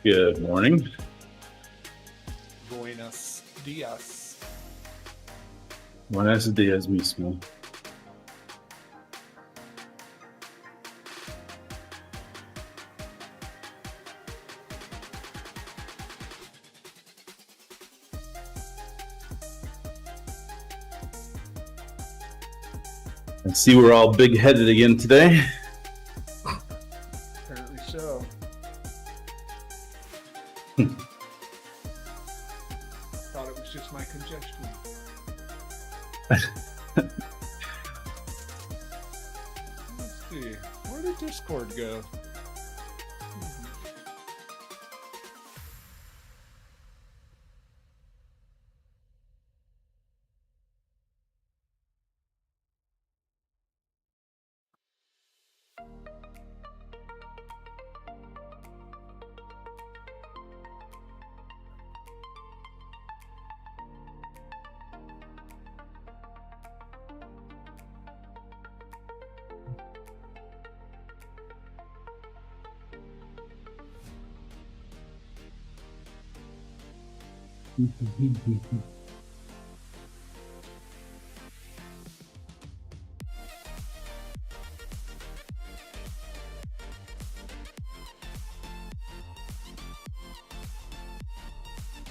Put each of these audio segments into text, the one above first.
Good morning. Buenos dias. Buenos días mismo. I see we're all big-headed again today. Apparently so. Thought it was just my congestion. Let's see. Where did Discord go?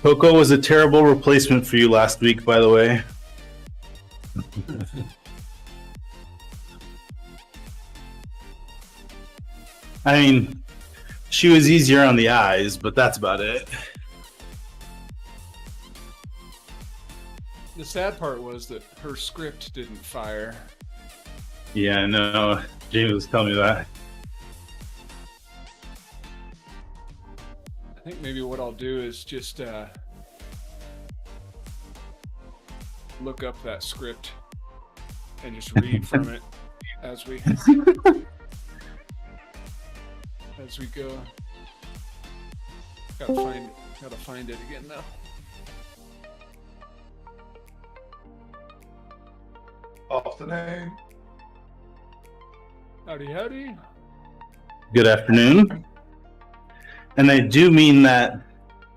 Coco was a terrible replacement for you last week, by the way. I mean, she was easier on the eyes, but that's about it. The sad part was that her script didn't fire. Yeah, no, James was telling me that. I think maybe what I'll do is just look up that script and just read from it as we go. Gotta find it again now. Afternoon. Howdy. Good afternoon. And I do mean that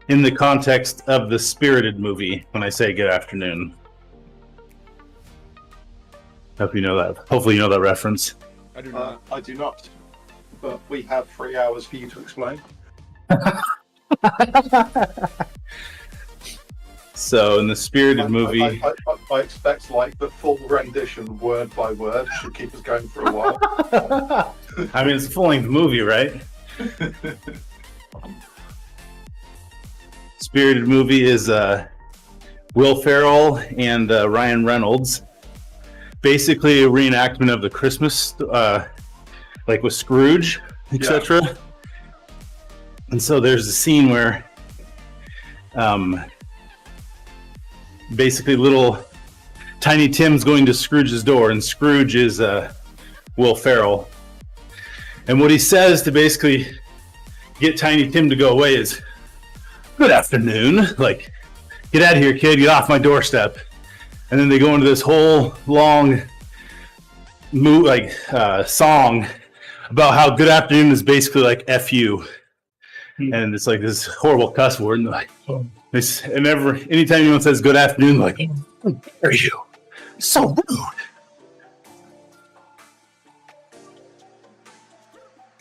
in the context of the Spirited movie when I say good afternoon. Hope you know that. Hopefully you know that reference. I do not. I do not. But we have 3 hours for you to explain. So in the Spirited movie... I expect like the full rendition, word by word, should keep us going for a while. I mean, it's a full-length movie, right? Spirited movie is Will Ferrell and Ryan Reynolds. Basically a reenactment of the Christmas, like with Scrooge, etc. Yeah. And so there's a scene where basically little Tiny Tim's going to Scrooge's door, and Scrooge is Will Ferrell. And what he says to basically get Tiny Tim to go away is, "Good afternoon." Like, "Get out of here, kid. Get off my doorstep." And then they go into this whole long song about how good afternoon is basically like F you. And it's like this horrible cuss word. And like, anytime anyone says good afternoon, like, "How dare you? So rude."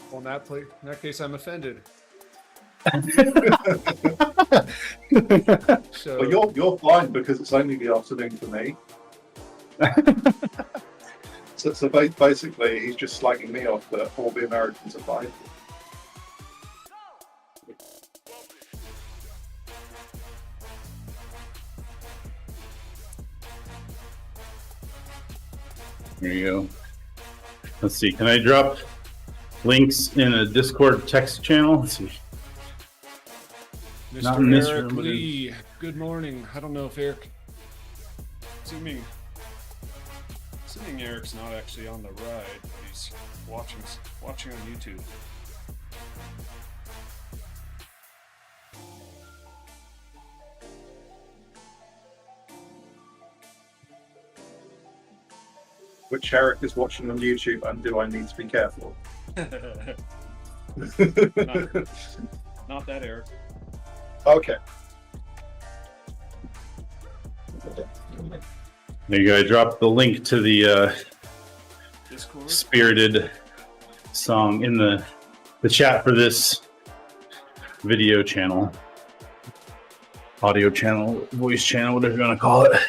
Well, in that case, I'm offended. So, Well, you're fine because it's only the afternoon for me. So basically, he's just slagging me off that all the Americans are fine. There you go. Let's see. Can I drop links in a Discord text channel? Let's see. Not in Mr. this Eric room, but Lee, good morning. I don't know if Eric, assuming Eric's not actually on the ride, but he's watching on YouTube. Which Eric is watching on YouTube, and do I need to be careful? Not that Eric. Okay. There you go. I dropped the link to the Discord. Spirited song in the chat for this video channel, audio channel, voice channel, whatever you want to call it.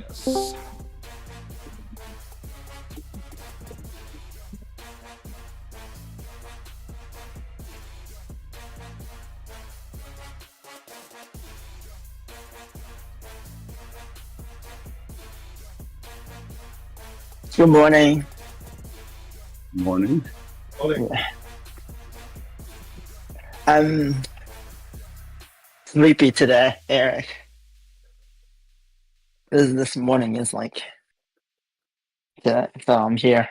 Yes. Good morning. Morning. Ollie, I'm sleepy today, Eric. This morning is like, yeah, so I'm here.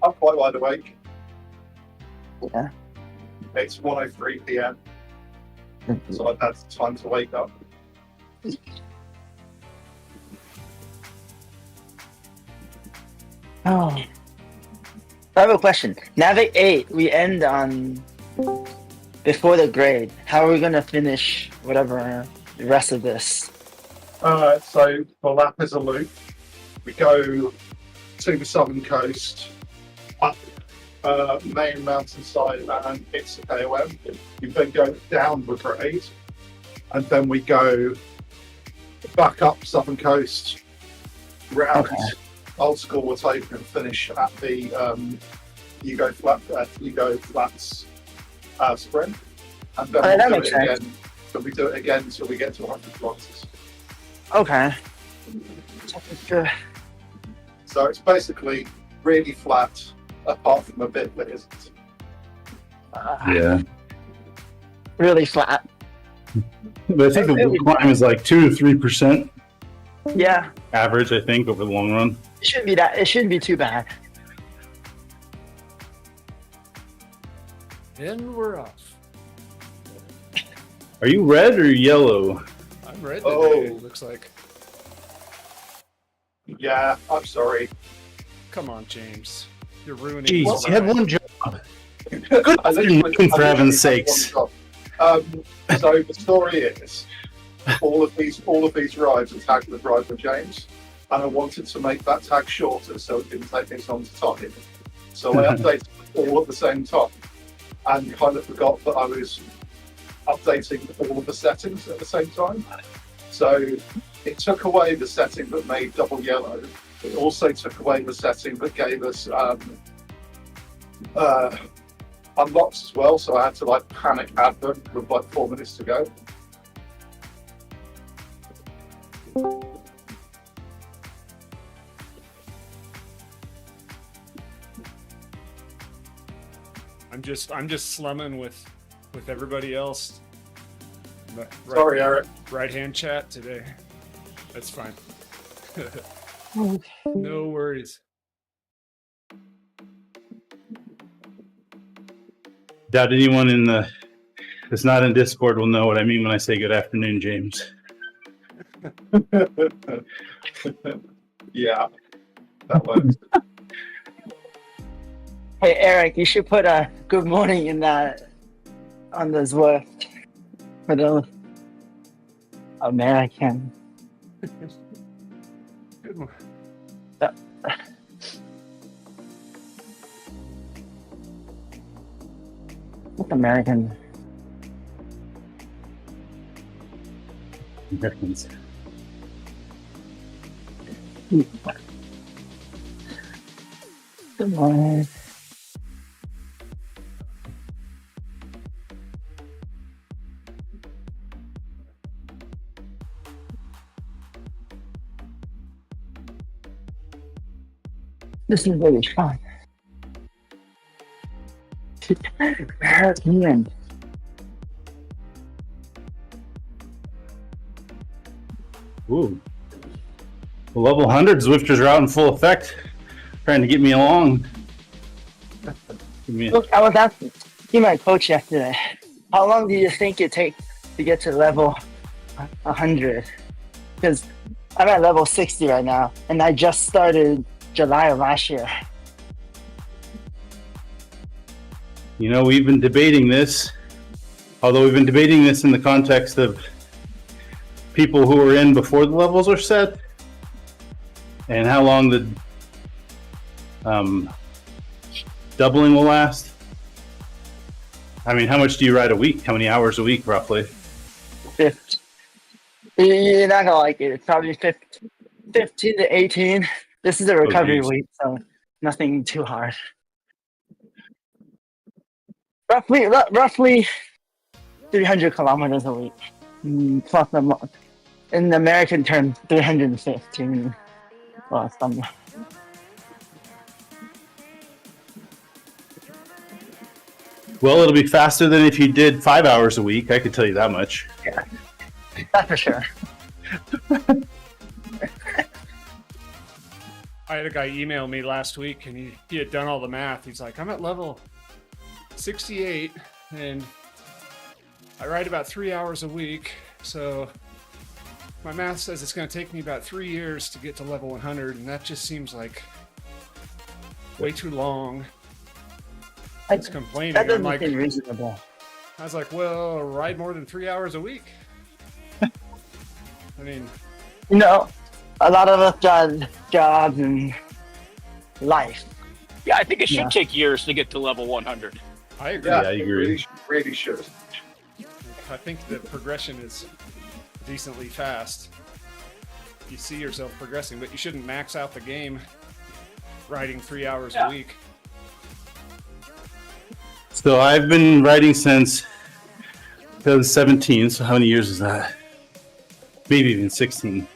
I'm quite wide awake. Yeah. It's 1:03 p.m. So I've had time to wake up. Oh. I have a question. Navigate 8, we end on before the grade. How are we going to finish whatever the rest of this? So the lap is a loop. We go to the southern coast, up main mountainside, and it's KOM. You then go down the grade, and then we go back up southern coast, round old school Watopia, and finish at the Hugo Flats sprint. And then that we'll makes do it sense. again. But we do it again until we get to 100 kilometers. Okay. Good. So it's basically really flat, apart from a bit that isn't. Yeah. Really flat. But I think the climb is like 2 to 3% Yeah. average, I think, over the long run. It shouldn't be that. It shouldn't be too bad. And we're off. Are you red or yellow? I'm red today, Oh. it looks like. Yeah, I'm sorry. Come on, James. You're ruining Jeez, the you had ride. one job. I literally- For heaven's sakes. So the story is, all of these rides are tagged with Ride with James, and I wanted to make that tag shorter so it didn't take me as long to time. So I updated all at the same time, and kind of forgot that I was updating all of the settings at the same time. So it took away the setting that made double yellow. It also took away the setting that gave us unlocks as well. So I had to like panic add them with like 4 minutes to go. I'm just slumming with everybody else. Sorry, Eric. Right hand chat today. That's fine. No worries. Doubt anyone that's not in Discord will know what I mean when I say good afternoon, James. Yeah, that works. Hey Eric, you should put a good morning in that on the Zwift for the American. Good one. What's American? Americans. Good morning. This is really fun. American. Ooh. The level 100 Zwifters are out in full effect, trying to get me along. Give me a- Look, I was asking my coach yesterday, how long do you think it takes to get to level 100? Because I'm at level 60 right now, and I just started July of last year. You know, we've been debating this, although we've been debating this in the context of people who are in before the levels are set, and how long the doubling will last. I mean, how much do you ride a week? How many hours a week, roughly? 50. You're not gonna like it. It's probably 15 to 18. This is a recovery geez. week, so nothing too hard. Roughly 300 kilometers a week. Plus a month. In American terms, 315. Well, some. Well, it'll be faster than if you did 5 hours a week. I could tell you that much. Yeah, that's for sure. I had a guy email me last week and he had done all the math. He's like, I'm at level 68 and I ride about 3 hours a week. So my math says it's going to take me about 3 years to get to level 100. And that just seems like way too long. He's complaining. That I'm doesn't like, seem reasonable. I was like, well, ride more than 3 hours a week. I mean, No, a lot of us got jobs and life. Yeah, I think it should Yeah. take years to get to level 100. I agree. Yeah, I agree. Really should. I think the progression is decently fast. You see yourself progressing, but you shouldn't max out the game riding 3 hours a week. So I've been riding since 2017. So how many years is that? Maybe even 16.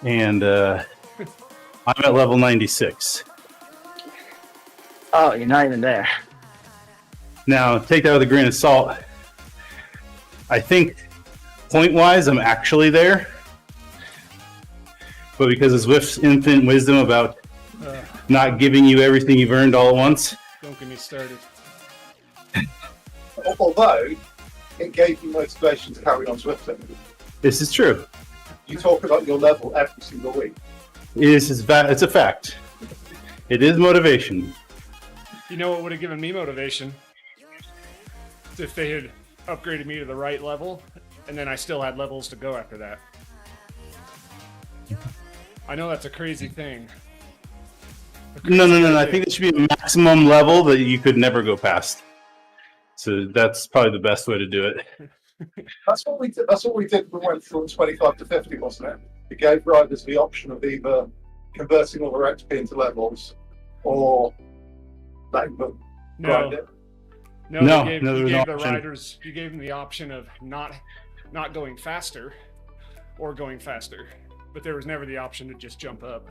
And I'm at level 96. Oh, you're not even there. Now, take that with a grain of salt. I think point-wise, I'm actually there. But because of Zwift's infinite wisdom about not giving you everything you've earned all at once. Don't get me started. Although, it gave you motivation to carry on Zwifting. This is true. You talk about your level every single week. It's a fact. It is motivation. You know what would have given me motivation? If they had upgraded me to the right level, and then I still had levels to go after that. I know that's a crazy thing. No. I think it should be a maximum level that you could never go past. So that's probably the best way to do it. That's what we did. That's what we did. We went from 25 to 50, wasn't it? It gave riders the option of either converting all their XP into levels or letting them grind it. No, No, you there was gave no the option. riders, you gave them the option of not going faster or going faster, but there was never the option to just jump up.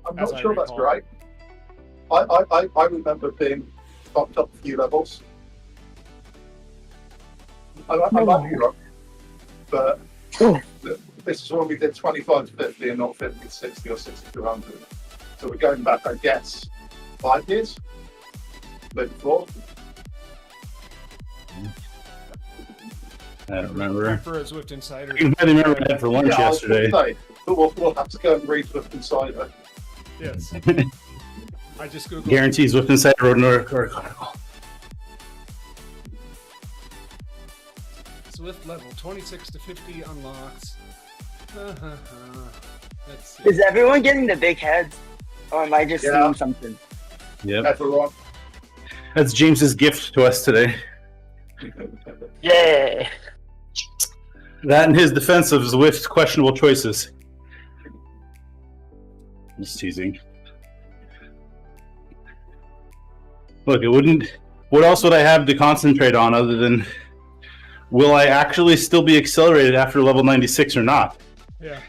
I'm As not I sure that's recall. right. I remember being bumped up a few levels. I might be wrong, but this is when we did 25 to 50 and not 50 to 60 or 60 to 100. So we're going back, I guess, 5 years, maybe 4. I don't remember. For a Zwift Insider. You might remember I had for lunch I was yesterday. gonna say, but we'll have to go and read Swift Insider. Yes. I just Googled. Guarantees Swift Insider wrote an article. Zwift level 26 to 50 unlocks. Let's see. Is everyone getting the big heads? Or am I just Yeah. seeing something? Yep. Everyone. That's James's gift to us today. Yeah. That and his defense of Zwift's questionable choices. Just teasing. Look, it wouldn't. What else would I have to concentrate on other than will I actually still be accelerated after level 96 or not? Yeah.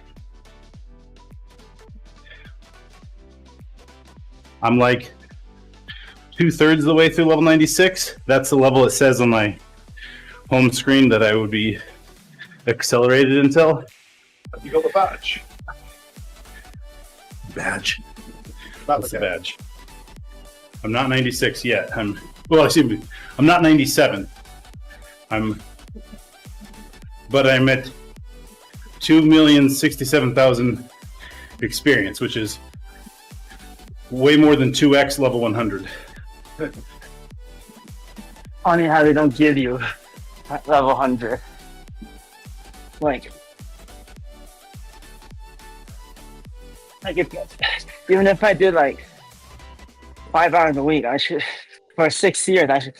I'm like 2/3 of the way through level 96. That's the level it says on my home screen that I would be accelerated until. Have you got the badge? Badge. That's What's the badge? I'm not 96 yet. I'm not 97. But I'm at 2,067,000 experience, which is way more than 2x level 100. Funny how they don't give you at level 100. Like if, even if I did like 5 hours a week, I should, for 6 years, I should,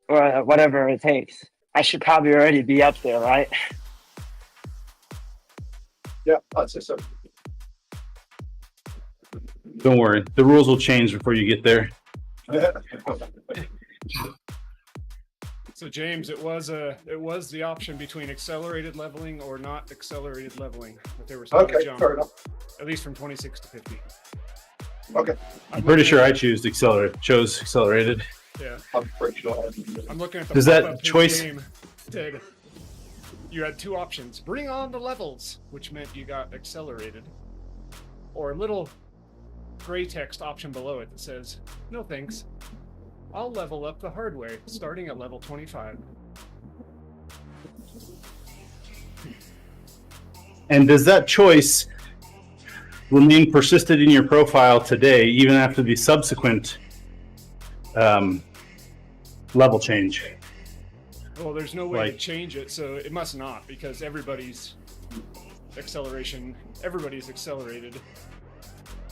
or whatever it takes, I should probably already be up there, right? Yeah, I'd say so. Don't worry, the rules will change before you get there. So James, it was the option between accelerated leveling or not accelerated leveling, but there was no Okay, jump, fair enough. at least from 26 to 50. Okay, I'm pretty sure I chose accelerated. Yeah, I'm pretty sure. I'm looking at the Does that pop-up in the choice- game. Said you had 2 options: bring on the levels, which meant you got accelerated, or a little gray text option below it that says, "No thanks. I'll level up the hard way, starting at level 25." And does that choice remain persisted in your profile today, even after the subsequent level change? Well, there's no way to Like- change it, so it must not, because everybody's accelerated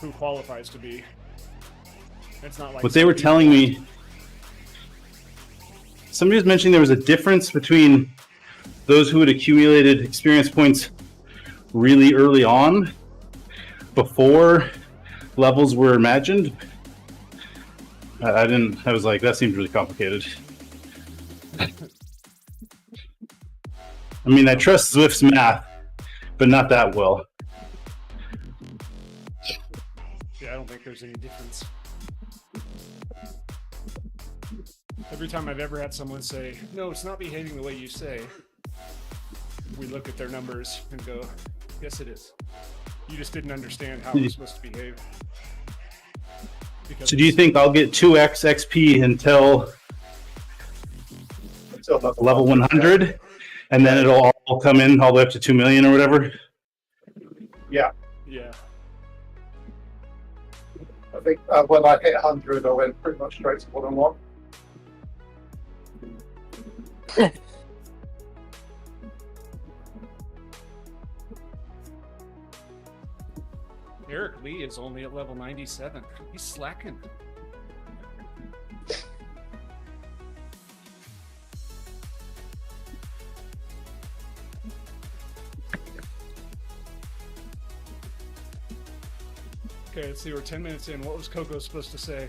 who qualifies to be. It's not like What they were telling me, somebody was mentioning there was a difference between those who had accumulated experience points really early on, before levels were imagined. I was like, that seems really complicated. I mean, I trust Zwift's math, but not that well. Yeah, I don't think there's any difference. Every time I've ever had someone say, no, it's not behaving the way you say, we look at their numbers and go, yes, it is. You just didn't understand how it's supposed to behave. Because So do you think I'll get 2x XP until level 100, and then it'll all come in all the way up to 2 million or whatever? Yeah, Yeah. I think when I hit 100, I went pretty much straight to 1-on-1. Eric Lee is only at level 97. He's slacking. Okay, let's see. We're 10 minutes in. What was Coco supposed to say?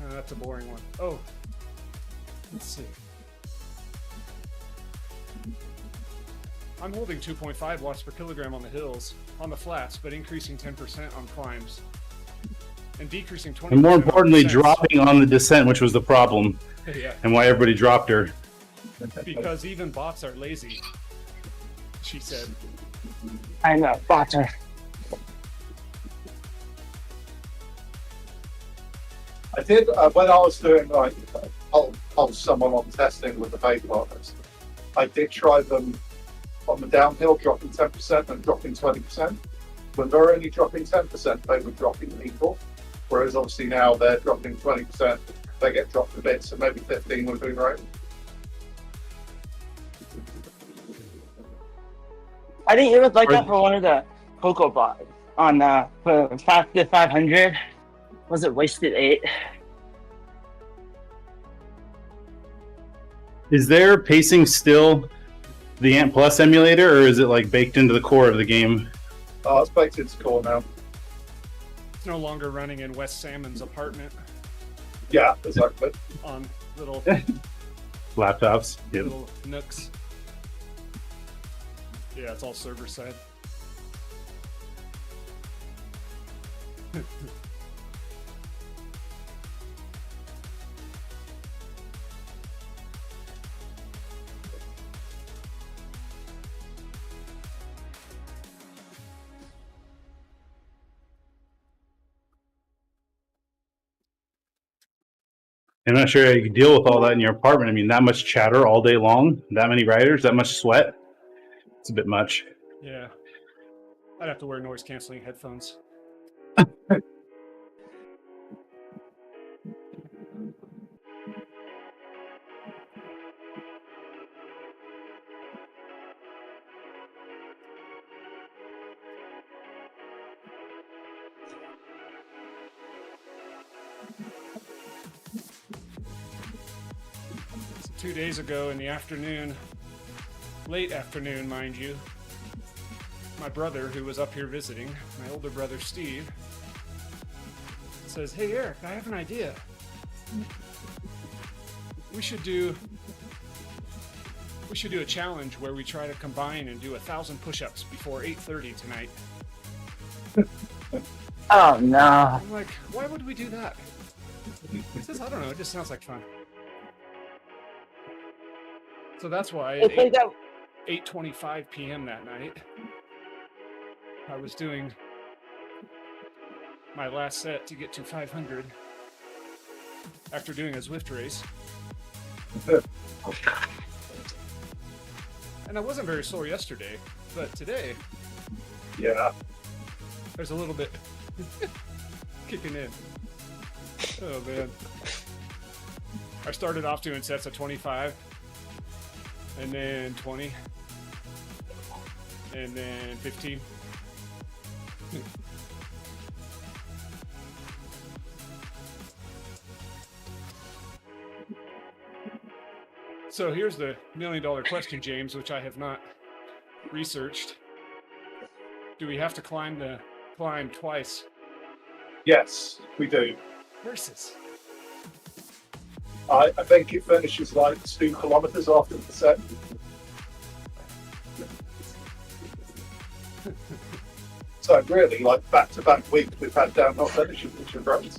That's a boring one. Oh, let's see. I'm holding 2.5 watts per kilogram on the hills, on the flats, but increasing 10% on climbs, and decreasing 20%. And more on importantly, descents. dropping on the descent, which was the problem, Yeah, and why everybody dropped her. because even bots are lazy. She said. I know, Botcher. I did when I was doing like hold someone on testing with the vape partners. I did try them on the downhill, dropping 10% and dropping 20%. When they're only dropping 10%, they were dropping equal. Whereas obviously now they're dropping 20%, they get dropped a bit, so maybe 15 would be right. I think it was like that for one of the Coco bots on for Fastest 500. Was it Wasted 8? Is there pacing still the Ant Plus emulator, or is it like baked into the core of the game? It's baked into core now. It's no longer running in Wes Salmon's apartment Yeah, exactly. on little Laptops. Yep. little nooks. Yeah, it's all server side. I'm not sure how you can deal with all that in your apartment. I mean, that much chatter all day long, that many riders, that much sweat. It's a bit much. Yeah. I'd have to wear noise canceling headphones. So 2 days ago in the afternoon, late afternoon, mind you, my brother, who was up here visiting, my older brother Steve, says, "Hey Eric, I have an idea. We should do a challenge where we try to combine and do 1,000 push-ups before 8:30 tonight." Oh no. I'm like, why would we do that? He says, I don't know, it just sounds like fun. So that's why at It's like that. 8:25 p.m. that night, I was doing my last set to get to 500 after doing a Zwift race. And I wasn't very sore yesterday, but today Yeah. there's a little bit kicking in. Oh man. I started off doing sets of 25, and then 20, and then 15. So here's the $1 million question, James, which I have not researched. Do we have to climb twice? Yes, we do. Versus. I think it finishes like 2 kilometers after the set. So really, like back-to-back weeks, we've had downhill finishes, which are great.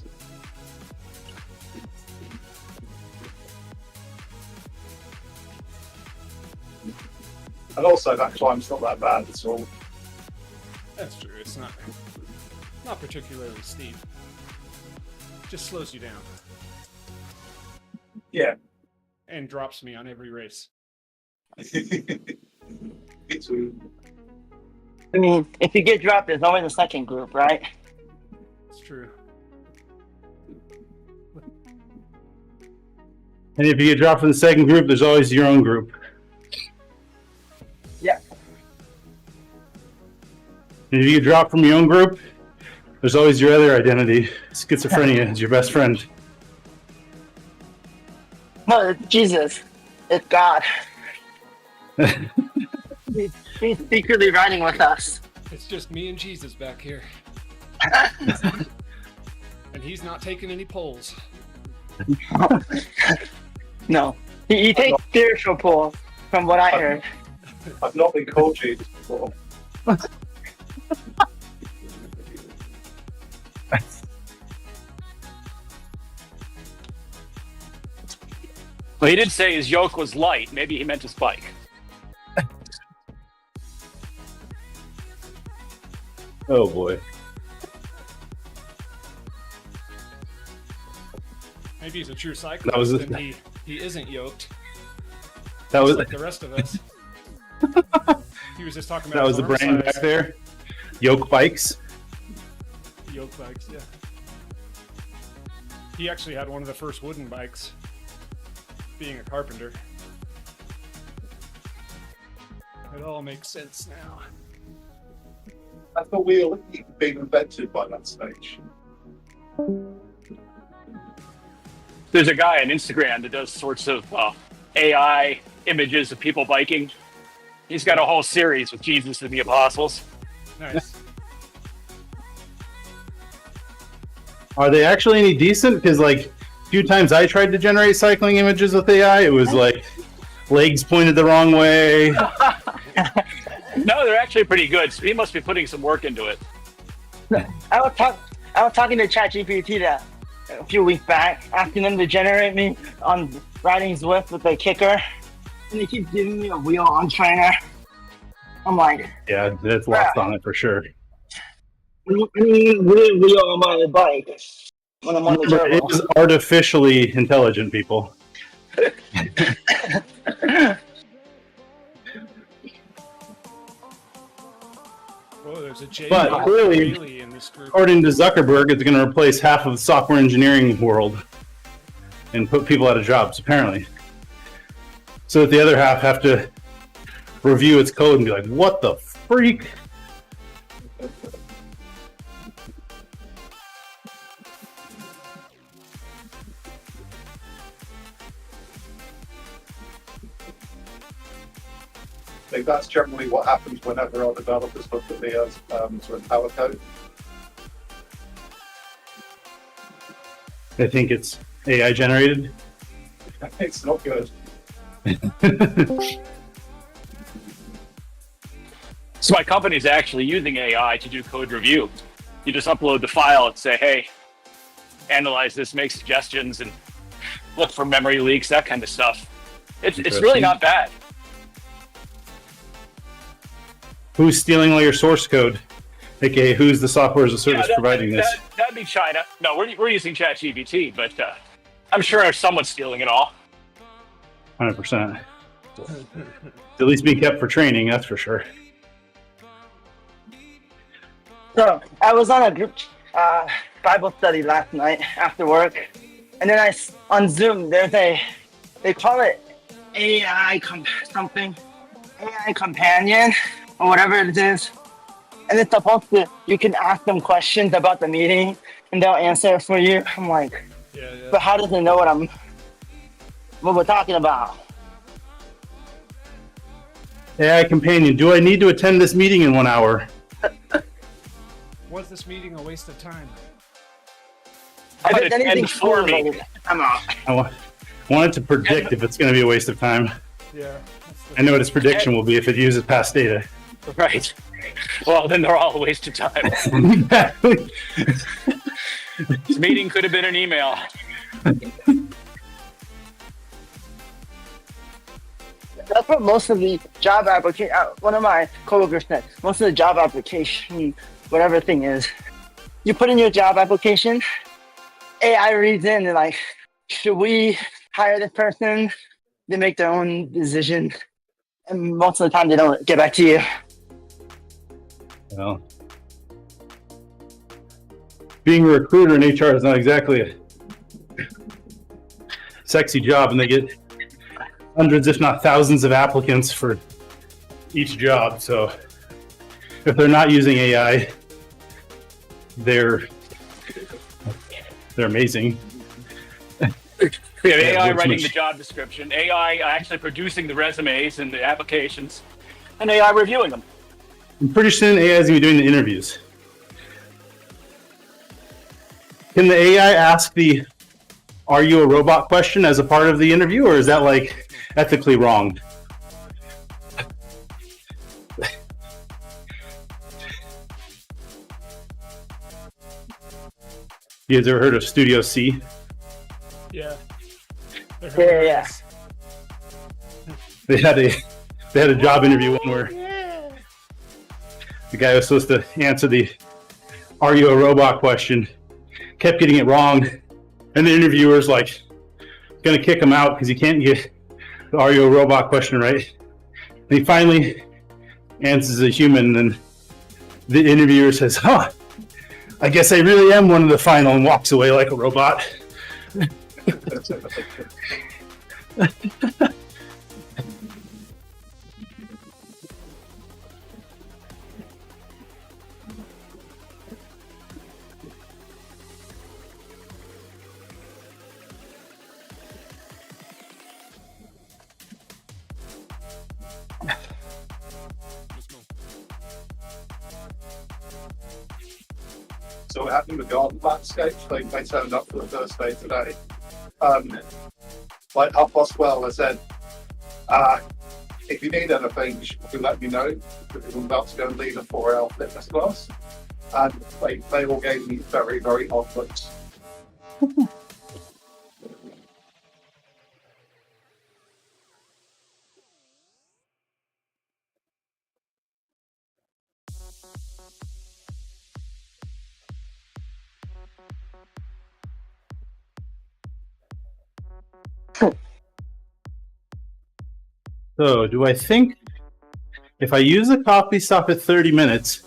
And also, that climb's not that bad at all. That's true. It's not particularly steep. Just slows you down Yeah. and drops me on every race. It's I mean, if you get dropped, there's always a second group, right? It's true. And if you get dropped from the second group, there's always your own group. Yeah. And if you get dropped from your own group, there's always your other identity. Schizophrenia is your best friend. No, it's Jesus. It's God. He's secretly riding with us. It's just me and Jesus back here. And he's not taking any polls. No. He takes spiritual pull, from what I heard. I've not been called Jesus before. Well, he did say his yoke was light. Maybe he meant his bike. Oh boy. Maybe he's a true That cyclist was and he isn't yoked. That was Like the rest of us. He was just talking about that was his the arm brand size. back there. Yoke bikes. Yoke bikes, yeah. He actually had one of the first wooden bikes, being a carpenter. It all makes sense now. Has the wheel even been invented by that stage? There's a guy on Instagram that does sorts of AI images of people biking. He's got a whole series with Jesus and the apostles. Nice. Are they actually any decent? Because like a few times I tried to generate cycling images with AI, it was like legs pointed the wrong way. No, they're actually pretty good. So he must be putting some work into it. I was talking to ChatGPT that a few weeks back, asking them to generate me on riding Zwift with a kicker, and they keep giving me a wheel on trainer. I'm like, Yeah, that's lost on it for sure. I need a wheel on my bike when I'm on the Remember, it turbo. is artificially intelligent, people. Whoa, there's a J. But clearly- Bailey in this group. According to Zuckerberg, it's going to replace half of the software engineering world and put people out of jobs, apparently. So that the other half have to review its code and be like, what the freak? I think that's generally what happens whenever our developers look at the sort of power code. I think it's AI generated. It's not good. So my company's actually using AI to do code review. You just upload the file and say, hey, analyze this, make suggestions, and look for memory leaks, that kind of stuff. It's really not bad. Who's stealing all your source code? AKA, who's the software as a service providing this? That'd be China. No, we're using ChatGPT, but I'm sure someone's stealing it all. 100%. At least being kept for training, that's for sure. So I was on a group Bible study last night after work, And then on Zoom, they call it something, AI companion or whatever it is. And it's supposed to, you can ask them questions about the meeting and they'll answer it for you. I'm like, Yeah, yeah. but how does it know what we're talking about? AI companion, do I need to attend this meeting in 1 hour? Was this meeting a waste of time? If But it's it's anything end for cool, me. like, I'm out. I wanted to predict if it's going to be a waste of time. Yeah. I know what its prediction will be if it uses past data. Right. Well, then they're all a waste of time. Exactly. This meeting could have been an email. That's what most of the job application. One of my coworkers said. Most of the job application, whatever thing is, you put in your job application. AI reads in and like, should we hire this person? They make their own decision, and most of the time they don't get back to you. Well, being a recruiter in HR is not exactly a sexy job, and they get hundreds, if not thousands, of applicants for each job. So if they're not using AI, they're amazing. We have AI works writing much- the job description, AI actually producing the resumes and the applications, and AI reviewing them. And pretty soon AI is going to be doing the interviews. Can the AI ask the "Are you a robot?" question as a part of the interview, or is that like ethically wrong? You guys ever heard of Studio C? Yeah. They're Yeah. hilarious. They had a job interview one where the guy was supposed to answer the "Are you a robot?" question, kept getting it wrong, and the interviewer's like gonna kick him out because he can't get the "Are you a robot?" question right. And he finally answers a human, and the interviewer says, "Huh, I guess I really am one of the final," and walks away like a robot. So what happened with Garden Landscape? They turned up for the first day today. Like 12:30, I said, if you need anything, you let me know, because I'm about to go and lead a 4-hour fitness class. And they all gave me very, very odd looks. So, do I think if I use a coffee stop at 30 minutes,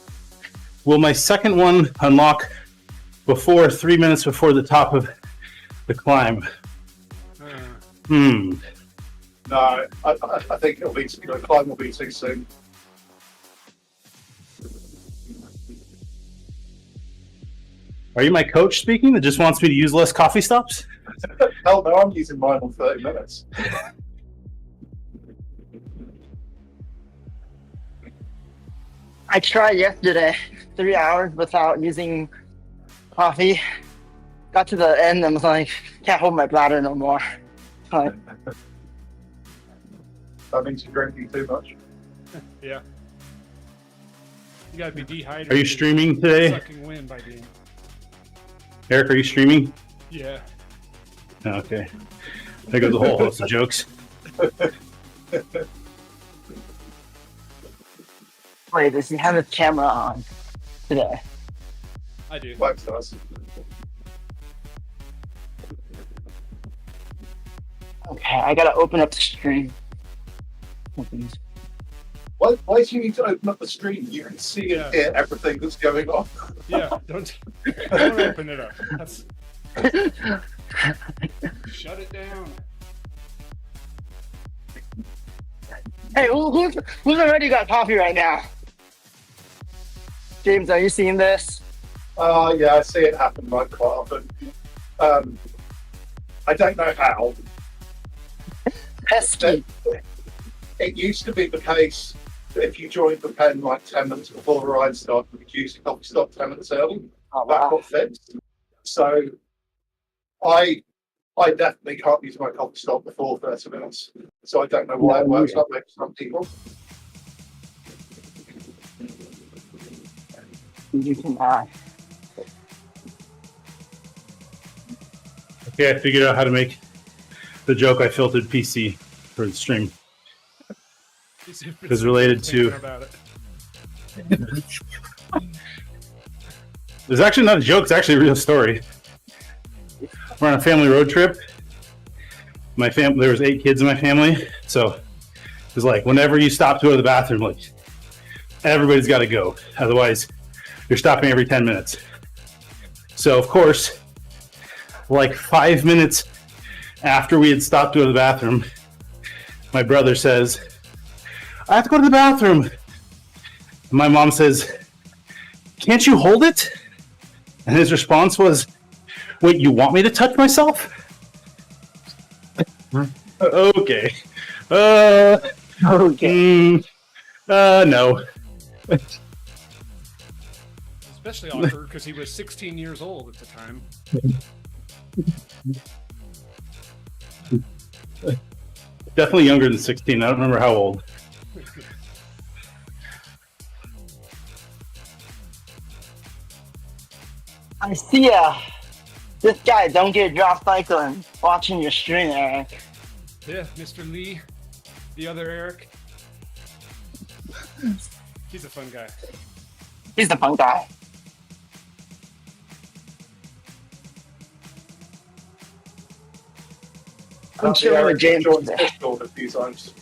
will my second one unlock before 3 minutes before the top of the climb? No, I think it'll be, the climb will be too soon. Are you my coach speaking that just wants me to use less coffee stops? Hell no, I'm using mine on 30 minutes. I tried yesterday, 3 hours without using coffee. Got to the end and was like, can't hold my bladder no more. Like, That means you're drinking too much. Yeah. You gotta be dehydrated. Are you streaming today? Sucking wind by being. Eric, are you streaming? Yeah. Oh, okay. There goes a whole host of jokes. wait, does he have his camera on today? I do. Wax does. Okay, I gotta open up the stream. Why do you need to open up the stream? You can see and hear everything that's going on. Yeah. Don't open it up. That's Shut it down. Hey, who's already got coffee right now? James, are you seeing this? Yeah, I see it happen like quite often. I don't know how. Pesky. It used to be the case that if you joined the pen like 10 minutes before the ride started, the juicy coffee stopped 10 minutes early. Oh, That wow. got fixed. So I definitely can't use my coffee stop before 30 minutes. So I don't know why it works that way for some people. You can, Okay, I figured out how to make the joke I filtered PC for the stream. It's related to. About it. It's actually not a joke. It's actually a real story. We're on a family road trip. There was 8 kids in my family, so it was like whenever you stop to go to the bathroom, like everybody's got to go. Otherwise, you're stopping every 10 minutes. So of course, like 5 minutes after we had stopped to go to the bathroom, my brother says, "I have to go to the bathroom." And my mom says, "Can't you hold it?" And his response was, "Wait, you want me to touch myself?" Okay. okay. No. Especially awkward because he was 16 years old at the time. Definitely younger than 16. I don't remember how old. I see this guy don't get drop cycling watching your stream, Eric. Yeah, Mr. Lee, the other Eric. He's a fun guy. He's the fun guy. I'm sure with James joined today. Discord a few times.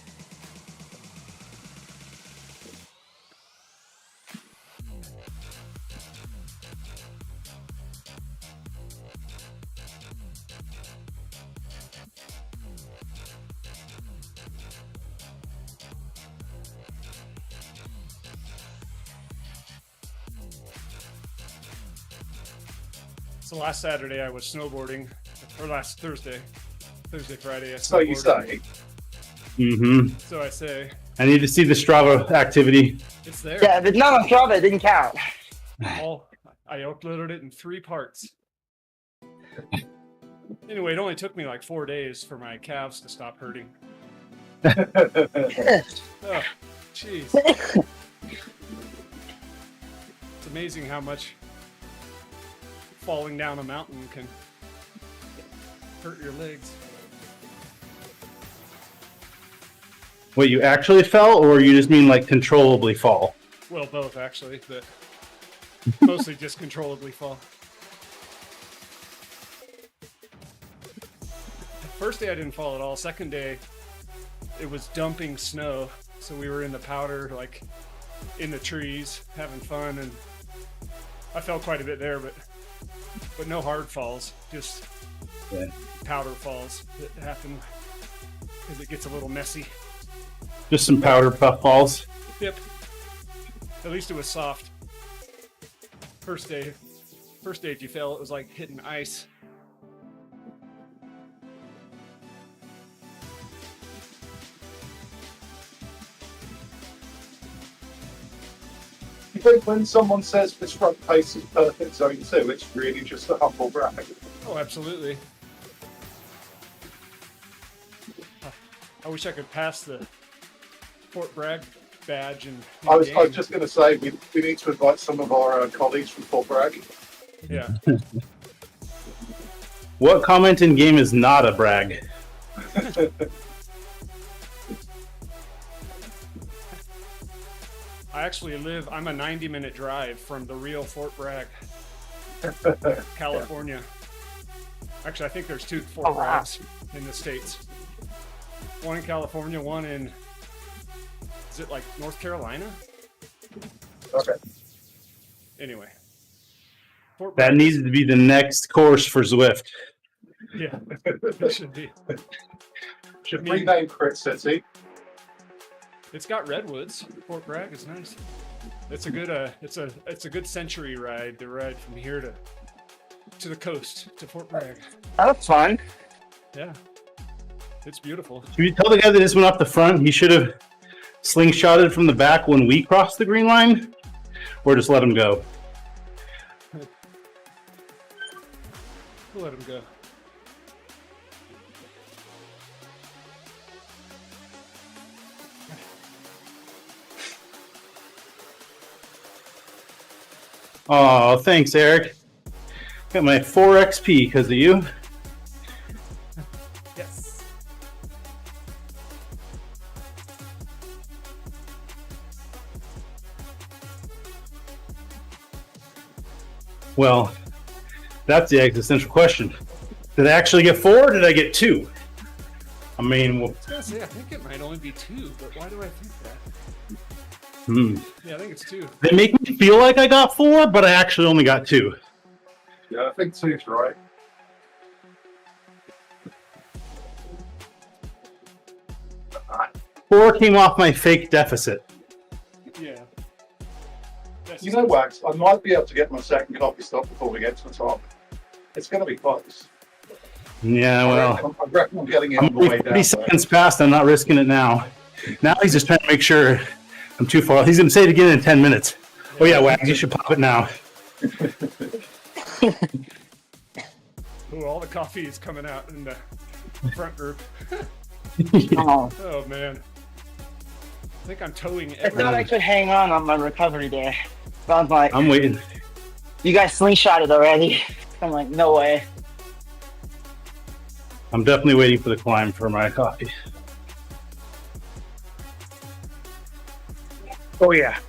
So last Saturday I was snowboarding, or last Thursday, Friday. I So you snowboarded. say. Mm-hmm. So I say, I need to see the Strava activity. it's there. Yeah, if it's not on Strava, it didn't count. I uploaded it in 3 parts. Anyway, it only took me like 4 days for my calves to stop hurting. Oh, jeez. It's amazing how much falling down a mountain can hurt your legs. Wait, you actually fell, or you just mean like controllably fall? Well, both actually, but mostly just controllably fall. First day I didn't fall at all. Second day, it was dumping snow, so we were in the powder, like in the trees, having fun, and I fell quite a bit there, but no hard falls, just powder falls that happen because it gets a little messy. Just some powder puff falls. Yep. At least it was soft. First day if you fell, it was like hitting ice. You think when someone says this front pace is perfect zone 2, it's really just a humble brag? Oh, absolutely. I wish I could pass the Fort Bragg badge and I was just going to say, we need to invite some of our colleagues from Fort Bragg. yeah. What comment in game is not a brag? I'm a 90-minute drive from the real Fort Bragg, California. Actually, I think there's 2 Fort Oh, wow. Braggs in the States. One in California, one in, is it like North Carolina? Okay. Anyway. Fort That Bragg needs to be the next course for Zwift. Yeah, it should be. Should I mean- rename Crit City. It's got redwoods. Fort Bragg is nice. It's a good it's a good century ride. The ride from here to the coast to Fort Bragg. That's fun. Yeah, it's beautiful. Should you tell the guy that just went off the front he should have slingshotted from the back when we crossed the green line, or just let him go? We'll let him go. Oh, thanks, Eric. Got my 4 XP because of you. Yes. Well, that's the existential question. Did I actually get 4 or did I get 2? I mean, well, I was gonna say I think it might only be 2, but why do I think that? Yeah, I think it's 2. They make me feel like I got 4, but I actually only got 2. Yeah, I think two's right. Four came off my fake deficit. Yeah. That's You know, Wax, I might be able to get my second coffee stop before we get to the top. It's going to be close. Yeah, well, I reckon I'm getting it I'm on the way down. 30 seconds past. I'm not risking it now. Now he's just trying to make sure I'm too far. He's going to say it again in 10 minutes. Oh, yeah, Wags, you should pop it now. Ooh, all the coffee is coming out in the front group. Oh, Oh man. I think I'm towing I thought I everything. could hang on my recovery there. But I was like, I'm waiting. you guys slingshotted already. I'm like, no way. I'm definitely waiting for the climb for my coffee. Oh yeah.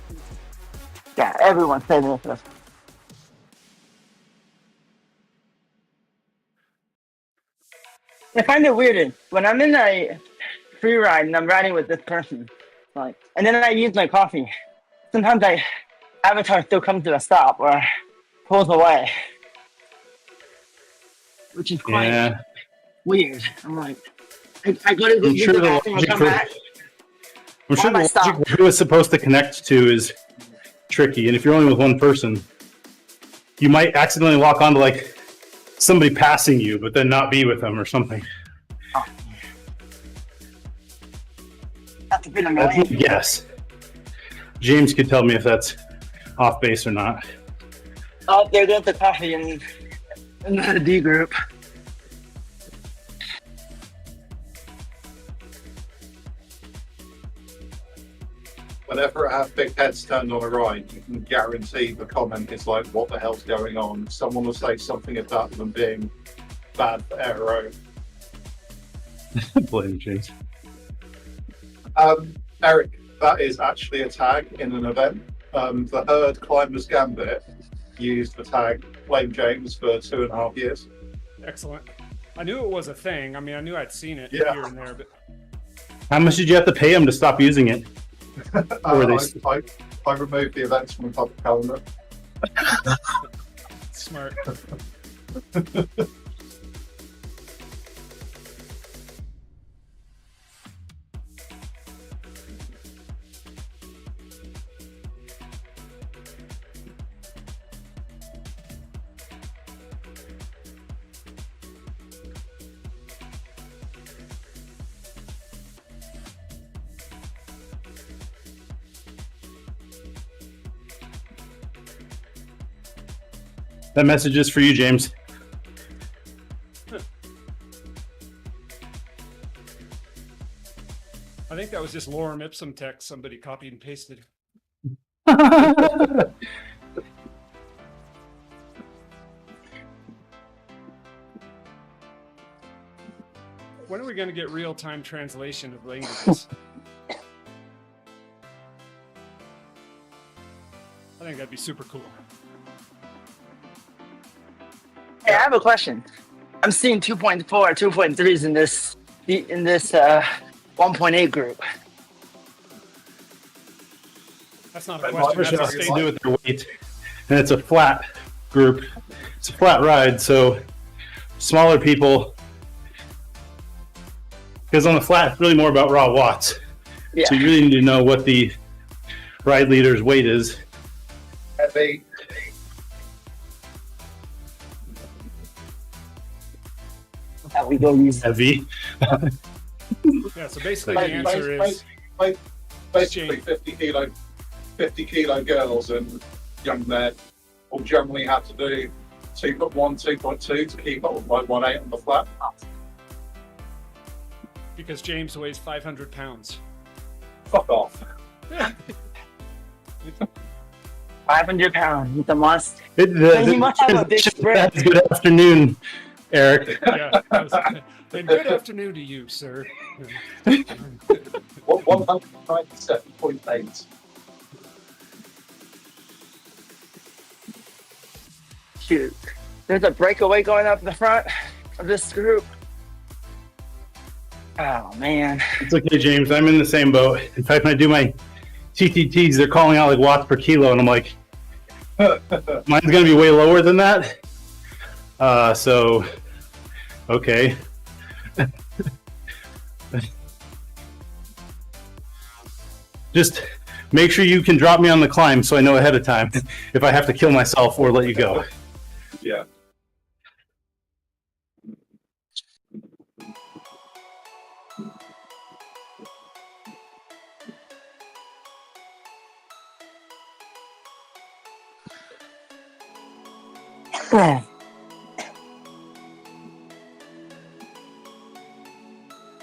Yeah, everyone's saying this. I find it weird when I'm in a free ride and I'm riding with this person, like, and then I use my coffee. Sometimes avatar still comes to a stop or pulls away, which is quite Yeah. weird. I'm like, I go to I'm use sure the the bathroom and logic come for, back. I'm sure Why am I the logic stopped? where it was supposed to connect to is tricky. And if you're only with one person, you might accidentally lock onto like somebody passing you, but then not be with them or something. That's a bit That's my annoying. guess. James could tell me if that's off base or not. Oh, there goes the coffee in the D group. Whenever I have big heads turned on a ride, you can guarantee the comment is like, what the hell's going on? Someone will say something about them being bad for aero. Blame James. Eric, that is actually a tag in an event. The Herd Climbers Gambit used the tag Blame James for 2.5 years. Excellent. I knew it was a thing. I mean, I knew I'd seen it Yeah. here and there, but How much did you have to pay him to stop using it? Or they- I removed the events from the public calendar. smart. That message is for you, James. I think that was just lorem ipsum text somebody copied and pasted. When are we going to get real-time translation of languages? I think that'd be super cool. Hey, I have a question. I'm seeing 2.4, 2.3s in this 1.8 group. That's not a That question. might It That's has a to statement. do with their weight, and it's a flat group. It's a flat ride, so smaller people, because on the flat, it's really more about raw watts. Yeah. So you really need to know what the ride leader's weight is. Heavy. How we go use Heavy. Yeah, so basically the answer is Basically 50 kilo girls and young men will generally have to do 2.1, 2.2 to keep up with my 1.8 on the flat. because James weighs 500 pounds. Fuck off. 500 pounds with the monster. You must have a big spread. Good afternoon, Eric. Yeah. And good afternoon to you, sir. 197.8. Shoot. There's a breakaway going up in the front of this group. Oh, man. It's okay, James. I'm in the same boat. In fact, when I do my TTTs, they're calling out like watts per kilo, and I'm like, mine's going to be way lower than that. So, okay. Just make sure you can drop me on the climb so I know ahead of time if I have to kill myself or let you go. Yeah.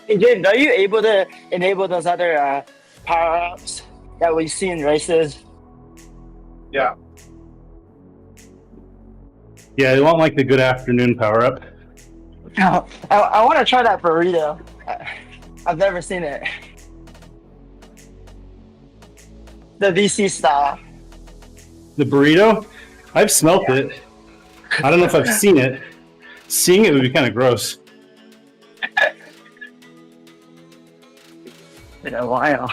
Hey, James, are you able to enable those other power-ups that we see in races? Yeah. Yeah, I want like the good afternoon power up. No, I want to try that burrito. I've never seen it. The VC style. The burrito, I've smelt it. I don't know if I've seen it. Seeing it would be kind of gross. Been a while.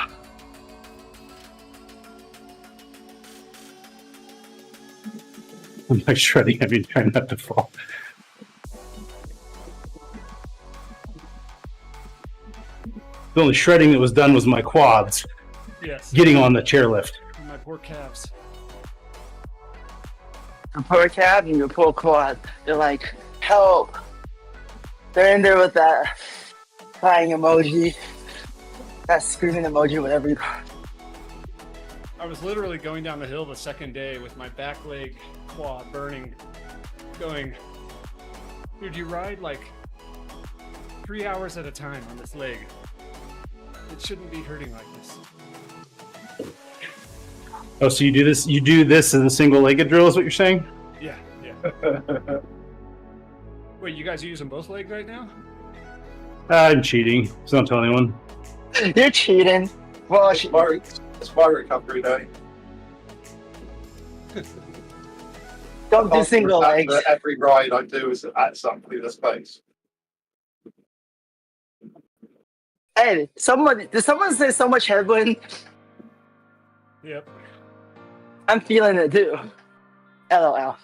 I'm like shredding. I mean, trying not to fall. The only shredding that was done was my quads Yes. getting on the chairlift. My poor calves. Your poor cab and your poor quad. They're like, help. They're in there with that crying emoji, that screaming emoji, whatever you call it. I was literally going down the hill the second day with my back leg quad burning, going, dude, you ride like 3 hours at a time on this leg. It shouldn't be hurting like this. Oh, so you do this? You do this as a single-legged drill? Is what you're saying? Yeah. Wait, you guys are using both legs right now? I'm cheating. So don't tell anyone. You're cheating. Well, It's my recovery day. don't do single legs. Every ride I do is at exactly this pace. Hey, did someone say so much headwind? Yep. I'm feeling it too. LOL.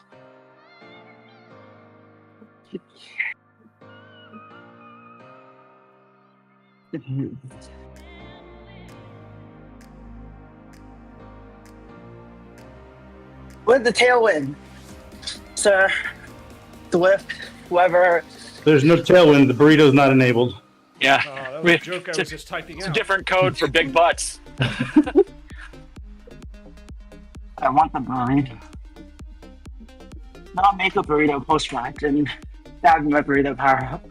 With the tailwind, sir, Swift, whoever. There's no tailwind. The burrito's not enabled. Yeah. That was a joke I was just typing It's a out. different code for big butts. I want the burrito. I'll make a burrito post-match and that would be my burrito power up.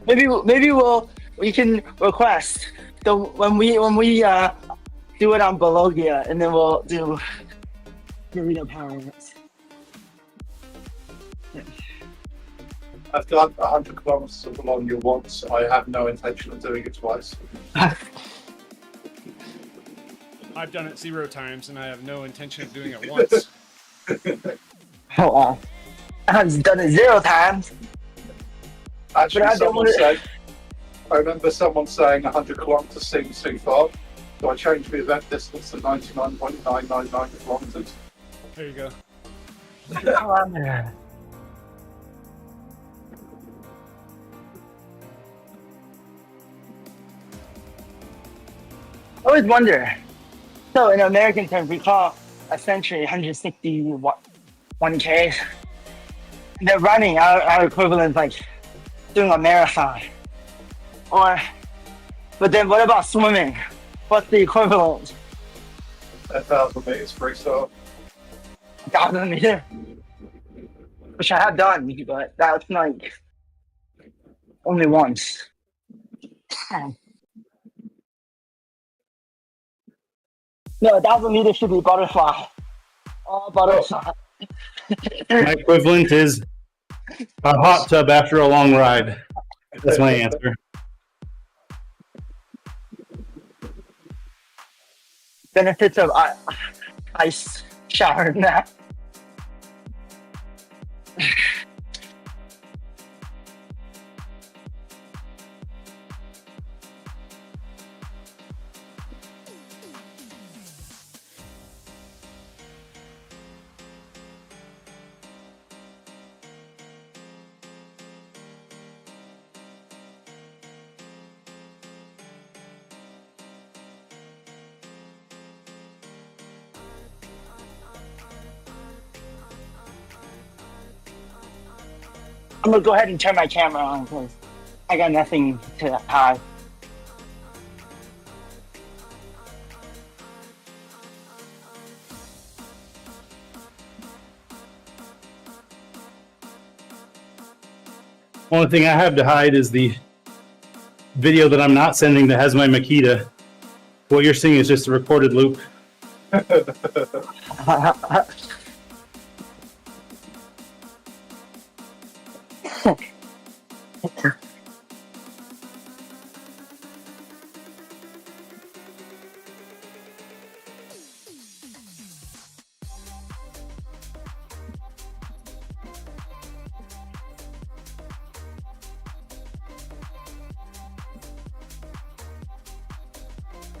Maybe we can request when we do it on Bologna and then we'll do burrito power ups. I've done 100 kilometers of Bologna once. I have no intention of doing it twice. I've done it 0 times and I have no intention of doing it once. Oh wow. I've done it 0 times. Actually, But I don't wanna- I remember someone saying 100 kilometers seems too far. So I changed the event distance to 99.999 kilometers. There you go. Kilometer. I always wonder. So in American terms, we call a century 161K. They're running our equivalent like doing a marathon. But then what about swimming? What's the equivalent? 1,000 meters freestyle. 1,000 meter? Which I have done, but that's like only once. No, 1,000 meters should be butterfly. All butterfly. My equivalent is a hot tub after a long ride. That's my answer. Benefits of ice shower nap. I'm gonna go ahead and turn my camera on because I got nothing to hide. Only thing I have to hide is the video that I'm not sending that has my Makita. What you're seeing is just a recorded loop.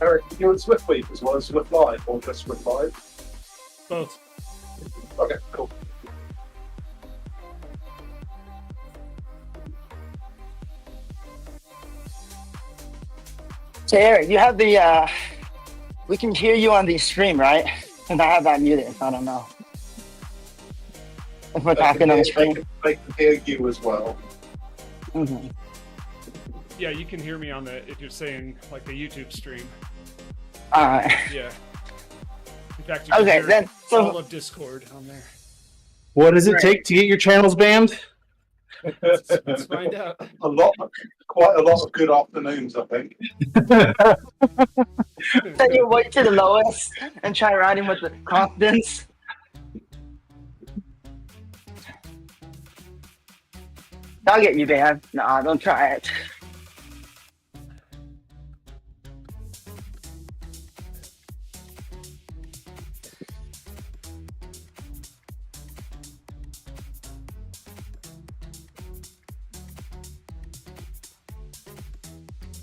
Eric, you're in Swift Week as well as Swift Live, or just Swift Live? Both. Okay, cool. So Eric, you have the we can hear you on the stream, right? And I have that muted, so I don't know. If we're talking on the stream. They can hear you as well. Mm-hmm. Yeah, you can hear me on the, if you're saying like the YouTube stream. Alright. Yeah. In fact, you can Okay, hear then all so of Discord on there. What does it Right. take to get your channels banned? Let's find out. Quite a lot of good afternoons, I think. set your weight to the lowest and try riding with the confidence. I'll get you banned. Nah, don't try it.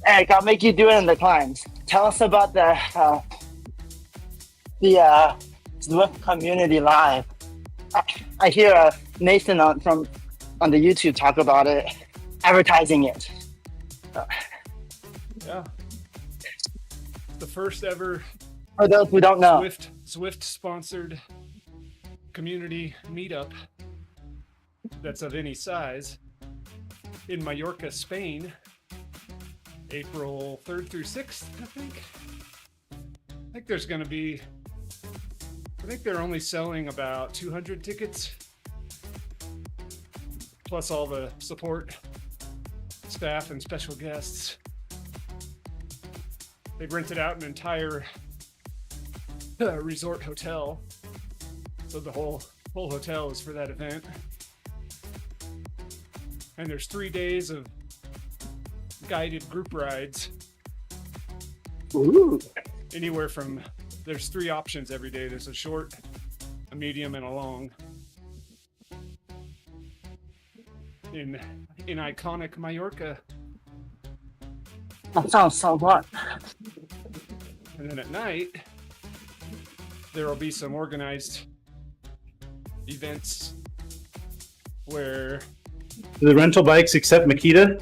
Eric, I'll make you do it in the climbs. Tell us about the Zwift community live. I hear Nathan on the YouTube talk about it, advertising it. Yeah. The first ever For those who don't know, Zwift sponsored community meetup that's of any size in Mallorca, Spain, April 3rd through 6th, I think. I think there's going to be, I think they're only selling about 200 tickets, plus all the support staff and special guests. They've rented out an entire resort hotel, so the whole hotel is for that event. And there's 3 days of guided group rides. ooh, Anywhere from, there's 3 options every day. There's a short, a medium, and a long. In iconic Mallorca. that sounds so fun. And then at night, there will be some organized events where, Do the rental bikes accept Makita?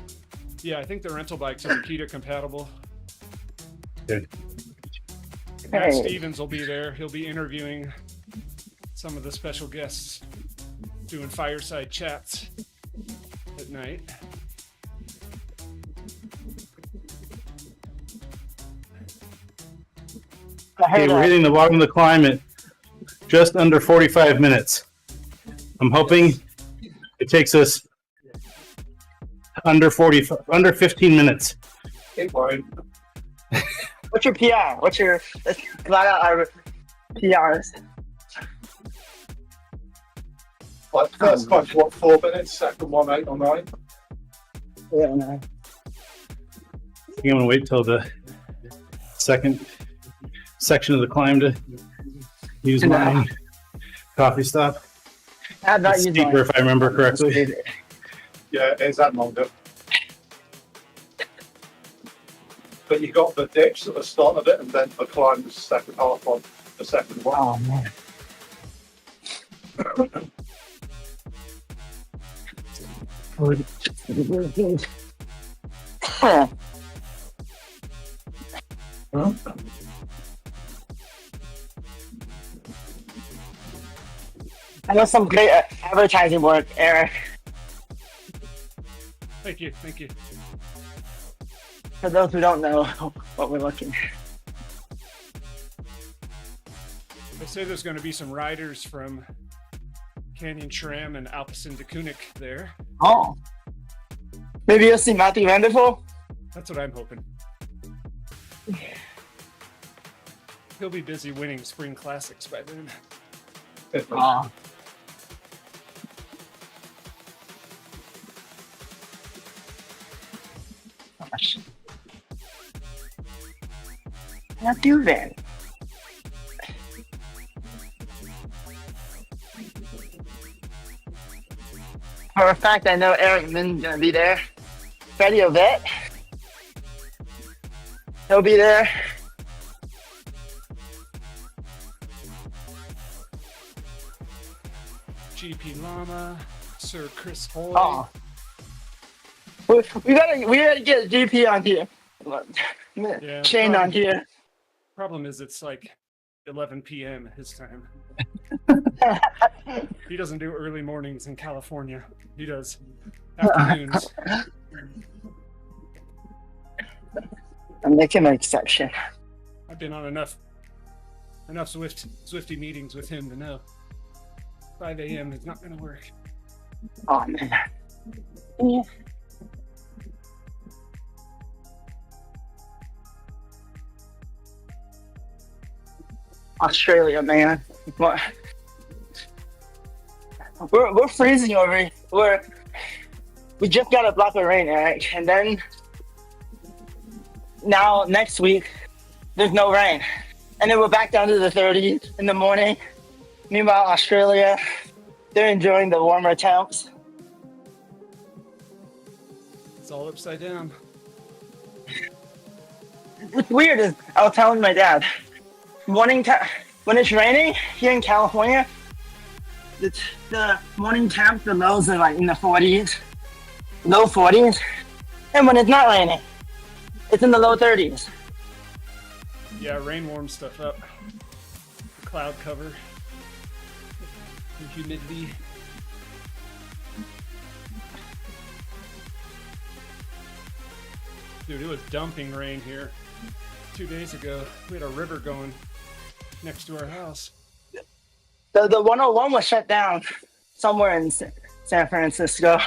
yeah, I think the rental bikes are Makita compatible. Okay. Matt Hey. Stevens will be there. He'll be interviewing some of the special guests, doing fireside chats at night. I Okay, heard we're hitting the bottom of the climb at just under 45 minutes. I'm hoping it takes us under 15 minutes. It won't. What's your PR? What's your let's flat out our PRs? Like first punch, what, 4 minutes? Second one, 8 or 9. Yeah, no. I think I'm gonna wait till the second section of the climb to use my coffee stop. I've not It's used steeper if I remember correctly. Yeah, it's that longer. But you got the dips at the start of it, and then the climb the second half on the second one. Oh man. I know some great advertising work, Eric. Thank you. Thank you. For those who don't know what we're looking at. They say there's going to be some riders from Canyon Shram and Alpecin de Koenig there. Oh. Maybe you'll see Matthew Vanderpool? That's what I'm hoping. He'll be busy winning spring classics by then. Oh. Gosh. Matthew Van. For a fact, I know Eric Min's gonna be there. Freddie Ovett. He'll be there. GP Llama, Sir Chris Hoy. Oh. We gotta get GP on here. Yeah, Shane on here. Problem is, it's like 11 p.m. his time. He doesn't do early mornings in California. He does afternoons. I'm making an exception. I've been on enough Swifty meetings with him to know 5 a.m. is not going to work. Oh man. Yeah. Australia, man. What? We're freezing over here. We just got a block of rain, Eric, and then now next week there's no rain, and then we're back down to the 30s in the morning. Meanwhile, Australia, they're enjoying the warmer temps. It's all upside down. What's weird is I was telling my dad, when it's raining here in California, the morning temp, the lows are like in the 40s, low 40s, and when it's not raining, it's in the low 30s. Yeah, rain warms stuff up. The cloud cover, the humidity. Dude, it was dumping rain here 2 days ago. We had a river going next to our house. The 101 was shut down somewhere in San Francisco,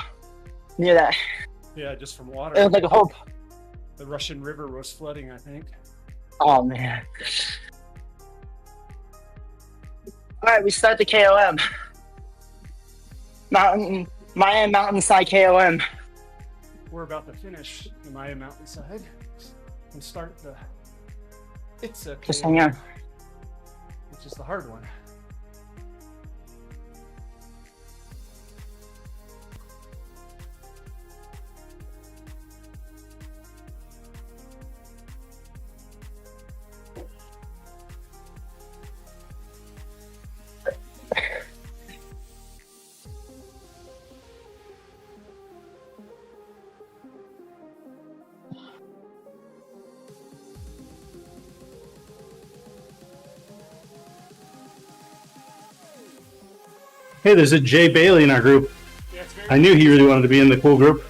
near that. Yeah, just from It water. was like a whole. The Russian River was flooding, I think. Oh man. All right, we start the KOM. Mayan Mountainside KOM. We're about to finish the Maya Mountainside and start the Itza Just KOM, hang on. which is the hard one. Hey, there's a Jay Bailey in our group. Yeah, it's very I knew he really wanted to be in the cool group.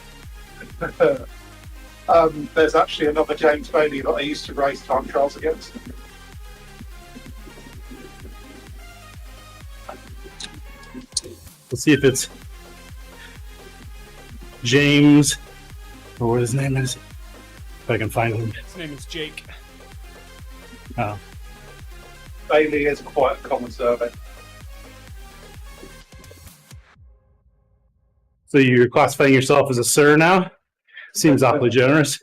There's actually another James Bailey that I used to race time trials against. We'll see if it's James, or what his name is. If I can find him. His name is Jake. Oh. Bailey is quite a common surname. So you're classifying yourself as a sir now? Seems awfully generous.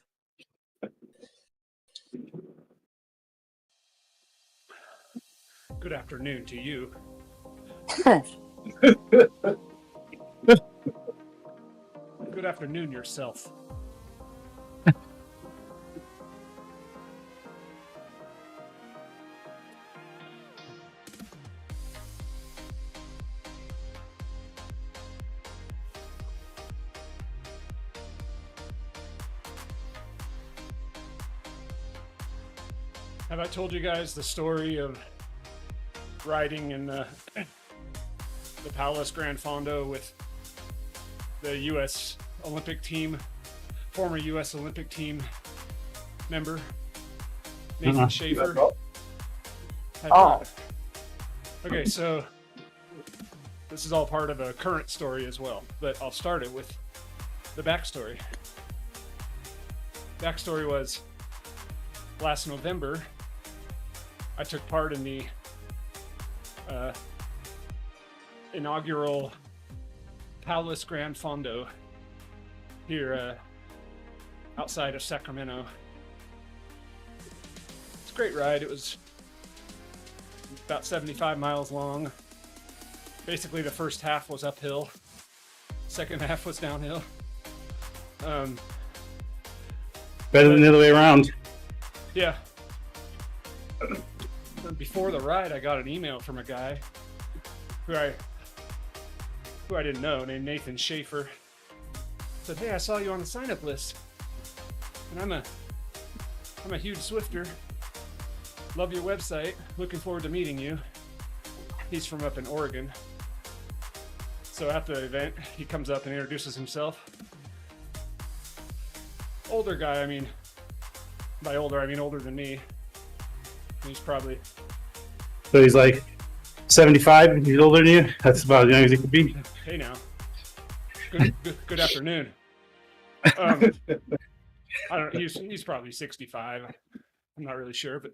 Good afternoon to you. Good afternoon yourself. Have I told you guys the story of riding in the Palace Grand Fondo with the U.S. Olympic team, former U.S. Olympic team member, Nathan Uh-uh. Schaefer? Have Oh. not. Okay, so this is all part of a current story as well, but I'll start it with the backstory. Backstory was last November, I took part in the inaugural Palace Grand Fondo here outside of Sacramento. It's a great ride. It was about 75 miles long. Basically, the first half was uphill. Second half was downhill. Better than the other way around. Yeah. Before the ride, I got an email from a guy who I didn't know, named Nathan Schaefer. Said, "Hey, I saw you on the sign-up list, and I'm a huge Swifter. Love your website. Looking forward to meeting you." He's from up in Oregon. So at the event, he comes up and introduces himself. Older guy, I mean, by older, I mean older than me. He's probably, So he's like 75, he's older than you. That's about as young as he could be. hey now, good afternoon. I don't know, he's probably 65. I'm not really sure, but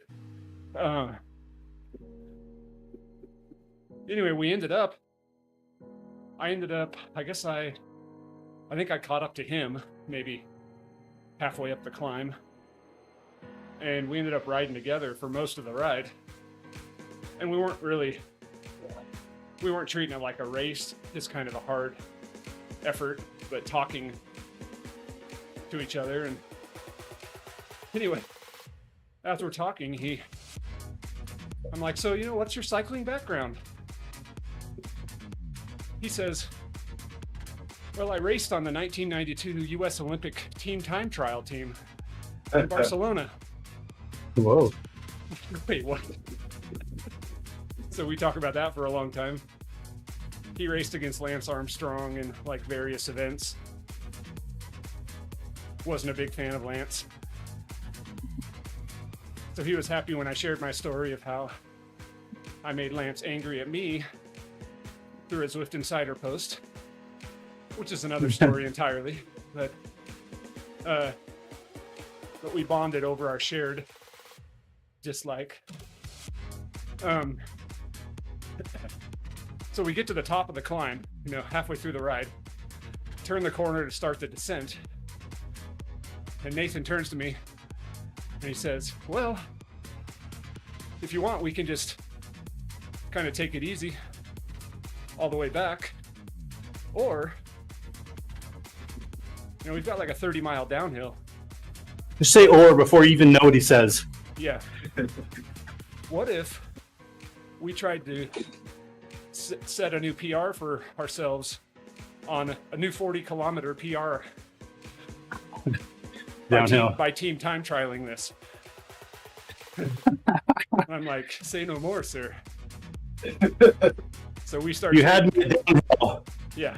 anyway, I think I caught up to him maybe halfway up the climb, and we ended up riding together for most of the ride. And we weren't treating it like a race, just kind of a hard effort, but talking to each other. And anyway, after we're talking, I'm like, "So, what's your cycling background?" He says, "Well, I raced on the 1992 U.S. Olympic team time trial team in Barcelona." Whoa. Wait, what? So we talk about that for a long time. He raced against Lance Armstrong in like various events. Wasn't a big fan of Lance. So he was happy when I shared my story of how I made Lance angry at me through a Zwift Insider post, which is another story entirely. But we bonded over our shared dislike. So we get to the top of the climb, halfway through the ride, turn the corner to start the descent, and Nathan turns to me and he says, "Well, if you want, we can just kind of take it easy all the way back, or we've got like a 30-mile downhill." Just say "or" before you even know what he says. Yeah. What if we tried to set a new PR for ourselves on a new 40-kilometer PR Downhill. by team time trialing this? I'm like, "Say no more, sir." So we start. You had me at downhill. Yeah.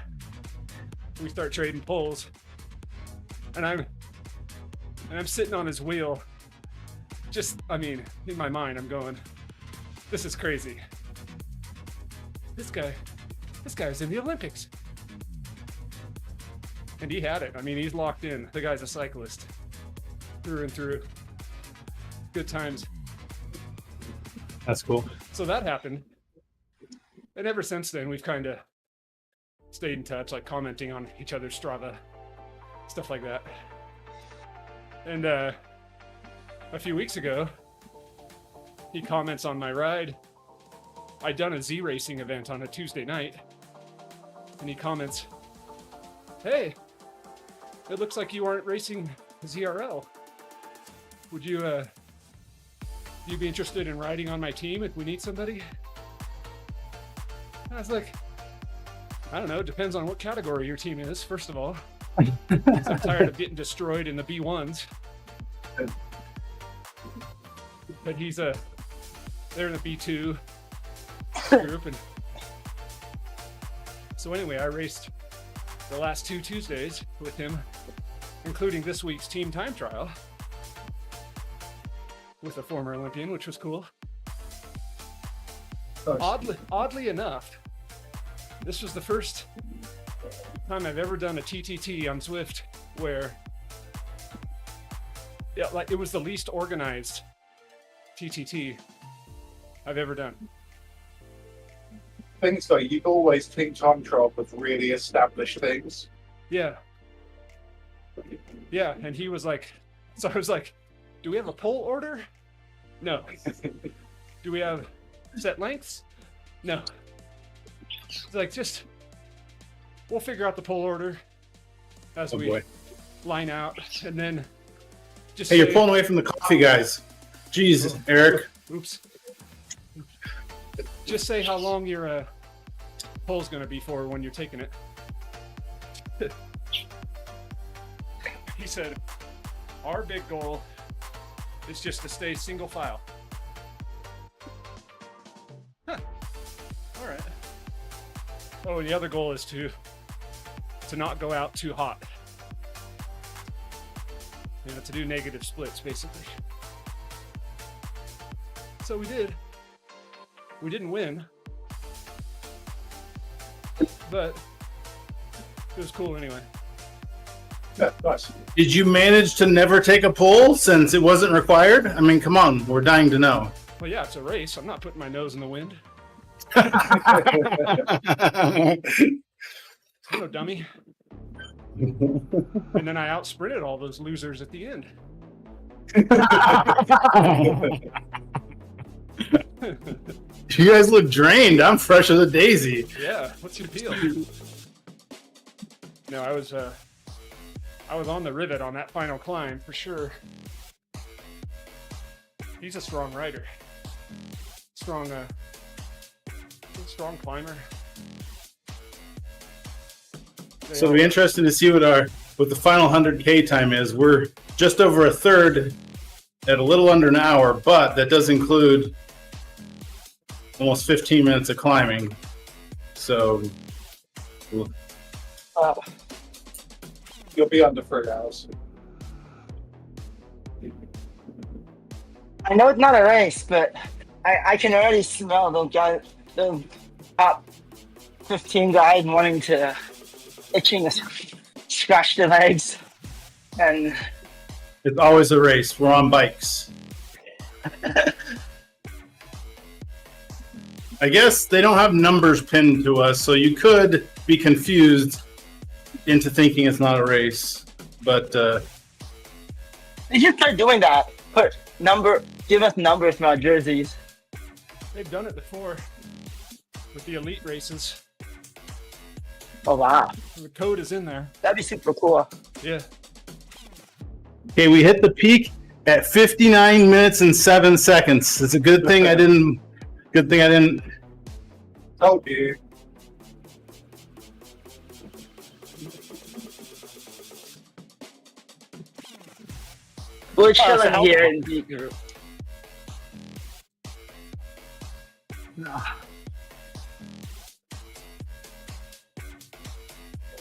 We start trading poles, and I'm sitting on his wheel. Just, I mean, in my mind, I'm going, this is crazy. This guy's in the Olympics. And he had it. I mean, he's locked in. The guy's a cyclist through and through. Good times. That's cool. So that happened. And ever since then, we've kind of stayed in touch, like commenting on each other's Strava, stuff like that. And a few weeks ago, he comments on my ride. I'd done a Z racing event on a Tuesday night, and he comments, "Hey, it looks like you aren't racing ZRL. Would you be interested in riding on my team if we need somebody?" And I was like, I don't know, it depends on what category your team is, first of all. 'Cause I'm tired of getting destroyed in the B1s. But he's they're in the B2 group. And so anyway, I raced the last 2 Tuesdays with him, including this week's team time trial with a former Olympian, which was cool. Oddly enough, this was the first time I've ever done a TTT on Zwift where, yeah, like it was the least organized TTT I've ever done. Things like you've always team time trial with really established things. Yeah. Yeah, and he was like, so I was like, do we have a pole order? No. Do we have set lengths? No. It's like, just, we'll figure out the pole order as we line out, and then just Hey, you're pulling away from the coffee, guys. Jeez, Eric. Oops. Just say how long your pole's going to be for when you're taking it. He said, our big goal is just to stay single file. Huh. All right. Oh, and the other goal is to not go out too hot. You know, to do negative splits, basically. So we did. We didn't win, but it was cool anyway. Yeah, nice. Did you manage to never take a poll since it wasn't required? I mean, come on, we're dying to know. Well, yeah, it's a race. I'm not putting my nose in the wind. No dummy. And then I out-sprinted all those losers at the end. You guys look drained. I'm fresh as a daisy. Yeah, what's your deal? No, I was on the rivet on that final climb for sure. He's a strong rider. Strong climber. So it'll be interesting to see what the final 100K time is. We're just over a third at a little under an hour, but that does include almost 15 minutes of climbing. So You'll be under 3 hours. I know it's not a race, but I can already smell those top 15 guys wanting to itching to scratch their legs. And it's always a race. We're on bikes. I guess they don't have numbers pinned to us, so you could be confused into thinking it's not a race. But they should start doing that. Give us numbers from our jerseys. They've done it before with the elite races. Oh wow, The code is in there. that'd be super cool. Yeah. okay, we hit the peak at 59 minutes and 7 seconds. It's a good thing I didn't. Told you. We're chilling here in B group.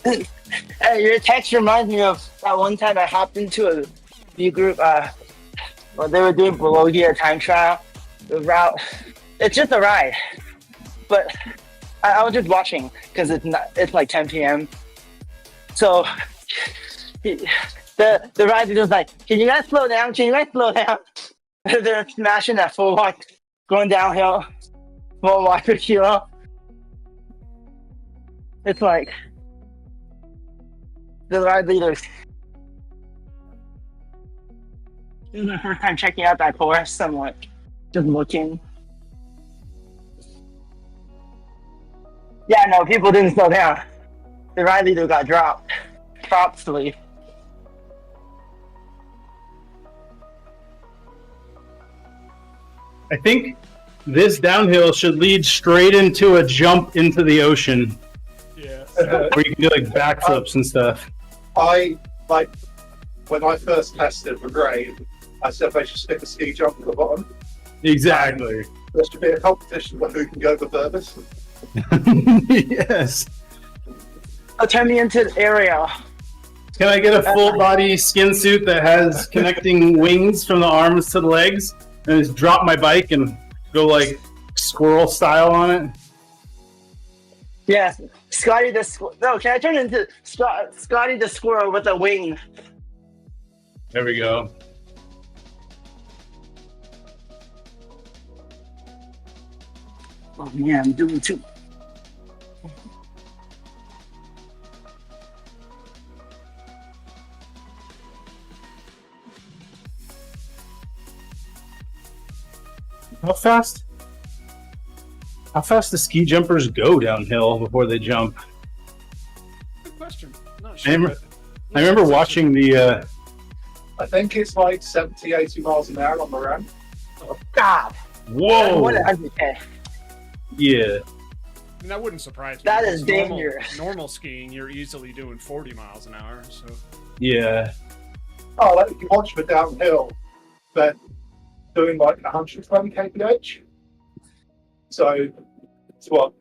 Hey, your text reminds me of that one time I hopped into a view group. Well, they were doing below here time trial. The route, it's just a ride, but I was just watching because it's not. It's like 10 p.m. So the rider was like, "Can you guys slow down? Can you guys slow down?" They're smashing that full walk, going downhill, full walk per kilo. It's like the ride leaders. This is my first time checking out that course. I'm like, just looking. Yeah, no, people didn't slow down. The ride leader got dropped. Promptly. I think this downhill should lead straight into a jump into the ocean Yeah. where you can do like backflips and stuff. I like when I first tested for grade, I said they should stick a ski jump at the bottom. Exactly. There should be a competition for who can go the furthest. Yes. Oh, turn me into Ariel. Can I get a full body skin suit that has connecting wings from the arms to the legs and just drop my bike and go like squirrel style on it? Yes, Scotty the no. Can I turn into Scotty the squirrel with a wing? There we go. Oh man, I'm doing too. How fast? How fast do ski jumpers go downhill before they jump? Good question. Not I sure. remember, but- I remember watching the. I think it's like 70, 80 miles an hour on the ramp. God, Whoa! what 100K. Yeah. I mean, that wouldn't surprise me. That is because dangerous. Normal skiing, you're easily doing 40 miles an hour. So Yeah. Oh, like if you watch for downhill, they're doing like 120 kph. So it's what?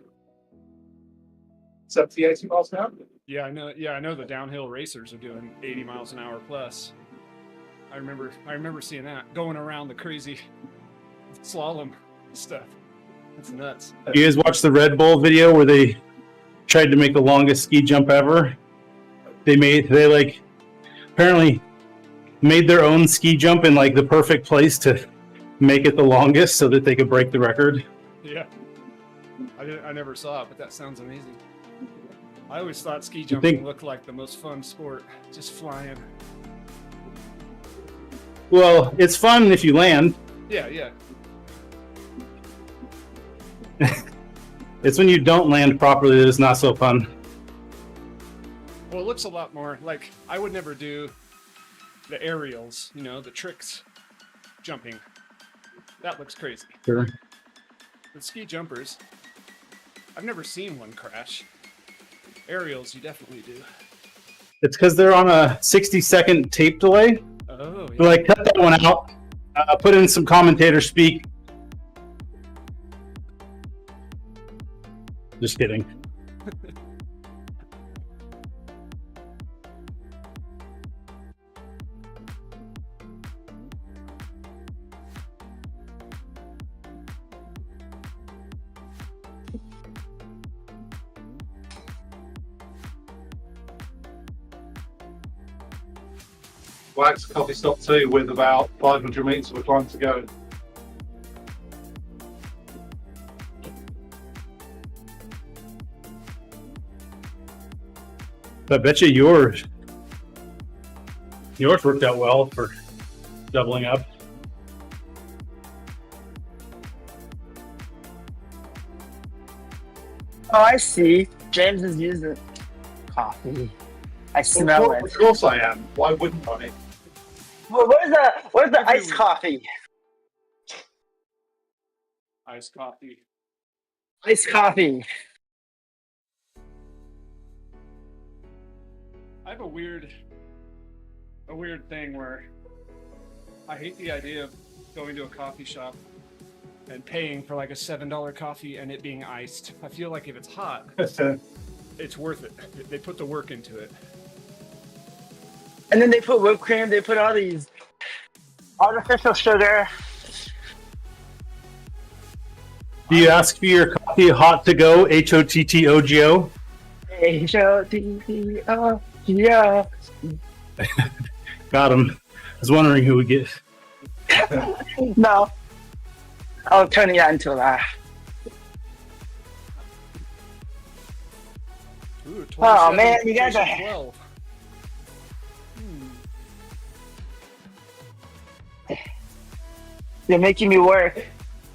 70, 80 miles an hour? yeah, I know. Yeah, I know the downhill racers are doing 80 miles an hour plus. I remember seeing that going around the crazy slalom stuff. That's nuts. You guys watch the Red Bull video where they tried to make the longest ski jump ever? They like apparently made their own ski jump in like the perfect place to make it the longest so that they could break the record. Yeah. I never saw it, but that sounds amazing. I always thought ski jumping looked like the most fun sport, just flying. Well, it's fun if you land. Yeah, yeah. It's when you don't land properly that it's not so fun. Well, it looks a lot more like I would never do the aerials, the tricks jumping. That looks crazy. Sure. The ski jumpers, I've never seen one crash. Aerials, you definitely do. It's because they're on a 60-second tape delay. Oh, They're like, cut that one out. Put in some commentator speak. Just kidding. Wax coffee stop 2 with about 500 meters of climb to go. I bet you yours worked out well for doubling up. Oh, I see. James is using coffee. I smell it. Of course I am. Why wouldn't I? Well, where's the iced coffee? iced coffee. Iced coffee. I have a weird thing where I hate the idea of going to a coffee shop and paying for like a $7 coffee and it being iced. I feel like if it's hot, it it's worth it. They put the work into it. And then they put whipped cream. They put all these artificial sugar. Do you ask for your coffee hot to go? HOTTOGO? H-O-T-T-O, yeah. Got him. I was wondering who would get. No. I'll turn it into a laugh. Ooh, Oh, 27 man, you guys versus are- 12. You're making me work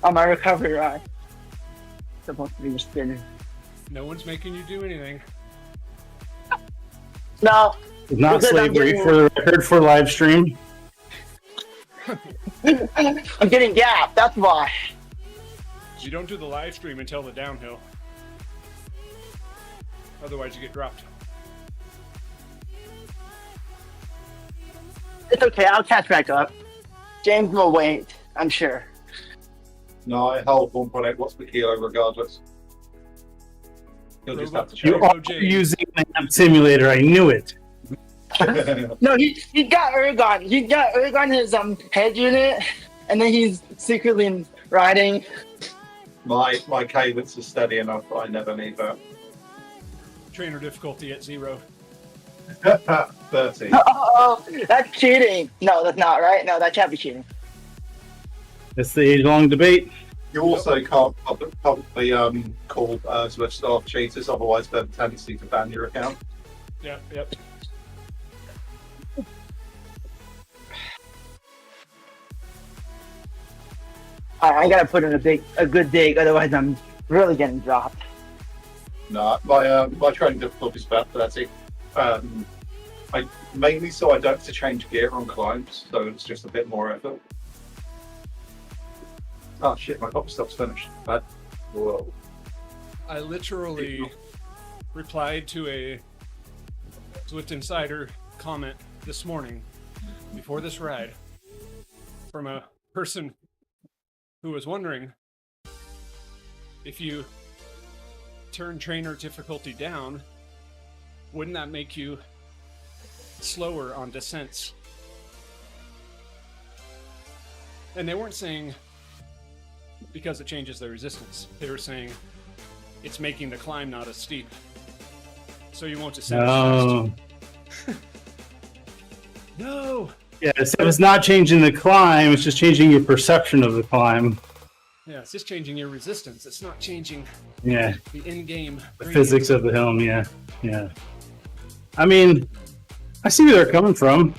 on my recovery ride. Supposed to be just spinning. No one's making you do anything. No. Not Because I'm slavery getting- for the record for live stream. I'm getting gapped, that's why. You don't do the live stream until the downhill. Otherwise, you get dropped. It's okay, I'll catch back up. James will wait, I'm sure. No, I hold 1.8 watts per kilo regardless. You'll just have to You check. are Jay. using an amp simulator. I knew it. No, he got ergon. He got ergon his head unit, and then he's secretly riding. my cadence is steady enough. I never need that. Trainer difficulty at 0. 30. Oh, that's cheating. No, that's not right. No, that can't be cheating. It's the age-long debate. You also can't publicly call Zwift staff cheaters, otherwise they have a tendency to ban your account. Yep. I gotta put in a good dig, otherwise I'm really getting dropped. No, my training difficulty is about 30. Mainly so I don't have to change gear on climbs, so it's just a bit more effort. Oh shit, my copper stop's finished. Whoa. I literally replied to a Zwift Insider comment this morning before this ride from a person who was wondering if you turn trainer difficulty down, wouldn't that make you slower on descents? And they weren't saying because it changes the resistance. They were saying it's making the climb not as steep, so you won't descend as Oh, fast. No. yeah. So it's not changing the climb. It's just changing your perception of the climb. Yeah, it's just changing your resistance. It's not changing Yeah, the in-game the gradient. physics of the helm. Yeah. I mean, I see where they're coming from.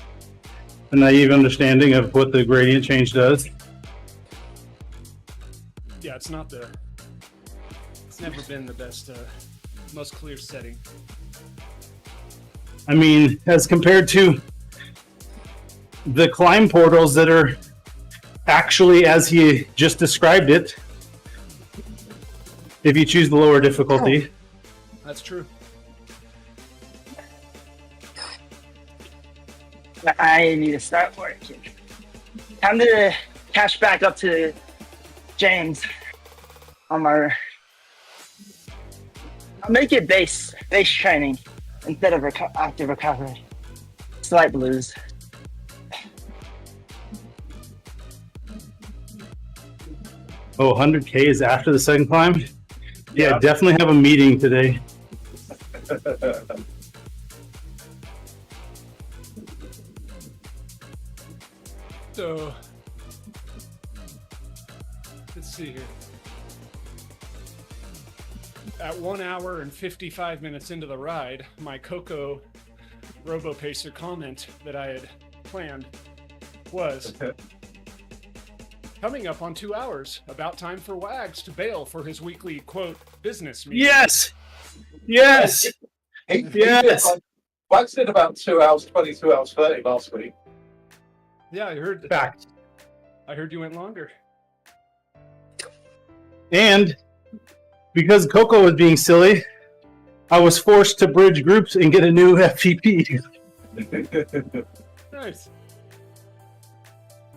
A naive understanding of what the gradient change does. Yeah, it's not the. It's never been the best, most clear setting. I mean, as compared to the climb portals that are actually as he just described it, if you choose the lower difficulty. That's true. I need to start working. Time to cash back up to James on my. I'll make it base training instead of active recovery. Slight blues. Oh, 100K is after the second climb? Yeah, Yeah. definitely have a meeting today. So, let's see here. At 1 hour and 55 minutes into the ride, my Coco RoboPacer comment that I had planned was coming up on 2 hours. About time for Wags to bail for his weekly, quote, business meeting. Yes! Yes! Yes! Wax did about 2 hours 20, 2 hours 30 last week. Yeah, I heard. Fact. I heard you went longer. And because Coco was being silly, I was forced to bridge groups and get a new FTP. Nice.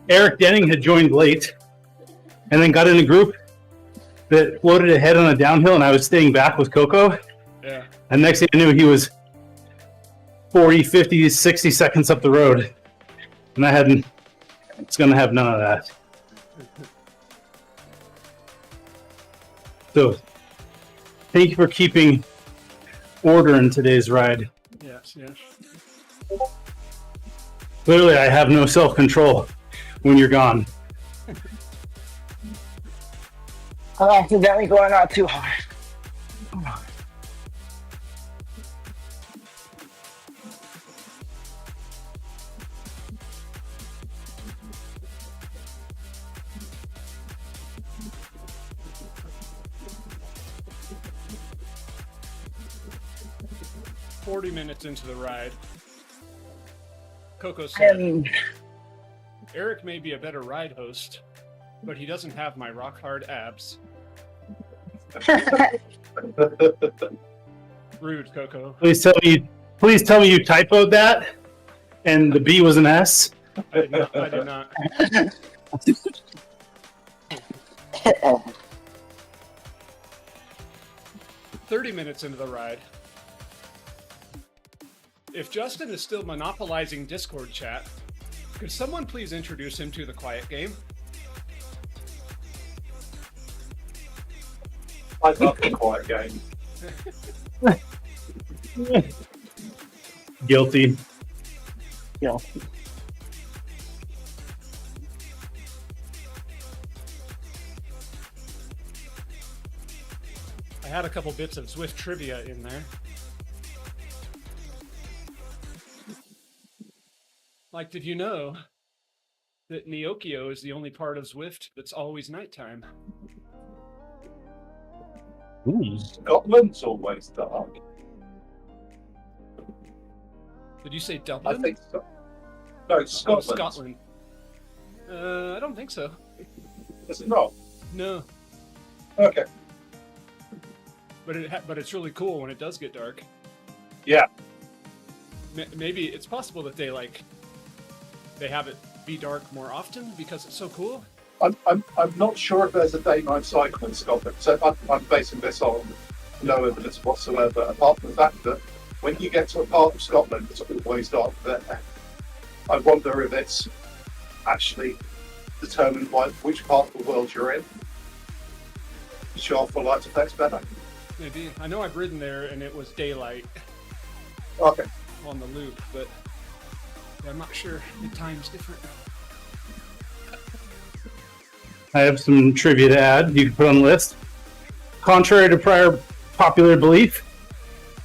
Eric Denning had joined late and then got in a group that floated ahead on a downhill, and I was staying back with Coco. Yeah. And next thing I knew, he was 40, 50, 60 seconds up the road. And it's going to have none of that. So, thank you for keeping order in today's ride. Yes, yes. Clearly, I have no self-control when you're gone. I'm accidentally going out too hard. 40 minutes into the ride, Coco said, Eric may be a better ride host, but he doesn't have my rock hard abs. Rude, Coco. Please tell me you typoed that, and the B was an S. I did not. 30 minutes into the ride. If Justin is still monopolizing Discord chat, could someone please introduce him to the quiet game? I love the quiet game. Guilty. Yeah. I had a couple bits of Zwift trivia in there. Like, did you know that Neokio is the only part of Zwift that's always nighttime? Ooh. Scotland's always dark. Did you say I Dublin? think so. No, Scotland. Scotland. I don't think so. Is it not? No, Okay. but it's really cool when it does get dark. Yeah. Maybe it's possible that they have it be dark more often because it's so cool. I'm not sure if there's a day-night cycle in Scotland, so I'm basing this on no evidence whatsoever, apart from the fact that when you get to a part of Scotland that's always dark there, I wonder if it's actually determined by which part of the world you're in. Sure, for light effects better. Maybe. I know I've ridden there and it was daylight Okay. on the loop, but I'm not sure. The time's different. I have some trivia to add. You can put on the list. Contrary to prior popular belief,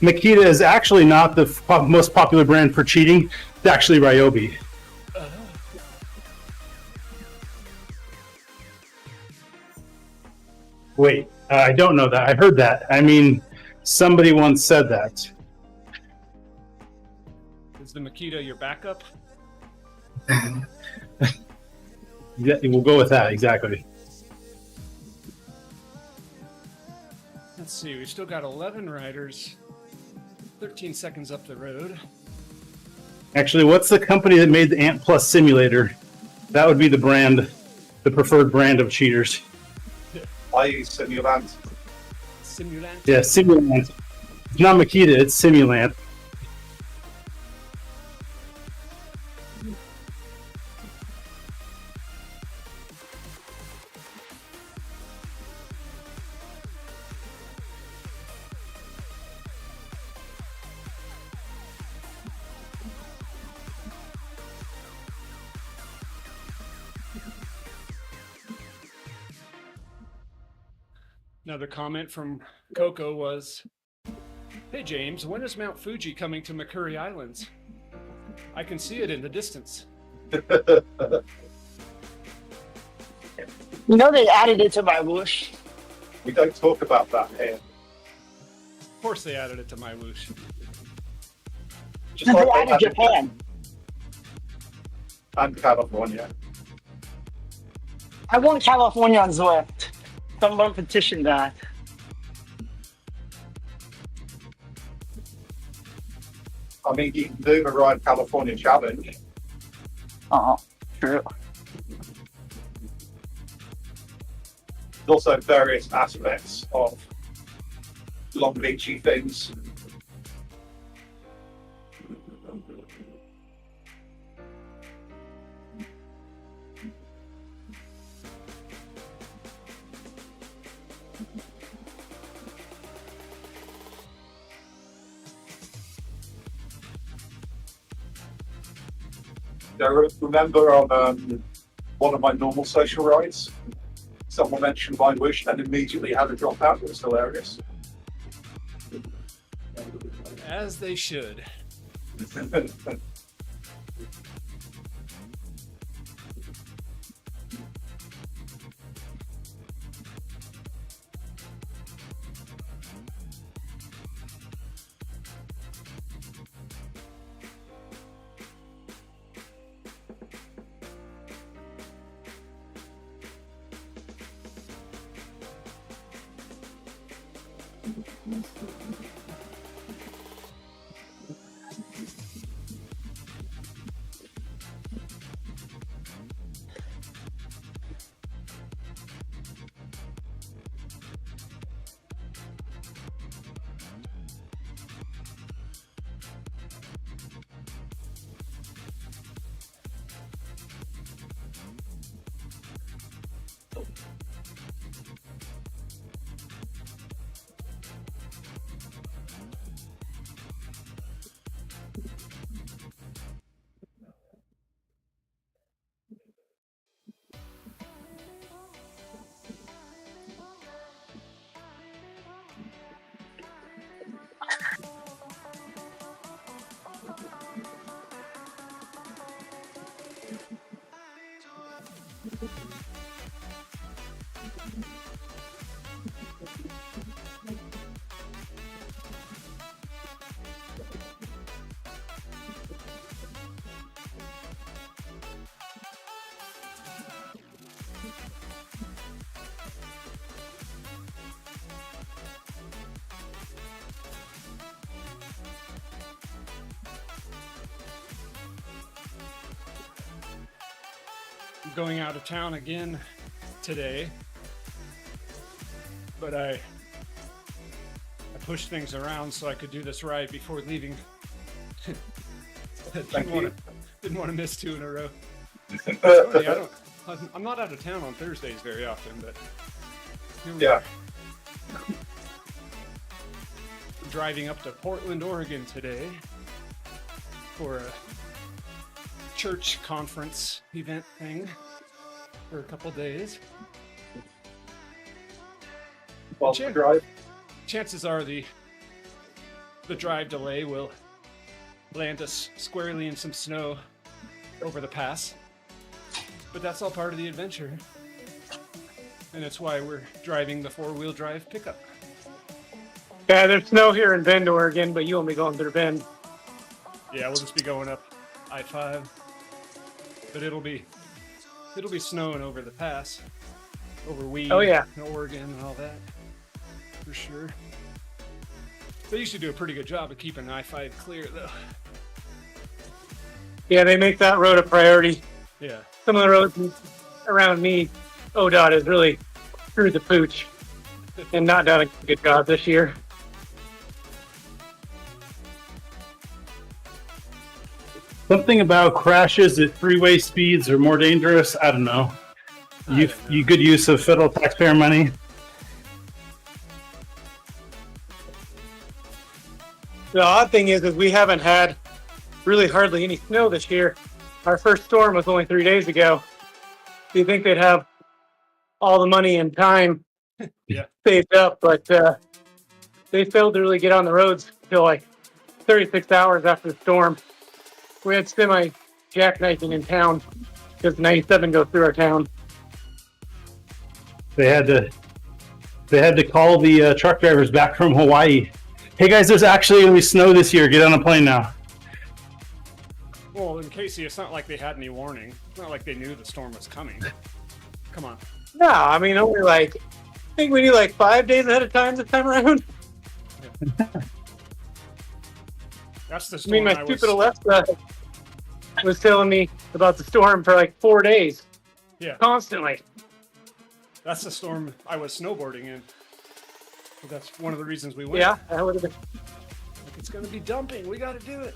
Makita is actually not the most popular brand for cheating. It's actually Ryobi. Wait, I don't know that. I heard that. I mean, somebody once said that. Is the Makita your backup? Yeah, we'll go with that, exactly. Let's see. We've still got 11 riders. 13 seconds up the road. Actually, what's the company that made the Ant Plus simulator? That would be the brand, the preferred brand of cheaters. I use Simulant. Simulant? Yeah, Simulant. It's not Makita, it's Simulant. Another comment from Coco was, "Hey James, when is Mount Fuji coming to McCurry Islands? I can see it in the distance." You know they added it to my whoosh. We don't talk about that here. Of course they added it to my whoosh. Just They like added Japan. and California. I won California on Zwift. Someone petitioned that. I mean, you can do the Ride California Challenge. Oh, true. There's also various aspects of Long Beachy things I remember on one of my normal social rides, someone mentioned my wish and immediately had a dropout. It was hilarious. As they should. Going out of town again today, but I pushed things around so I could do this ride before leaving. didn't want to miss 2 in a row. It's funny, I'm not out of town on Thursdays very often, but here we are. Driving up to Portland, Oregon today for a church conference event thing for a couple days. While we drive. Chances are the drive delay will land us squarely in some snow over the pass, but that's all part of the adventure, and it's why we're driving the 4-wheel drive pickup. Yeah, there's snow here in Bend, Oregon, but you won't be going through Bend. Yeah, we'll just be going up I-5, but it'll be snowing over the pass, over Weed, Oh, yeah. and Oregon and all that, for sure. They usually do a pretty good job of keeping I-5 clear, though. Yeah, they make that road a priority. Yeah. Some of the roads around me, ODOT has really screwed the pooch and not done a good job this year. Something about crashes at freeway speeds are more dangerous. I don't know. You good use of federal taxpayer money. The odd thing is we haven't had really hardly any snow this year. Our first storm was only 3 days ago. Do you think they'd have all the money and time Yeah. saved up? But they failed to really get on the roads until like 36 hours after the storm. We had semi jackknifing in town because 97 goes through our town. They had to call the truck drivers back from Hawaii. Hey guys, there's actually going to be snow this year. Get on a plane now. Well, in Casey, it's not like they had any warning. It's not like they knew the storm was coming. Come on. No, I mean only I think we knew 5 days ahead of time this time around. That's the I storm mean, my I stupid was... Alexa was telling me about the storm for 4 days. Yeah. Constantly. That's the storm I was snowboarding in. So that's one of the reasons we went. Yeah, that would have been. Like, it's going to be dumping. We got to do it.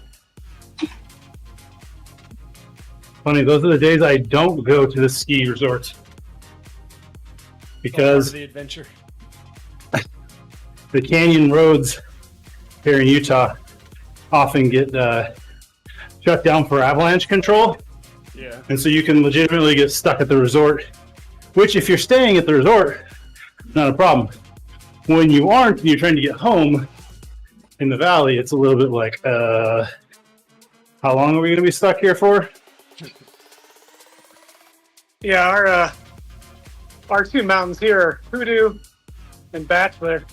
Funny, those are the days I don't go to the ski resorts Part because of the adventure. the canyon roads here in Utah often get shut down for avalanche control. Yeah. And so you can legitimately get stuck at the resort, which if you're staying at the resort, not a problem. When you aren't and you're trying to get home in the valley, it's a little bit like, how long are we going to be stuck here for? Yeah, our two mountains here are Hoodoo and Bachelor.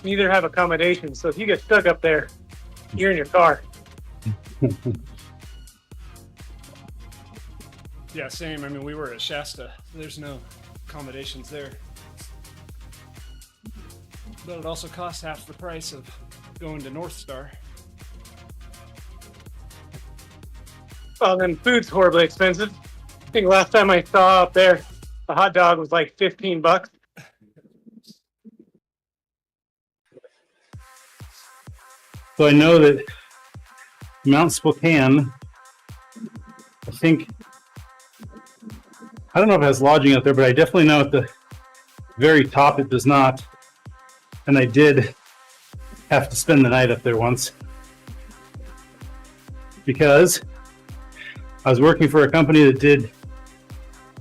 Neither have accommodations, so if you get stuck up there, you're in your car. Yeah, same. I mean, we were at Shasta. There's no accommodations there. But it also costs half the price of going to North Star. Well, then food's horribly expensive. I think last time I saw up there, a hot dog was like $15. So I know that Mount Spokane, I think, I don't know if it has lodging up there, but I definitely know at the very top it does not. And I did have to spend the night up there once because I was working for a company that did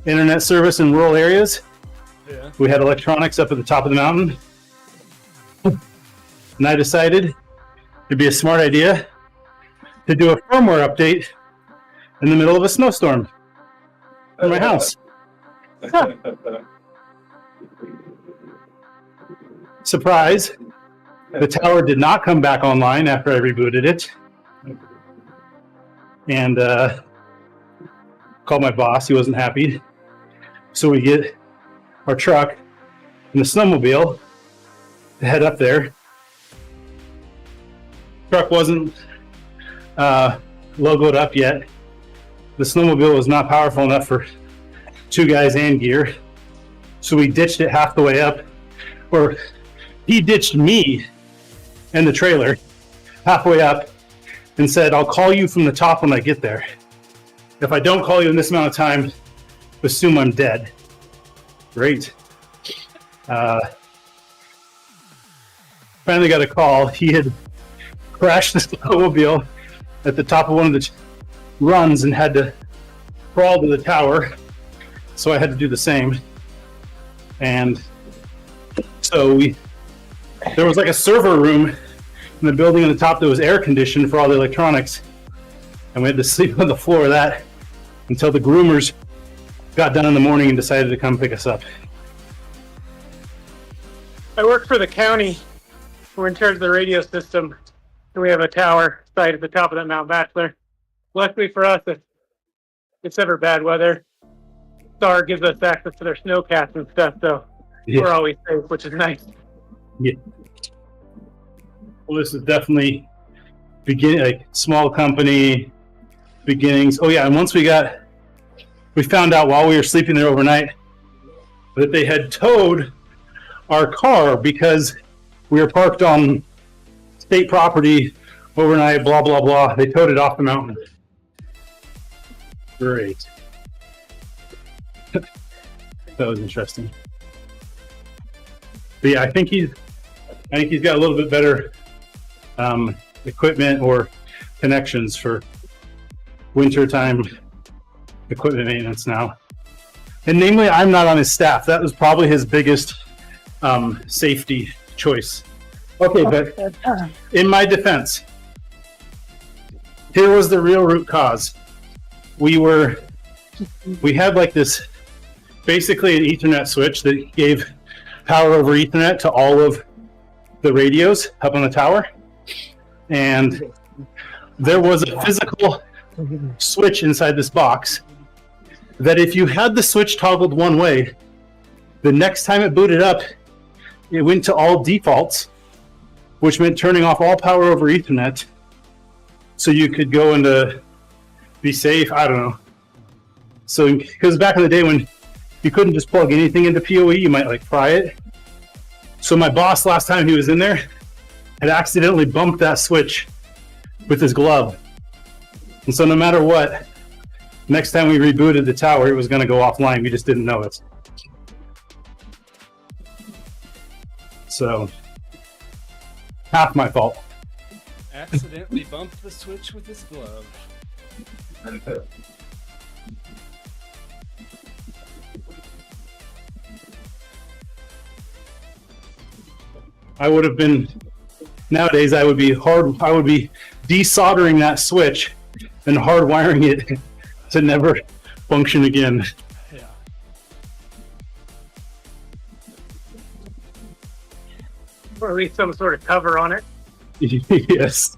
internet service in rural areas. Yeah. We had electronics up at the top of the mountain. And I decided it'd be a smart idea to do a firmware update in the middle of a snowstorm in my house. Surprise, the tower did not come back online after I rebooted it. And called my boss, he wasn't happy. So we get our truck and the snowmobile to head up there. Truck wasn't logoed up yet. The snowmobile was not powerful enough for 2 guys and gear. So we ditched it half the way up, or he ditched me and the trailer halfway up and said, I'll call you from the top when I get there. If I don't call you in this amount of time, assume I'm dead. Great. Finally got a call. He had crashed the snowmobile at the top of one of the runs and had to crawl to the tower. So I had to do the same. And so there was like a server room in the building on the top that was air conditioned for all the electronics. And we had to sleep on the floor of that until the groomers got done in the morning and decided to come pick us up. I work for the county. We're in charge of the radio system, and we have a tower site at the top of that Mount Bachelor. Luckily for us, if it's ever bad weather, STAR gives us access to their snowcats and stuff, so we're always safe, which is nice. Yeah. Well, this is definitely like small company beginnings. Oh yeah, and once we found out while we were sleeping there overnight that they had towed our car because we were parked on state property overnight, blah, blah, blah. They towed it off the mountain. Great. That was interesting. But yeah, I think he's got a little bit better equipment or connections for wintertime equipment maintenance now. And namely, I'm not on his staff. That was probably his biggest safety choice. Okay, but in my defense, here was the real root cause. We had like this, basically an Ethernet switch that gave power over Ethernet to all of the radios up on the tower. And there was a physical switch inside this box that if you had the switch toggled one way, the next time it booted up, it went to all defaults, which meant turning off all power over Ethernet so you could go into be safe. I don't know. So, because back in the day when you couldn't just plug anything into PoE, you might like fry it. So my boss, last time he was in there, had accidentally bumped that switch with his glove. And so no matter what, Next time we rebooted the tower, it was going to go offline. We just didn't know it. So, half my fault. Accidentally bumped the switch with his glove. I would have been, nowadays I would be desoldering that switch and hardwiring it to never function again. Yeah. Or at least some sort of cover on it. Yes.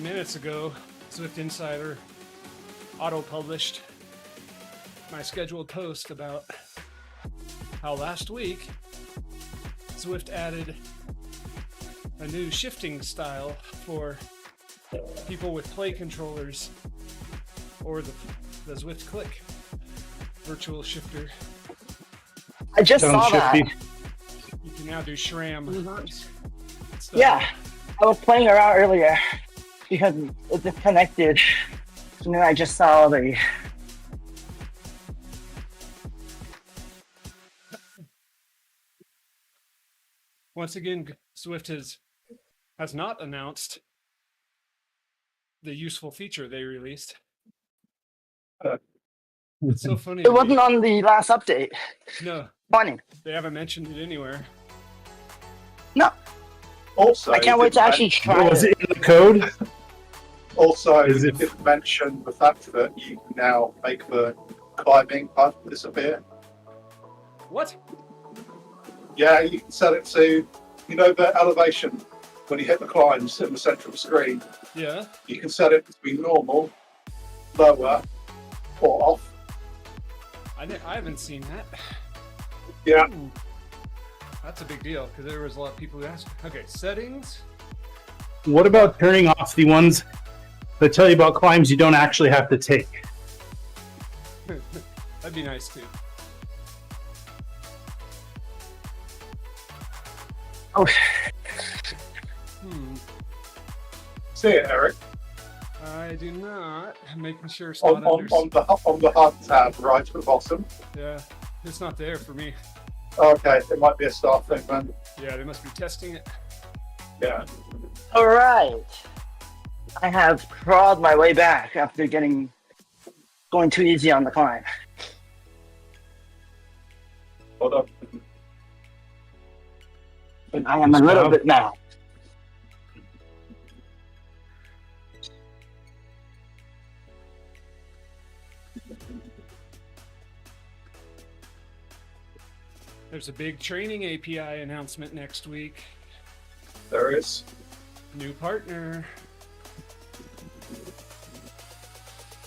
Minutes ago, Swift Insider auto-published my scheduled post about how last week Swift added a new shifting style for people with play controllers or the Swift Click virtual shifter. I just saw that. Shifty. You can now do SRAM. stuff. Yeah, I was playing around earlier because it's disconnected. And then I just saw the. Once again, Swift has not announced the useful feature they released. It's so funny. It wasn't on the last update. No, Funny. they haven't mentioned it anywhere. No, Also, I can't wait to actually try Was it. it in the code? Also, Is you it- didn't mention the fact that you can now make the climbing button disappear. What? Yeah, you can set it to, you know, the elevation when you hit the climbs in the central screen. Yeah. You can set it to be normal, lower, or off. I haven't seen that. Yeah. Ooh. That's a big deal because there was a lot of people who asked. Okay, settings. What about turning off the ones that tell you about climbs you don't actually have to take? That'd be nice too. Oh, See it, Eric? I do not. I'm making sure it's On, not on, under. on the HUD tab, right at the bottom. Yeah, it's not there for me. Okay, it might be a start thing then. Yeah, they must be testing it. Yeah. all right. I have crawled my way back after going too easy on the climb. Hold on. But I am a little bit now. There's a big training API announcement next week. There is. New partner.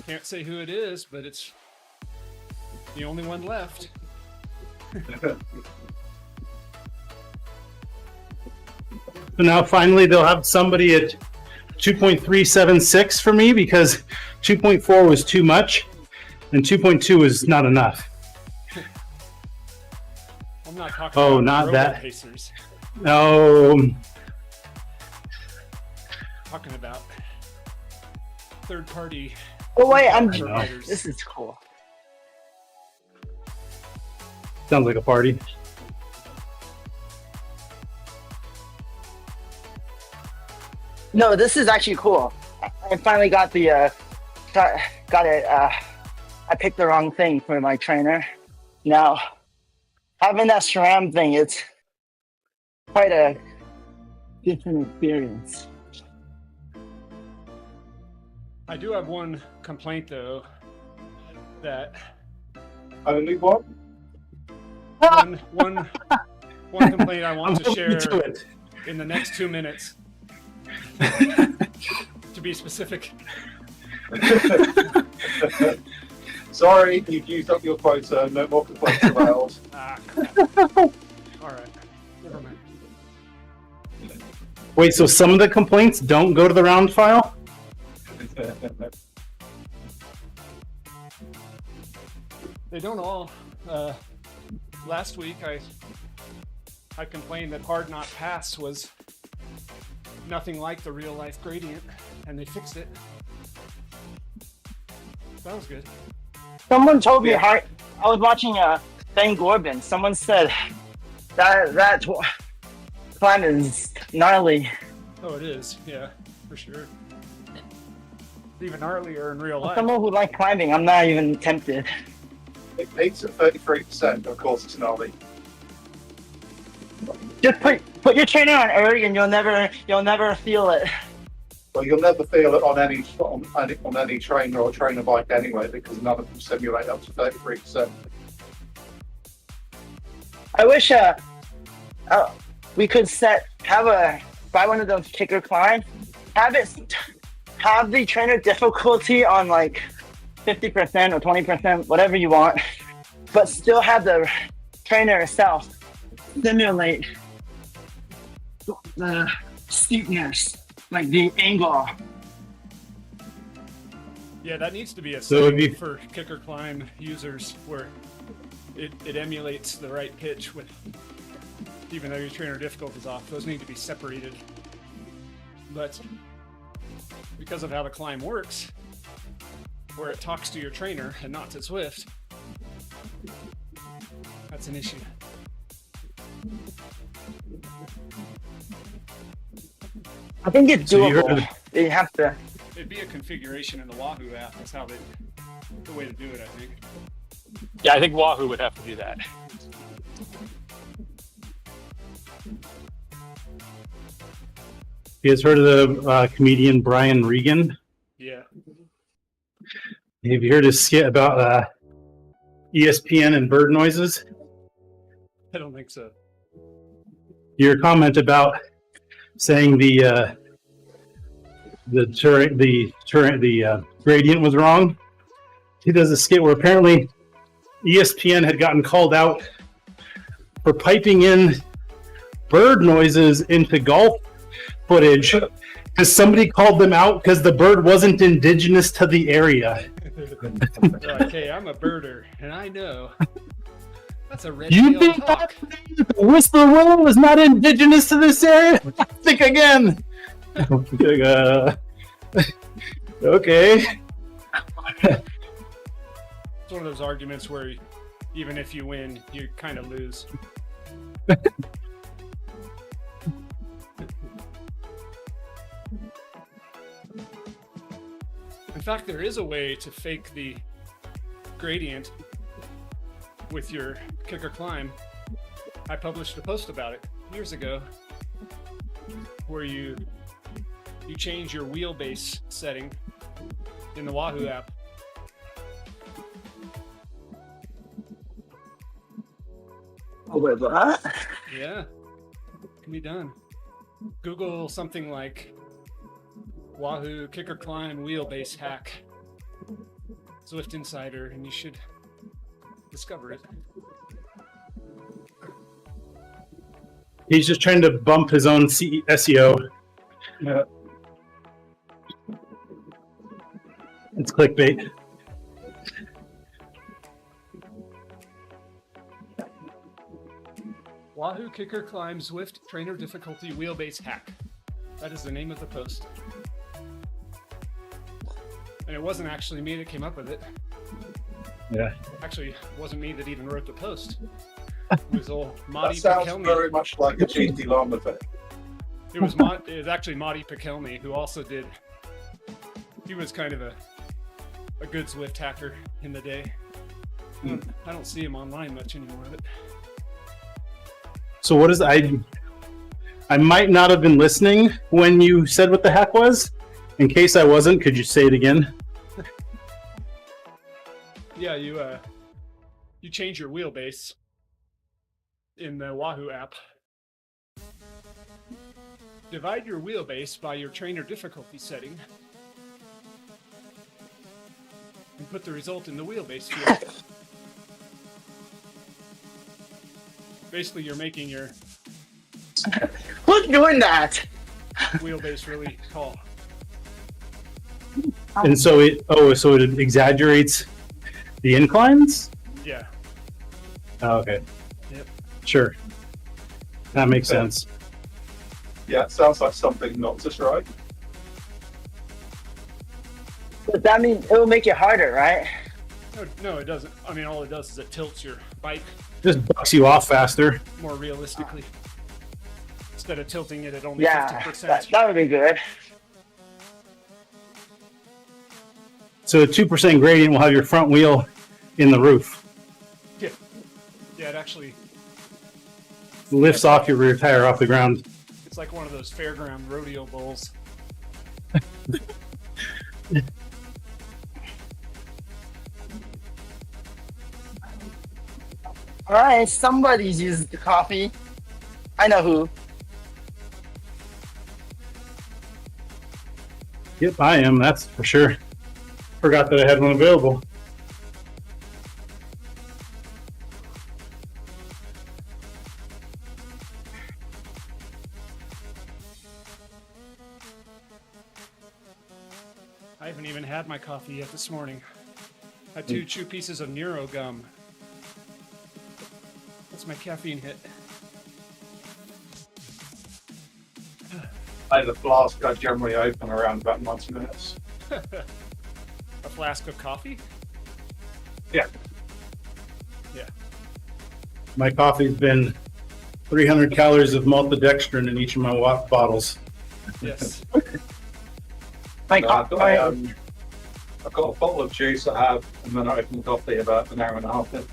Can't say who it is, but it's the only one left. So now finally they'll have somebody at 2.376 for me because 2.4 was too much and 2.2 is not enough. I'm not talking Oh, about not robo that. pacers. Oh, Talking about third-party Oh wait, providers. this is cool. sounds like a party. No, this is actually cool. I finally got the got it. I picked the wrong thing for my trainer. Now, having that SRAM thing, it's quite a different experience. I do have one complaint though, that Only one? one complaint I want to I'm share to it. in the next 2 minutes. To be specific. Sorry, you've used up your quota. No more complaints allowed. Ah, crap. All right. Never mind. Wait, so some of the complaints don't go to the round file? They don't all. Last week I complained that hard not pass was nothing like the real life gradient, and they fixed it. That was good. Someone told me I was watching Ben Corbin. Someone said that climb is gnarly. Oh, it is. Yeah, for sure. It's even gnarlier in real life. Someone who likes climbing, I'm not even tempted. It peaks at 33%. Of course, it's gnarly. Just put your trainer on erg and you'll never feel it. Well, you'll never feel it on any trainer or trainer bike anyway, because none of them simulate up to 33%. I wish we could buy one of those kicker climbs, have the trainer difficulty on like 50% or 20%, whatever you want, but still have the trainer itself simulate the steepness, like the angle. Yeah, that needs to be a So it'd setting be- for kicker climb users where it emulates the right pitch with, even though your trainer difficulty is off, those need to be separated. But because of how the climb works, where it talks to your trainer and not to Swift, that's an issue. I think it's So you heard doable. You have to. It'd be a configuration in the Wahoo app. That's how the way to do it, I think. Yeah, I think Wahoo would have to do that. You guys heard of the comedian Brian Regan? Yeah. Have you heard his skit about ESPN and bird noises? I don't think so. Your comment about saying the gradient was wrong. He does a skit where apparently ESPN had gotten called out for piping in bird noises into golf footage because somebody called them out because the bird wasn't indigenous to the area. They're like, hey, I'm a birder, and I know. That's a red You think hawk. that the whistler willow was not indigenous to this area? Think again. Okay. It's one of those arguments where even if you win, you kind of lose. In fact, there is a way to fake the gradient with your kicker climb. I published a post about it years ago where you change your wheelbase setting in the Wahoo app. Oh, wait, what? Yeah, can be done. Google something like Wahoo kicker climb wheelbase hack Zwift Insider, and you should discover it. He's just trying to bump his own SEO. Yeah. It's clickbait. Wahoo kicker climbs Zwift trainer difficulty wheelbase hack. That is the name of the post. And it wasn't actually me that came up with it. Yeah. Actually, it wasn't me that even wrote the post. It was old That Marty sounds Pikelny. very much like a GT llama thing. It was actually Marty Pikelny who also did. He was kind of a good Zwift hacker in the day. I don't see him online much anymore. But So what is I might not have been listening when you said what the hack was. In case I wasn't, could you say it again? yeah, you change your wheelbase in the Wahoo app. Divide your wheelbase by your trainer difficulty setting and put the result in the wheelbase field. Basically, you're making your Who's doing that? wheelbase really tall. And so it exaggerates the inclines? Yeah. Oh, okay. Yep. Sure. That makes sense. Yeah, it sounds like something not to try. But that means it will make it harder, right? No, it doesn't. I mean, all it does is it tilts your bike Just bucks you off faster. more realistically. Instead of tilting it at only Yeah, 50%. that would be good. So a 2% gradient will have your front wheel in the roof. Yeah, it actually, Lifts off your rear tire off the ground. it's like one of those fairground rodeo bulls. All right, somebody's used the coffee. I know who. Yep, I am. That's for sure. Forgot that I had one available. I haven't even had my coffee yet this morning. Had 2 chew pieces of Neuro gum. That's my caffeine hit. The flask I generally open around about 90 minutes. A flask of coffee? Yeah. Yeah. My coffee's been 300 calories of maltodextrin in each of my bottles. Yes. My No, I've got a bottle of juice I have, and then I open coffee about an hour and a half in.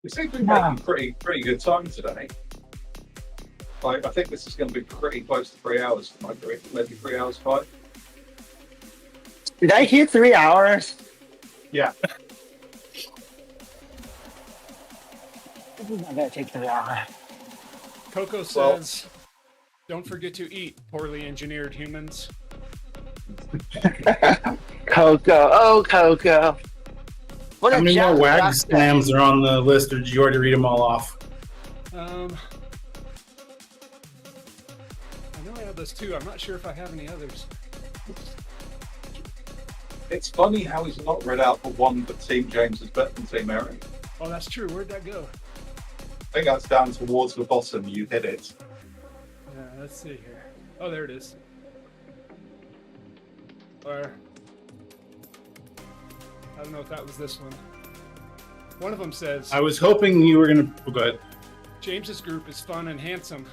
We seem to be making pretty good time today. Like, I think this is going to be pretty close to 3 hours for my group, maybe 3 hours 5. Did I hear 3 hours? Yeah. This is not gonna take 3 hours. Coco says, don't forget to eat, poorly engineered humans. Coco, oh Coco. What How many more WAG Jack- slams are on the list, or did you already read them all off? I know I have those 2. I'm not sure if I have any others. It's funny how he's not read out for one, but Team James is better than Team Eric. Oh, that's true. Where'd that go? I think that's down towards the bottom. You hit it. Yeah, let's see here. Oh, there it is. Or I don't know if that was this one. One of them says, I was hoping you were going to... Oh, go ahead. James's group is fun and handsome.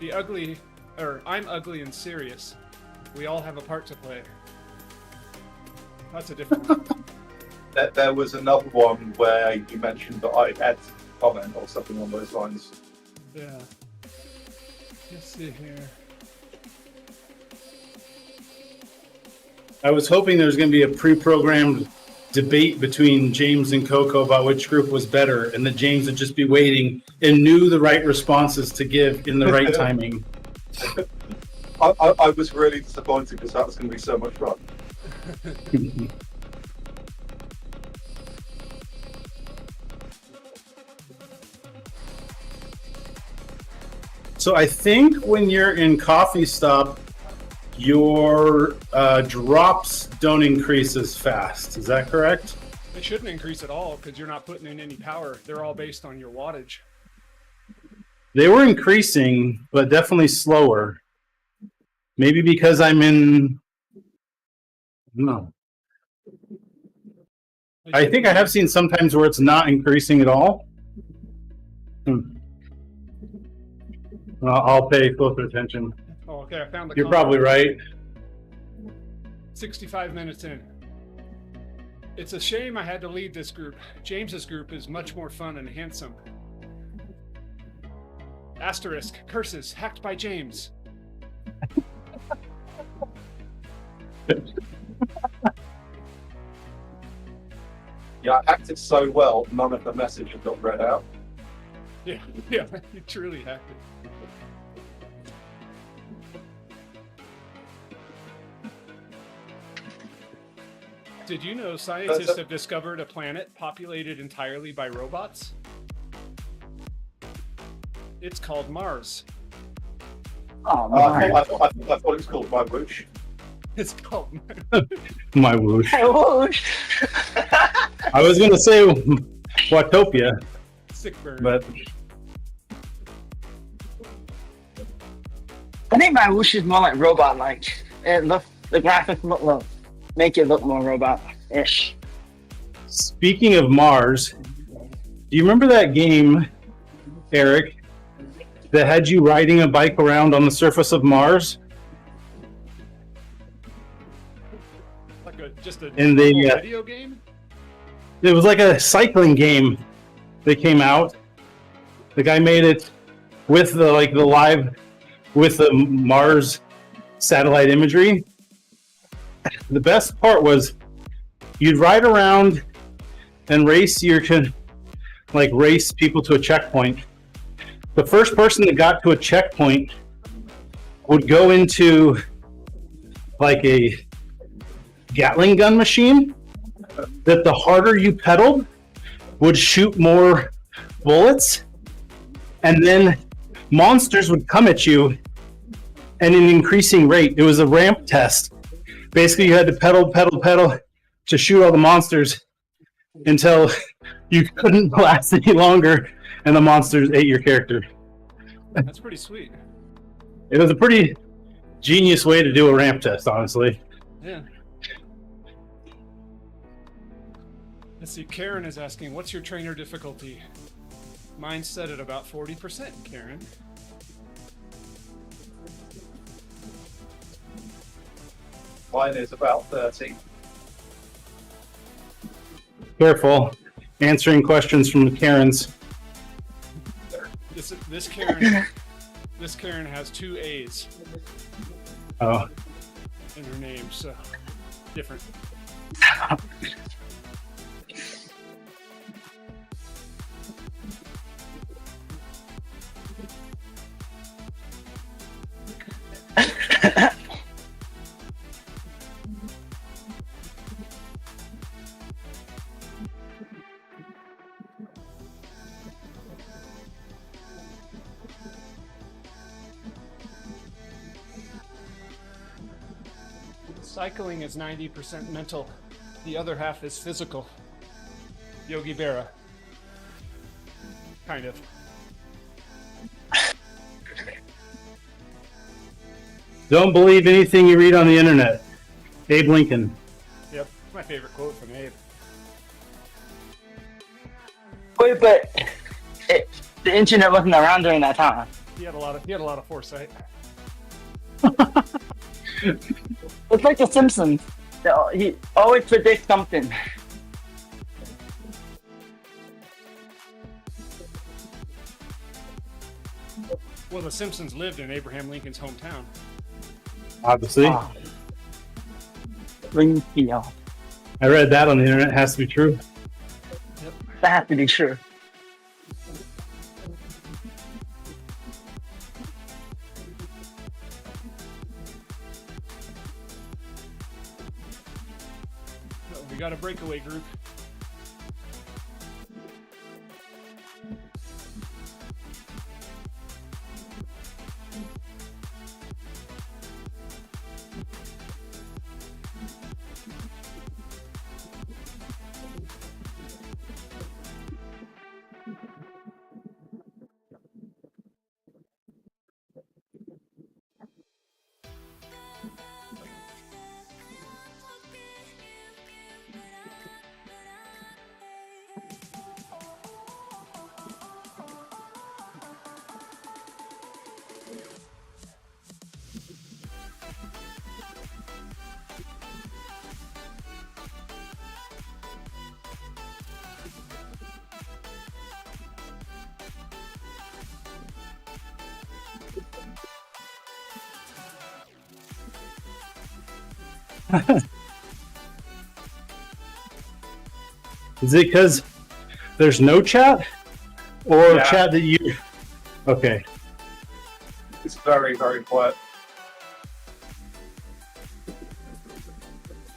I'm ugly and serious. We all have a part to play. That's a different one. There was another one where you mentioned that I had to comment or something along those lines. Yeah. Let's see here. I was hoping there was going to be a pre-programmed debate between James and Coco about which group was better, and that James would just be waiting and knew the right responses to give in the right timing. I was really disappointed because that was going to be so much fun. So I think when you're in Coffee Stop, your drops don't increase as fast. Is that correct? They shouldn't increase at all because you're not putting in any power. They're all based on your wattage. They were increasing, but definitely slower. Maybe because I'm in. No. I think I have seen sometimes where it's not increasing at all. I'll pay closer attention. Oh, okay. I found the. You're comment. probably right. 65 minutes in. It's a shame I had to lead this group. James's group is much more fun and handsome. Asterisk, curses, hacked by James. Yeah, I hacked it so well, none of the message got read out. Yeah, you truly hacked it. Did you know scientists have discovered a planet populated entirely by robots? It's called Mars. Oh, I thought it was called My Whoosh. It's called My whoosh. Whoosh. I was going to say Watopia, Sick Bird. but I think my whoosh is more like robot-like. The graphics make it look more robot-ish. speaking of Mars, do you remember that game, Eric, that had you riding a bike around on the surface of Mars? Like just a And they, video game? It was like a cycling game that came out. The guy made it with the Mars satellite imagery. The best part was you'd ride around and race race people to a checkpoint. The first person that got to a checkpoint would go into like a Gatling gun machine that the harder you pedaled would shoot more bullets, and then monsters would come at you at an increasing rate. It was a ramp test. Basically, you had to pedal to shoot all the monsters until you couldn't last any longer and the monsters ate your character. That's pretty sweet. It was a pretty genius way to do a ramp test, honestly. Yeah. Let's see, Karen is asking, what's your trainer difficulty? Mine's set at about 40%, Karen. Mine is about 30. Careful answering questions from the Karens. This Karen has 2 A's Oh, in her name, so different. Cycling is 90% mental. The other half is physical. Yogi Berra. Kind of. don't believe anything you read on the internet. Abe Lincoln. Yep, my favorite quote from Abe. Wait, but the internet wasn't around during that time. He had a lot of foresight. It's like The Simpsons. He always predicts something. Well, the Simpsons lived in Abraham Lincoln's hometown. Obviously. Oh. Springfield. I read that on the internet. It has to be true. That has to be true. We got a breakaway group. Is it because there's no chat, or Yeah. chat that you? Okay. It's very, very quiet.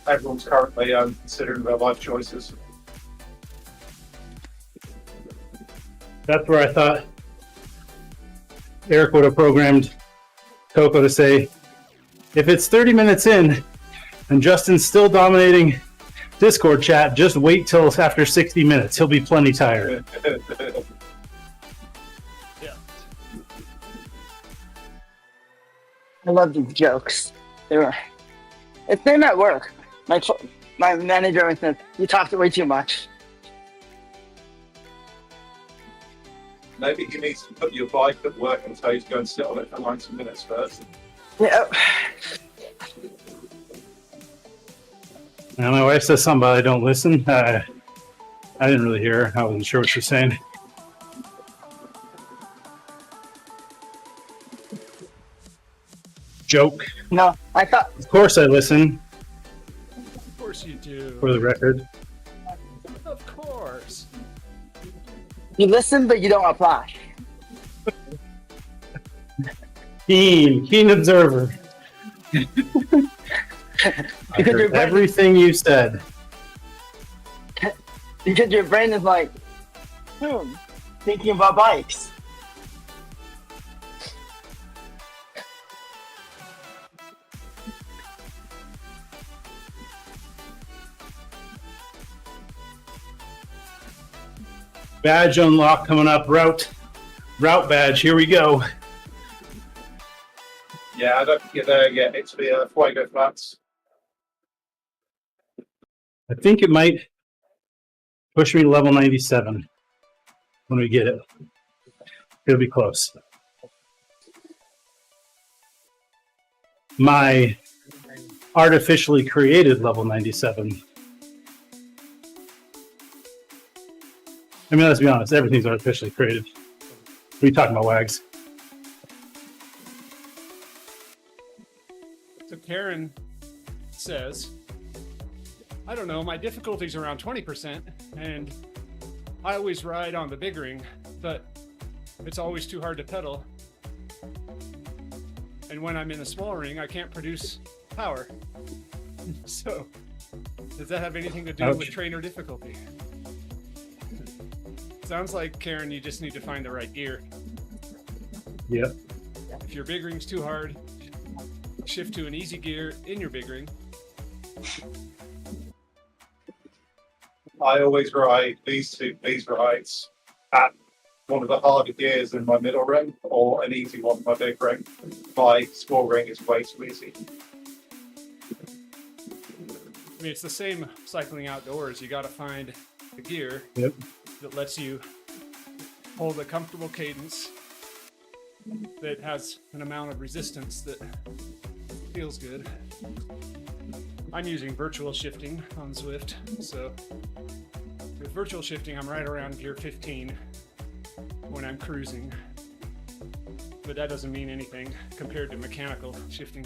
Everyone's currently considering their life choices. That's where I thought Eric would have programmed Coco to say, if it's 30 minutes in and Justin's still dominating Discord chat, just wait till after 60 minutes. He'll be plenty tired. Yeah. I love these jokes. They were. It's them at work. My manager always says, "You talk way too much." Maybe he needs to put your bike at work and tell you to go and sit on it for 90 minutes first. Yeah. And my wife says something about I don't listen. I didn't really hear her. I wasn't sure what she was saying. Joke. No, I thought Of course I listen, Of course you do. for the record. Of course. you listen, but you don't apply. Keen observer. I Because your heard brain, everything you said. because your brain is like, thinking about bikes. Badge unlock coming up. Route badge. Here we go. Yeah, I don't think you're there yet. It's the Fuego Flats. I think it might push me to level 97 when we get it. It'll be close. My artificially created level 97. I mean, let's be honest, everything's artificially created. What are you talking about, Wags? So Karen says, I don't know, my difficulty's around 20%, and I always ride on the big ring, but it's always too hard to pedal. And when I'm in the small ring, I can't produce power. So, does that have anything to do with Ouch. trainer difficulty? Sounds like, Karen, you just need to find the right gear. Yep. If your big ring's too hard, shift to an easy gear in your big ring. I always ride these rides at one of the harder gears in my middle ring or an easy one in my big ring. My small ring is way too easy. I mean, it's the same cycling outdoors. You got to find the gear Yep. that lets you hold a comfortable cadence that has an amount of resistance that feels good. I'm using virtual shifting on Zwift, so with virtual shifting, I'm right around gear 15 when I'm cruising, but that doesn't mean anything compared to mechanical shifting.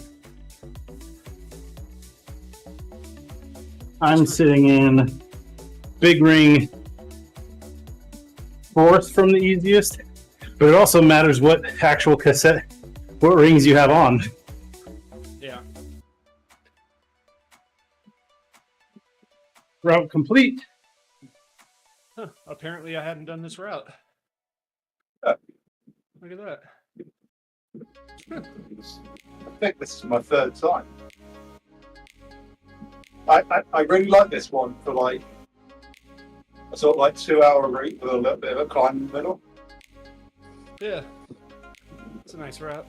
I'm sitting in big ring fourth from the easiest, but it also matters what actual cassette, what rings you have on. Yeah. Route complete. Huh, apparently, I hadn't done this route. Look at that. I think this is my third time. I really like this one for like a sort of like 2 hour route with a little bit of a climb in the middle. Yeah, it's a nice route.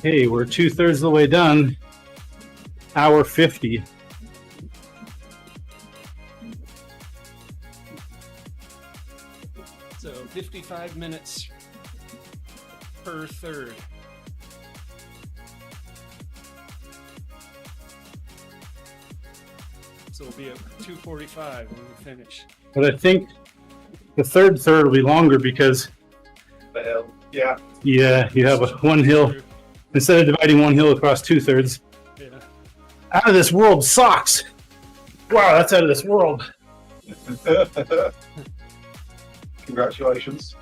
Hey, we're 2/3 of the way done. Hour 50. So 55 minutes per third. So we'll be at 2:45 when we finish. But I think the third third will be longer because The hill. Yeah. you have one hill. Instead of dividing one hill across 2/3. Yeah. Out of this world socks. Wow, that's out of this world. Congratulations.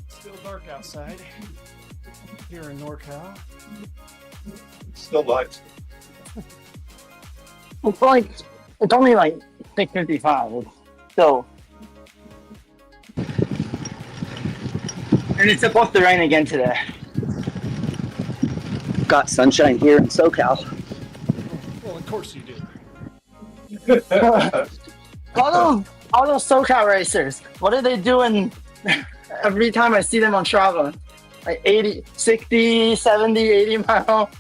Still dark outside here in NorCal. Still light. It's only like 6:55. So, and it's supposed to rain again today. Got sunshine here in SoCal. Well, of course you do. All those SoCal racers, what are they doing every time I see them on Strava? Like 80, 60, 70, 80 mile.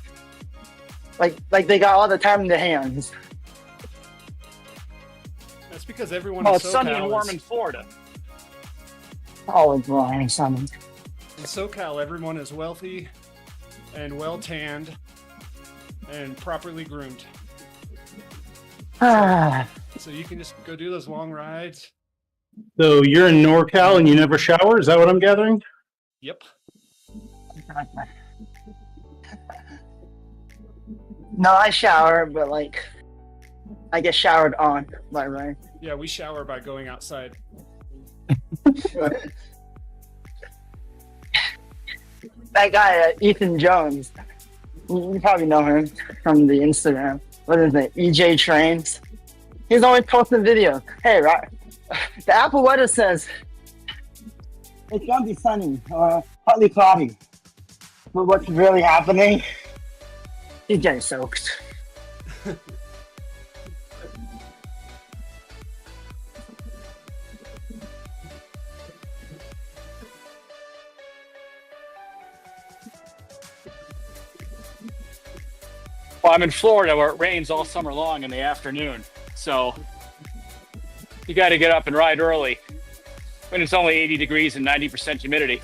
Like they got all the time in their hands. That's because everyone Well, in it's sunny and SoCal warm is, in Florida. Always lying, something. in SoCal, everyone is wealthy and well tanned and properly groomed. Ah, So you can just go do those long rides. So you're in NorCal and you never shower? Is that what I'm gathering? Yep. no, I shower, but like I get showered on by rain. Yeah, we shower by going outside. That guy, Ethan Jones, you probably know him from the Instagram. What is it, EJ Trains? He's always posting videos. Hey, right? The Apple weather says it's gonna be sunny or partly cloudy. But what's really happening? He's getting soaked. Well, I'm in Florida where it rains all summer long in the afternoon. So you got to get up and ride early when it's only 80 degrees and 90% humidity.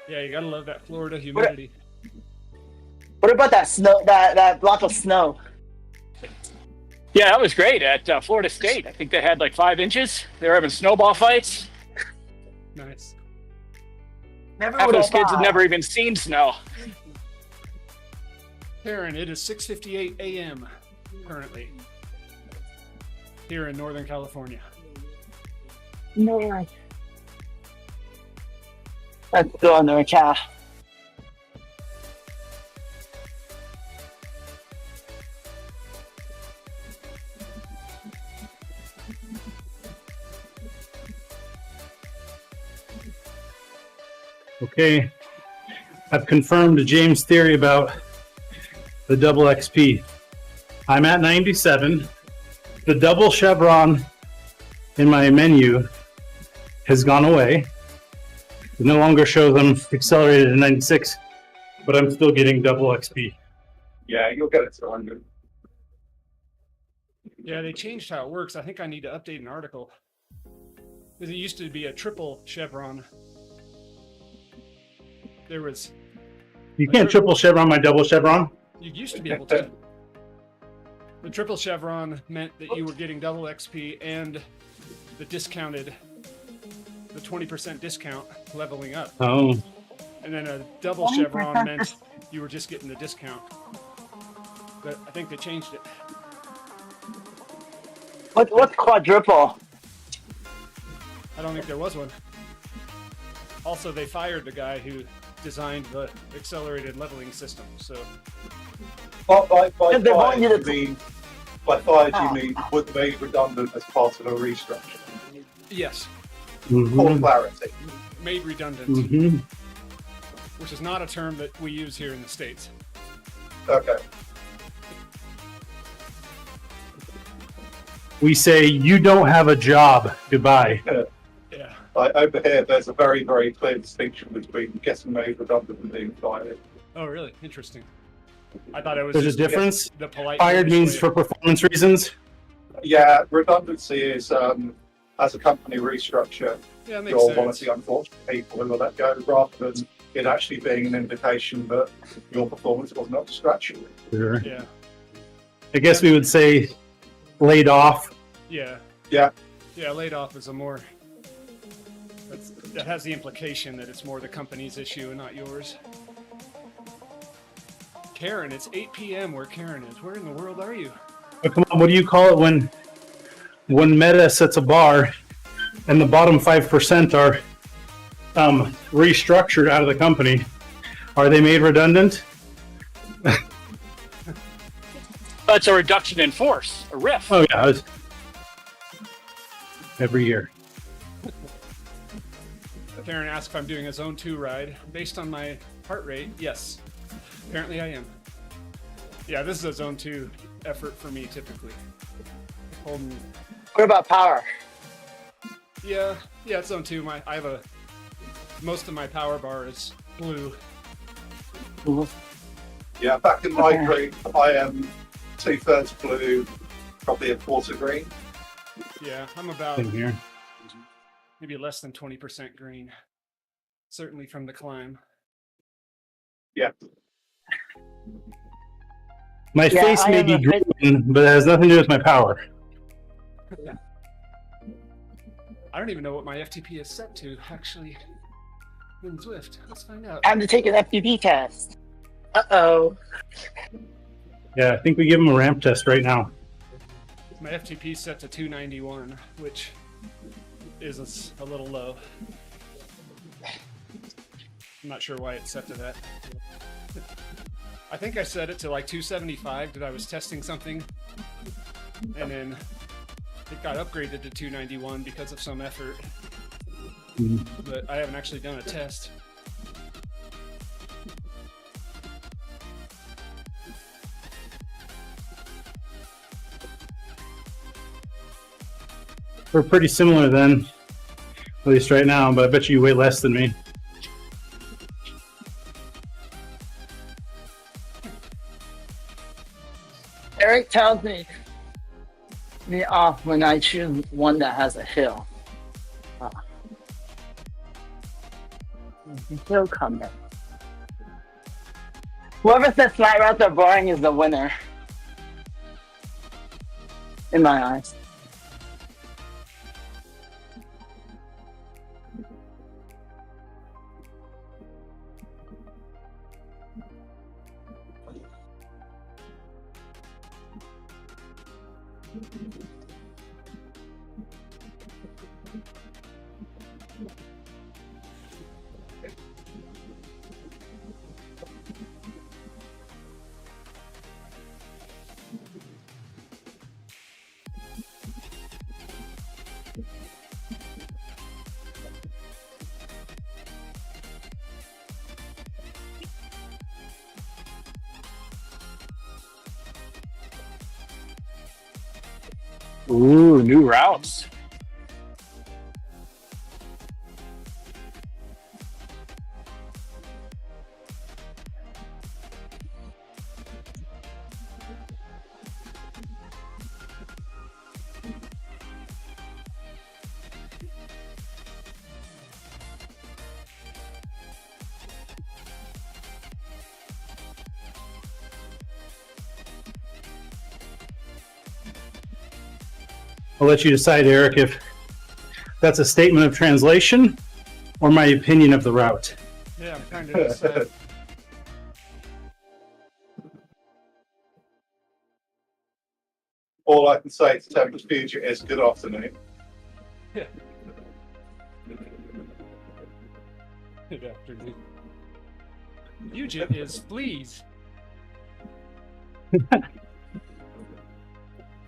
Yeah, you gotta love that Florida humidity. What about that snow? That block of snow? Yeah, that was great at Florida State. I think they had like 5 inches. They were having snowball fights. Nice. Never Half would those have kids had thought. never even seen snow. Karen, it is 6:58 a.m. currently here in Northern California. No. Let's go on the car. Okay. I've confirmed James' theory about the double XP. I'm at 97. The double chevron in my menu has gone away. It no longer shows I'm accelerated to 96, but I'm still getting double XP. Yeah, you'll get it to 100. Yeah, they changed how it works. I think I need to update an article. Because it used to be a triple chevron. There was. You can't triple chevron my double chevron. You used to be able to. The triple chevron meant that you were getting double XP and the discounted, the 20% discount leveling up. Oh, And then a double chevron meant you were just getting the discount. But I think they changed it. What's quadruple? I don't think there was one. Also, they fired the guy who designed the accelerated leveling system. So By fired, They want you you to- mean by fired Oh. you mean was made redundant as part of a restructure? yes, For mhm, clarity. made redundant, mhm. which is not a term that we use here in the States. Okay. We say you don't have a job. Goodbye. Yeah. Over here, there's a very, very clear distinction between getting made redundant and being fired. Oh, really? Interesting. I thought it was There's a just difference. the polite. Fired British means way for of- performance reasons. Yeah, redundancy is as a company restructure, Yeah, it makes you're one of sense. the unfortunate people who are let go rather than it actually being an indication that your performance wasn't up to scratch. Sure. Yeah. I guess we would say laid off. Yeah. Yeah. Yeah, laid off is a more. That has the implication that it's more the company's issue and not yours. Karen, it's 8 p.m. where Karen is. Where in the world are you? But come on, what do you call it when Meta sets a bar and the bottom 5% are restructured out of the company? Are they made redundant? That's a reduction in force, a RIF. Oh yeah, every year. Karen asked if I'm doing a Zone 2 ride. Based on my heart rate, yes. Apparently I am. Yeah, this is a Zone 2 effort for me typically. Holding. What about power? Yeah, it's Zone 2. I have most of my power bar is blue. Yeah, back in my group, I am 2/3 blue, probably a quarter green. Yeah, I'm about Same here. maybe less than 20% green. Certainly from the climb. Yeah. My Yeah, face I may am be a bit- green, but it has nothing to do with my power. I don't even know what my FTP is set to, actually. In Zwift. Let's find out. Time to take an FTP test. Uh-oh. Yeah, I think we give them a ramp test right now. My FTP is set to 291, which is a little low. I'm not sure why it's set to that. I think I set it to like 275 that I was testing something. And then it got upgraded to 291 because of some effort. Mhm. But I haven't actually done a test. We're pretty similar then, at least right now, but I bet you weigh less than me. Eric tells me off when I choose one that has a hill. Hill coming. Whoever says flat routes are boring is the winner. In my eyes. Ooh, new routes. I'll let you decide, Eric, if that's a statement of translation or my opinion of the route. Yeah, I'm kind of decided. All I can say to Tempest Future is good afternoon. Yeah. Good afternoon. Fugit is fleas.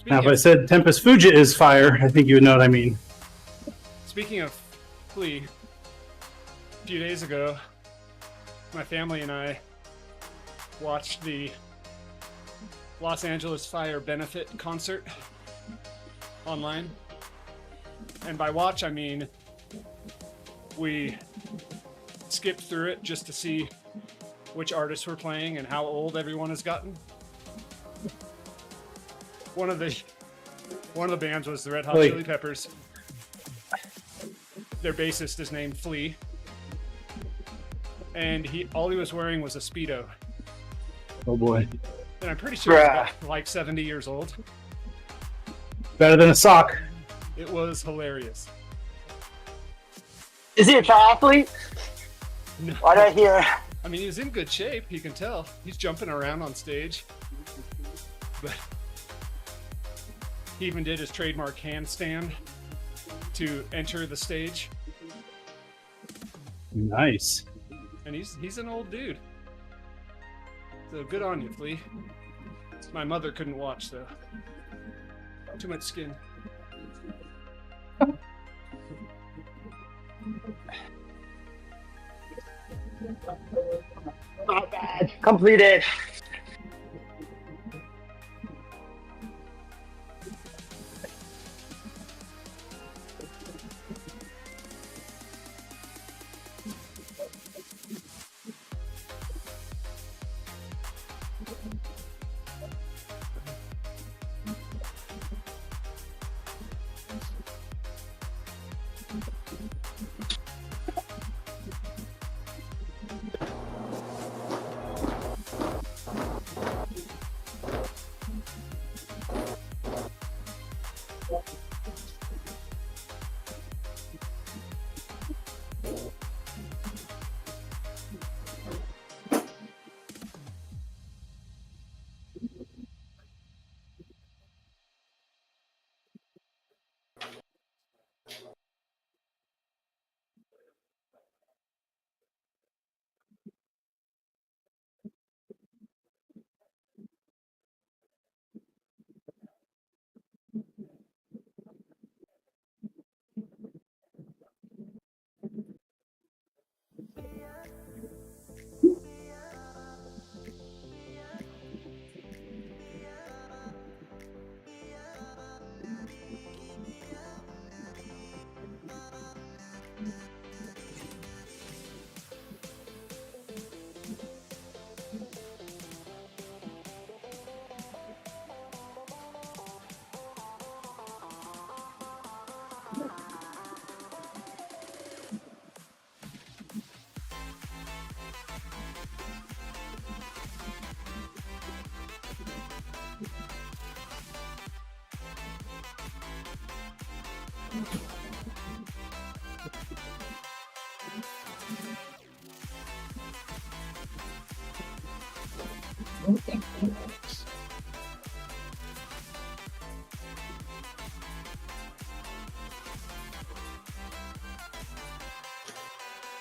Now, if I said Tempest Fugit is fire, I think you would know what I mean. Speaking of flea, a few days ago, my family and I watched the Los Angeles Fire benefit concert online. And by watch, I mean we skipped through it just to see which artists were playing and how old everyone has gotten. One of the bands was the Red Hot Chili Peppers. Their bassist is named Flea, and all he was wearing was a Speedo. Oh boy. And I'm pretty sure he's about, like 70 years old. Better than a sock. It was hilarious. Is he a triathlete? No. Why did I hear? I mean, he was in good shape. You can tell. He's jumping around on stage. But he even did his trademark handstand to enter the stage. Nice. And he's an old dude. So good on you, Flea. My mother couldn't watch, though. Too much skin. Not bad. Completed.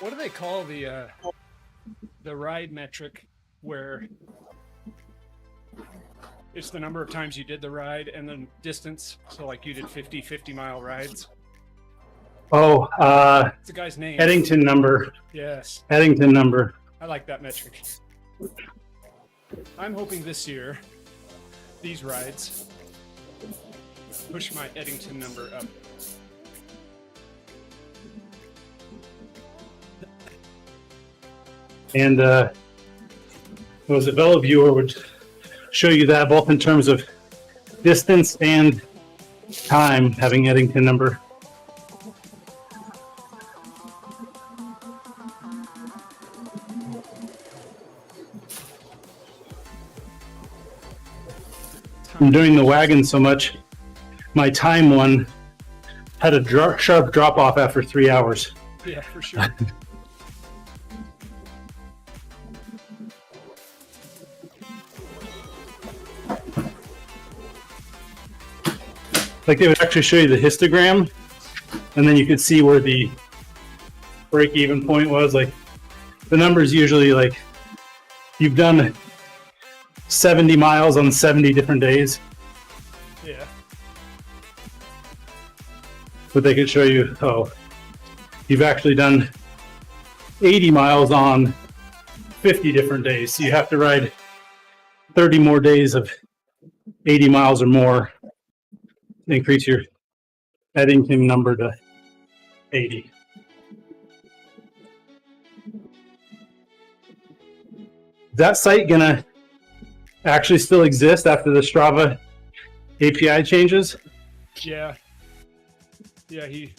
What do they call the ride metric where it's the number of times you did the ride and then distance? So like you did 50-mile rides. Oh, It's a guy's name. Eddington number. Yes, Eddington number. I like that metric. I'm hoping this year these rides push my Eddington number up. And was a Velo viewer would show you that both in terms of distance and time, having Eddington number. I'm doing the wagon so much. my time one had a sharp drop off after 3 hours. Yeah, for sure. Like they would actually show you the histogram, and then you could see where the break-even point was. Like the numbers usually like you've done 70 miles on 70 different days, Yeah. but they could show you, oh, you've actually done 80 miles on 50 different days. So you have to ride 30 more days of 80 miles or more to increase your Eddington number to 80. Is that site gonna actually still exist after the Strava API changes? Yeah. Yeah, he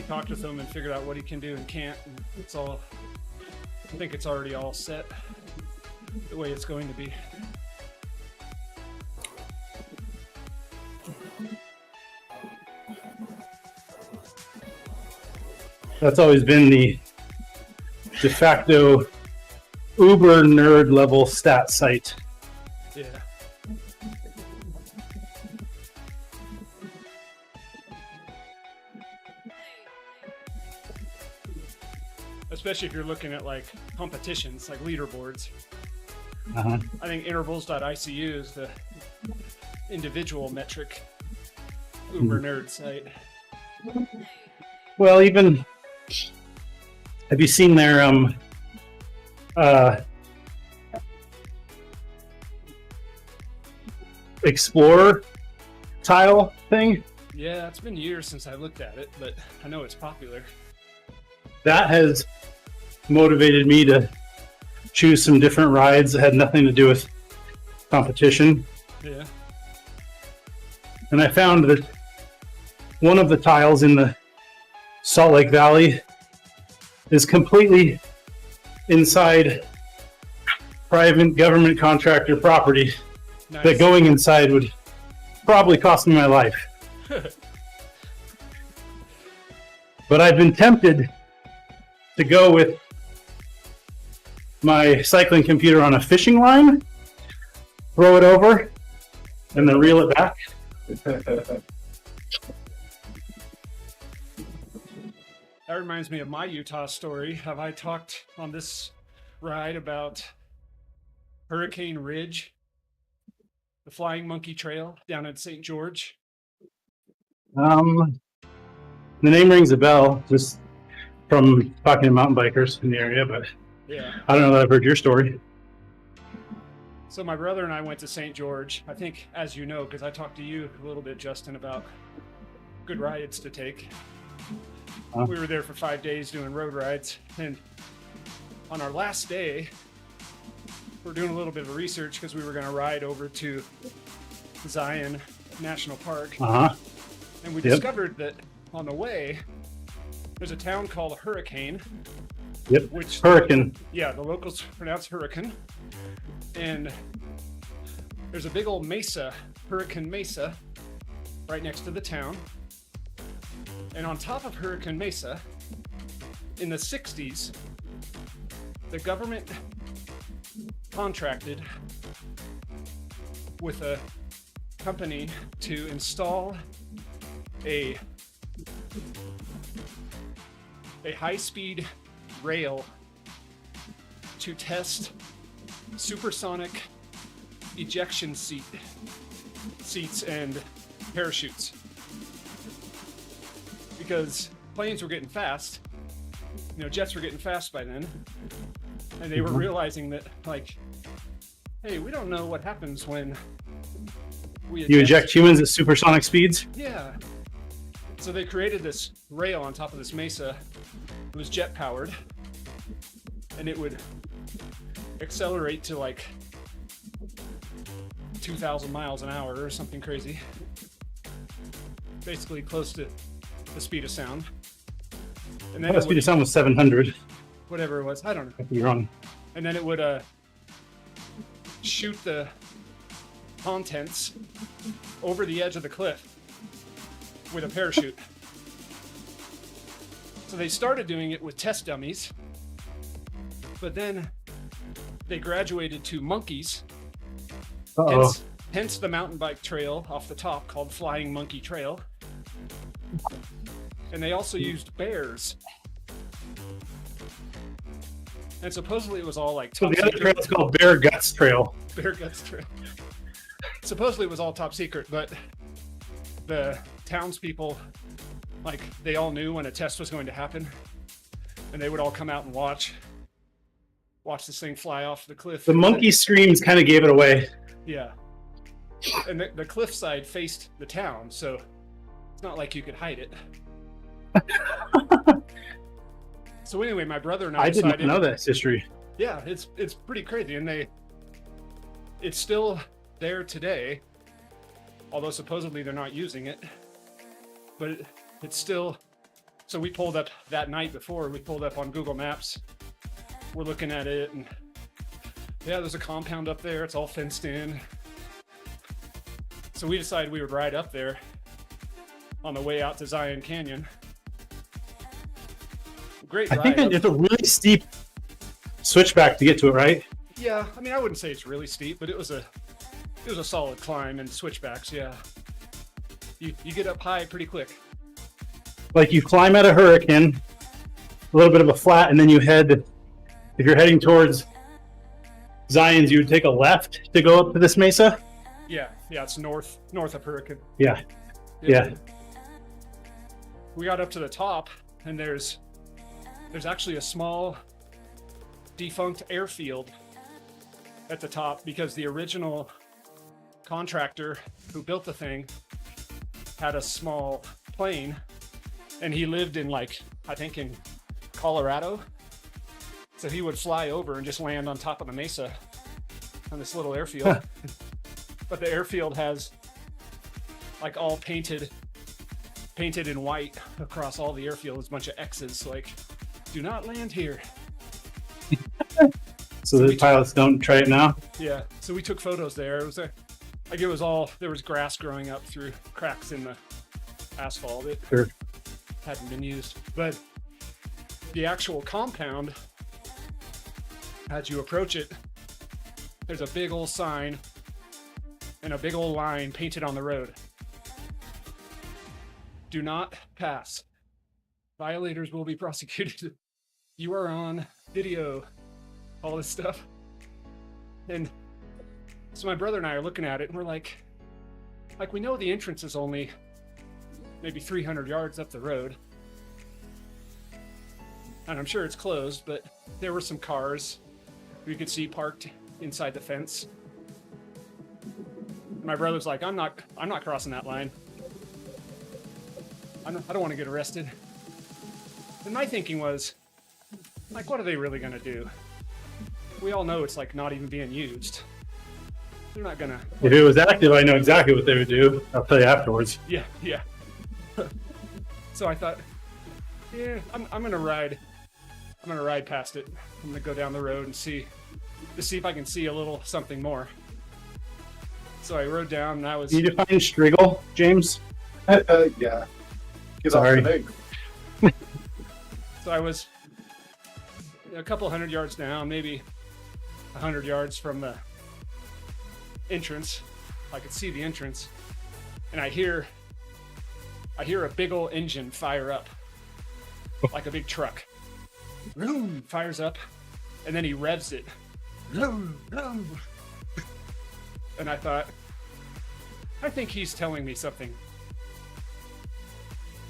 talked with them and figured out what he can do and can't, and it's all, I think it's already all set the way it's going to be. That's always been the de facto uber nerd level stat site. Yeah. Especially if you're looking at like competitions, like leaderboards. Uh-huh. I think intervals.icu is the individual metric uber nerd site. Well, even have you seen their Explorer tile thing? Yeah, it's been years since I looked at it, but I know it's popular. That has motivated me to choose some different rides that had nothing to do with competition. Yeah. And I found that one of the tiles in the Salt Lake Valley is completely inside private government contractor property. Nice. That going inside would probably cost me my life. But I've been tempted to go with my cycling computer on a fishing line, throw it over, and then reel it back. That reminds me of my Utah story. Have I talked on this ride about Hurricane Ridge, the Flying Monkey Trail down at St. George? The name rings a bell just from talking to mountain bikers in the area, but Yeah. I don't know that I've heard your story. So my brother and I went to St. George. I think, as you know, because I talked to you a little bit, Justin, about good rides to take. We were there for 5 days doing road rides, and on our last day, we're doing a little bit of research because we were going to ride over to Zion National Park, Uh-huh. and we Yep. discovered that on the way, there's a town called Hurricane, Yep. which Hurricane. yeah, the locals pronounce Hurricane, and there's a big old mesa, Hurricane Mesa, right next to the town. And on top of Hurricane Mesa, in the 60s, the government contracted with a company to install a high-speed rail to test supersonic ejection seats and parachutes, because planes were getting fast, jets were getting fast by then, and they were realizing that, like, hey, we don't know what happens when we You eject humans at supersonic speeds? Yeah. So they created this rail on top of this mesa. It was jet powered, and it would accelerate to like 2,000 miles an hour or something crazy. Basically close to the speed of sound. And then The speed of sound was 700. whatever it was, I don't know. I could be wrong. And then it would shoot the tampon tents over the edge of the cliff with a parachute. So they started doing it with test dummies, but then they graduated to monkeys. Uh-oh. Hence the mountain bike trail off the top called Flying Monkey Trail. And they also used bears. And supposedly it was all like So top the other trail secret. is called Bear Guts Trail. Bear Guts Trail. Supposedly it was all top secret, but the townspeople, like, they all knew when a test was going to happen, and they would all come out and watch this thing fly off the cliff. The monkey screams kind of gave it away. Yeah. And the cliffside faced the town, so it's not like you could hide it. So anyway, my brother and I I did not decided, know this history. yeah, it's pretty crazy, and it's still there today, although supposedly they're not using it. But it's still. So we pulled up that night before. We pulled up on Google Maps. We're looking at it, and yeah, there's a compound up there. It's all fenced in. So we decided we would ride up there on the way out to Zion Canyon. Great I ride. think up. it's a really steep switchback to get to it, right? Yeah, I mean, I wouldn't say it's really steep, but it was a solid climb and switchbacks. Yeah, you get up high pretty quick. Like you climb at a hurricane, a little bit of a flat, and then you head. If you're heading towards Zion's, you would take a left to go up to this mesa. Yeah, it's north of Hurricane. Yeah. Yeah. We got up to the top, and there's actually a small defunct airfield at the top, because the original contractor who built the thing had a small plane, and he lived in, like, I think in Colorado. So he would fly over and just land on top of the mesa on this little airfield. But the airfield has, like, all painted in white across all the airfield. There's a bunch of X's, like, do not land here. So the pilots don't try it now. Yeah, so we took photos there. It was there was grass growing up through cracks in the asphalt. It Sure. hadn't been used. But the actual compound, as you approach it, there's a big old sign and a big old line painted on the road. Do not pass. Violators will be prosecuted. You are on video. All this stuff. And so my brother and I are looking at it, and we're like, we know the entrance is only maybe 300 yards up the road. And I'm sure it's closed, but there were some cars we could see parked inside the fence. My brother's like, I'm not crossing that line. I don't want to get arrested. And my thinking was, like, what are they really gonna do? We all know it's, like, not even being used. They're not gonna. If it was active, I know exactly what they would do. I'll tell you afterwards. Yeah. So I thought, yeah, I'm gonna ride. I'm gonna ride past it. I'm gonna go down the road and see if I can see a little something more. So I rode down, and I was. Can you define striggle, James? Yeah. Good Sorry. afternoon. So I was a couple hundred yards down, maybe 100 yards from the entrance. I could see the entrance, and I hear a big old engine fire up, like a big truck. Vroom, fires up, and then he revs it. Vroom, vroom. And I thought, I think he's telling me something.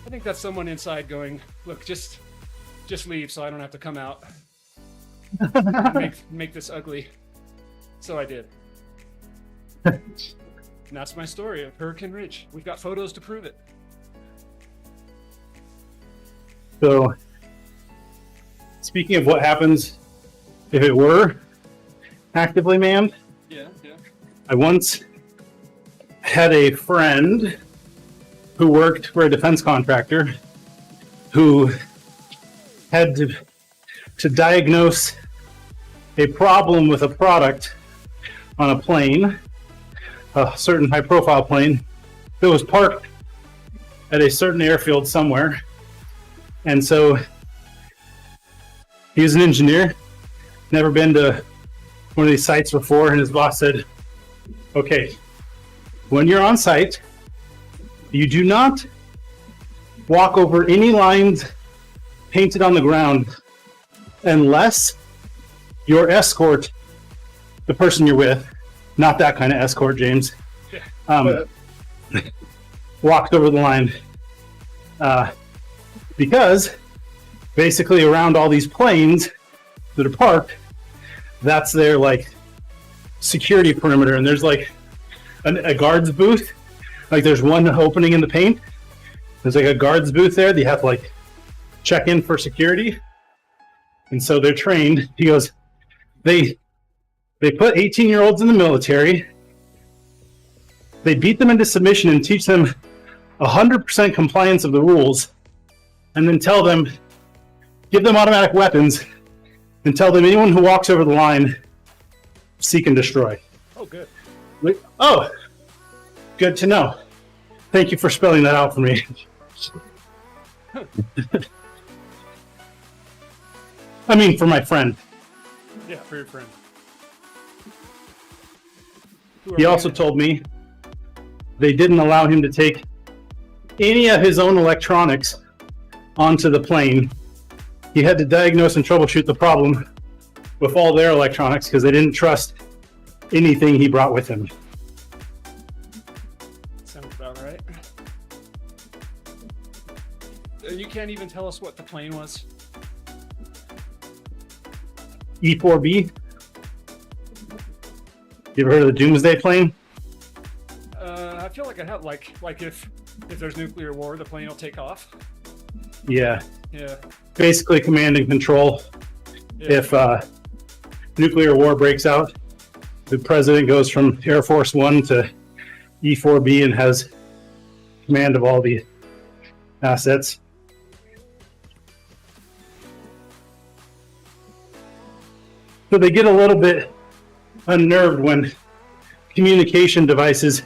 I think that's someone inside going, look, just leave so I don't have to come out. make this ugly. So I did. And that's my story of Hurricane Ridge. We've got photos to prove it. So, speaking of what happens if it were actively manned, Yeah. I once had a friend who worked for a defense contractor who had to diagnose a problem with a product on a plane. a certain high profile plane that was parked at a certain airfield somewhere. And so he was an engineer, never been to one of these sites before, and his boss said, okay, when you're on site, you do not walk over any lines painted on the ground unless your escort, the person you're with, not that kind of escort, James, walked over the line. Because basically around all these planes that are parked, that's their like security perimeter. And there's like a guard's booth. Like there's one opening in the paint. There's like a guard's booth there that you have to like check in for security. And so they're trained. He goes, they put 18-year-olds in the military. They beat them into submission and teach them 100% compliance of the rules, and then tell them, give them automatic weapons, and tell them anyone who walks over the line, seek and destroy. Oh, good. Like, oh, good to know. Thank you for spelling that out for me. I mean, for my friend. Yeah, for your friend. He also told me they didn't allow him to take any of his own electronics onto the plane. He had to diagnose and troubleshoot the problem with all their electronics because they didn't trust anything he brought with him. Sounds about right. You can't even tell us what the plane was. E4B. You ever heard of the Doomsday plane? I feel like I have, like if there's nuclear war, the plane will take off. Yeah. Yeah. Basically command and control. Yeah. If nuclear war breaks out, the president goes from Air Force One to E4B and has command of all the assets. So they get a little bit unnerved when communication devices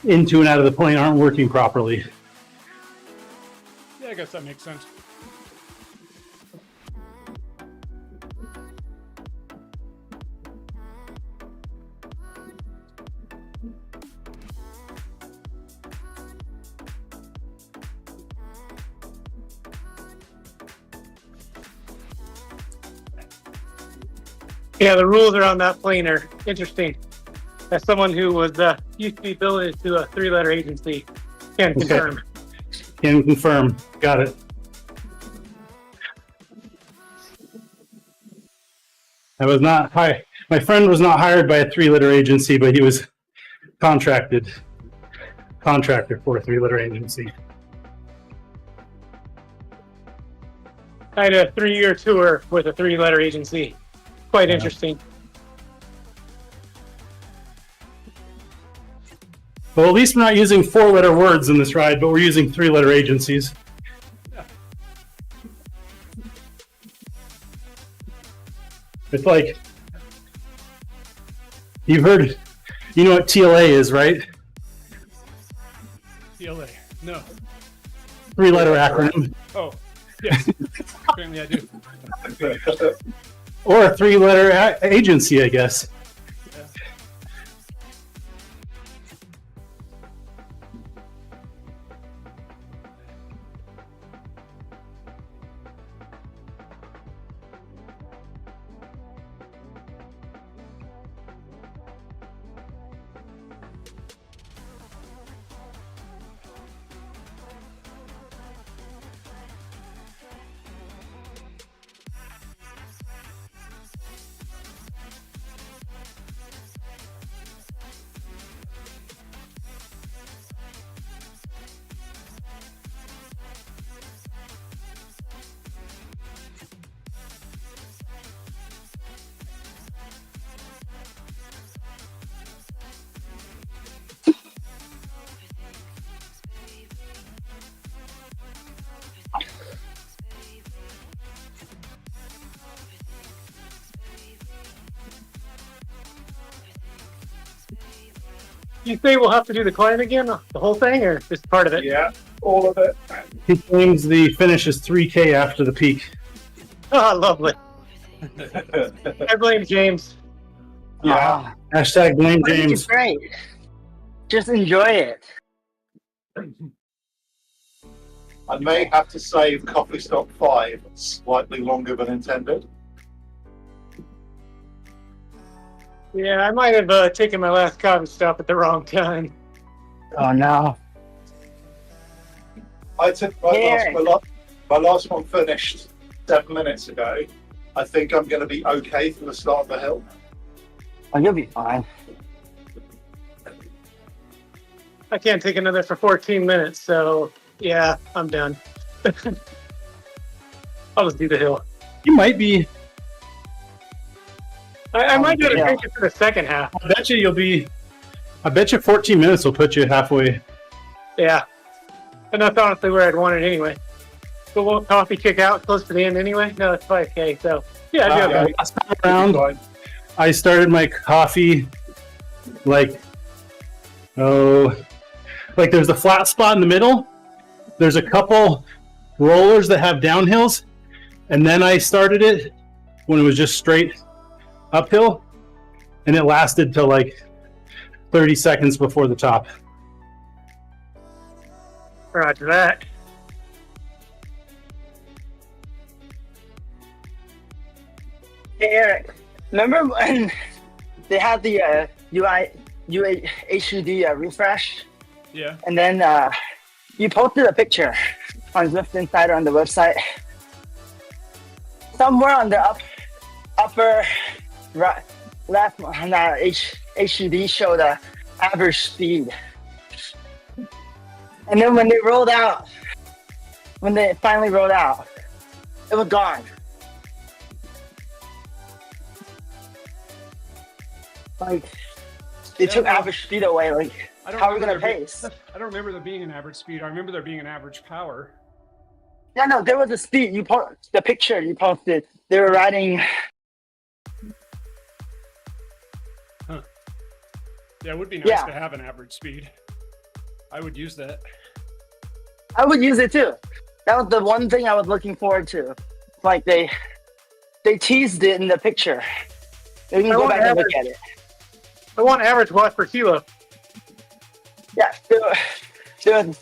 into and out of the plane aren't working properly. Yeah, I guess that makes sense. Yeah, the rules around that plane are interesting. As someone who was used to be billeted to a 3-letter agency, can confirm. Can confirm. Got it. I was not hired. My friend was not hired by a 3-letter agency, but he was contractor for a 3-letter agency. I had a 3-year tour with a 3-letter agency. Quite interesting. Well, at least we're not using 4-letter words in this ride, but we're using 3-letter agencies. Yeah. It's like, you've heard, you know what TLA is, right? TLA. No. 3-letter acronym. Oh, yes. Apparently I do. Or a 3-letter agency, I guess. Yeah. You say we'll have to do the climb again, the whole thing, or just part of it? Yeah, all of it. He claims the finish is 3K after the peak. Oh, lovely. I blame James. Yeah. Hashtag blame It's James. great. Just enjoy it. I may have to save Coffee Stop 5 slightly longer than intended. Yeah, I might have taken my last coffee stop at the wrong time. Oh no. I took my last one finished 7 minutes ago. I think I'm going to be okay for the start of the hill. Oh, you'll be fine. I can't take another for 14 minutes, so yeah, I'm done. I'll just do the hill. You might be. I might do to Yeah. take it to the second half. I bet you you'll be. I bet you 14 minutes will put you halfway. Yeah. And that's honestly where I'd want it anyway. But won't coffee kick out close to the end anyway? No, it's 5K, so yeah, I'd be okay. Last time around, I started my coffee like there's a flat spot in the middle. There's a couple rollers that have downhills, and then I started it when it was just straight uphill, and it lasted till like 30 seconds before the top. Roger that. Hey Eric, remember when they had the UHD refresh, Yeah. and then you posted a picture on Zwift Insider on the website. Somewhere on the upper right, left on that HUD showed the average speed, and then when they finally rolled out, it was gone. Like they Yeah, took no. average speed away. Like I don't how are we remember gonna there pace? I don't remember there being an average speed. I remember there being an average power. Yeah, no, there was a speed. The picture you posted. They were riding. Yeah, it would be nice Yeah. to have an average speed. I would use that. I would use it too. That was the one thing I was looking forward to. Like they teased it in the picture. They can I go want back and look average. at it. I want average watts per kilo. Yeah, dude.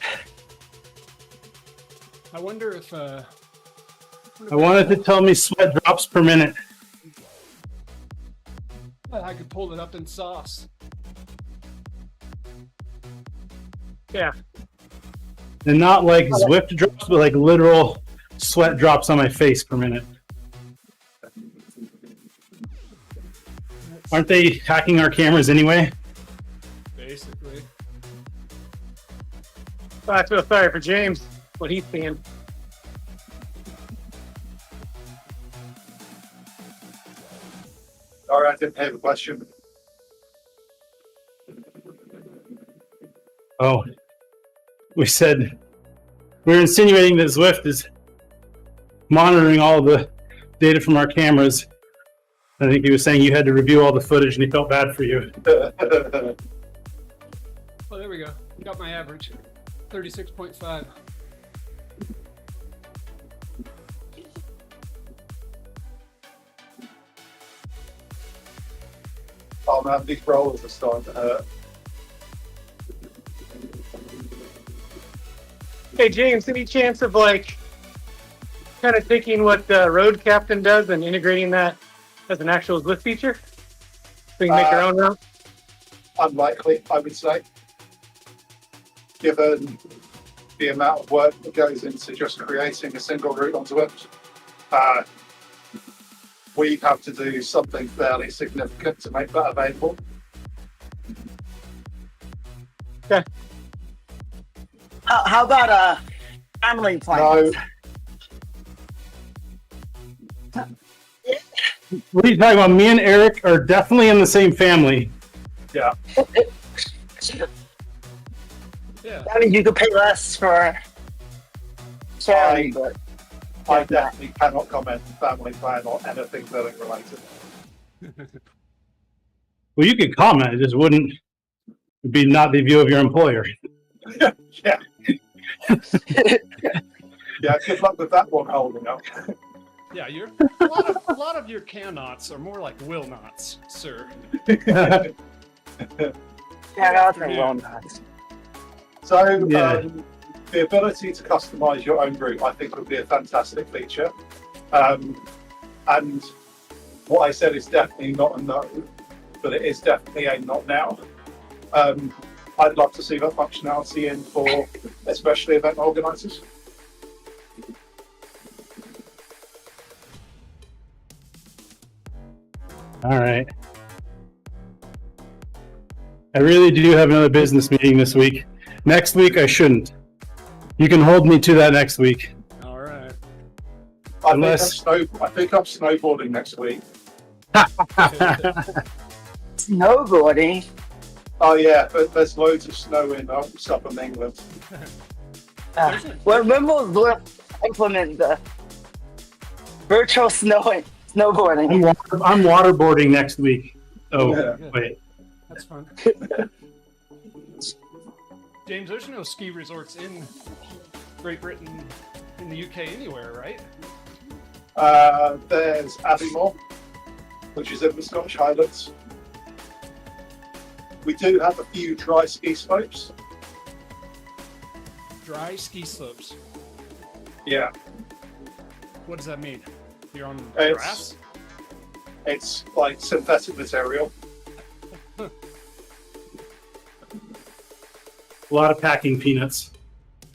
I wonder if I wanted to tell me sweat drops per minute. I could pull it up in sauce. Yeah. And not like Zwift drops, but like literal sweat drops on my face per minute. Aren't they hacking our cameras anyway? Basically. I feel sorry for James, what he's seeing. All right, I didn't have a question. Oh, we said we're insinuating that Zwift is monitoring all the data from our cameras. I think he was saying you had to review all the footage and he felt bad for you. Oh, there we go. Got my average. 36.5. Oh man, these rollers are starting to hurt. Hey James, any chance of like kind of taking what Road Captain does and integrating that as an actual Zwift feature? So you can make your own route? Unlikely, I would say. Given the amount of work that goes into just creating a single route on Zwift, we have to do something fairly significant to make that available. Okay. How about family plans? What are you talking about? Me and Eric are definitely in the same family. Yeah. Yeah. I mean, you could pay less for. Sorry, but I definitely cannot comment on family plan or anything billing related. Well, you could comment, it just wouldn't It'd be not the view of your employer. Yeah. Yeah, good luck with that one holding up. Yeah, you're a lot of your cannnots are more like will nots, sir. Yeah, that's a well not. So, Yeah. the ability to customize your own route, I think, would be a fantastic feature. And what I said is definitely not a no, but it is definitely a not now. I'd love to see that functionality in for especially event organizers. All right. I really do have another business meeting this week. Next week, I shouldn't. You can hold me to that next week. All right. Unless- I think I'm snowboarding next week. Snowboarding. Oh yeah, but there's loads of snow in southern England. When will implement the virtual snowboarding? I'm waterboarding next week. Oh, Yeah. wait. That's fun. James, there's no ski resorts in Great Britain, in the UK, anywhere, right? There's Abbeymoor, which is in the Scottish Highlands. We do have a few dry ski slopes. Dry ski slopes. Yeah, What does that mean? You're on It's- grass? it's like synthetic material. A lot of packing peanuts.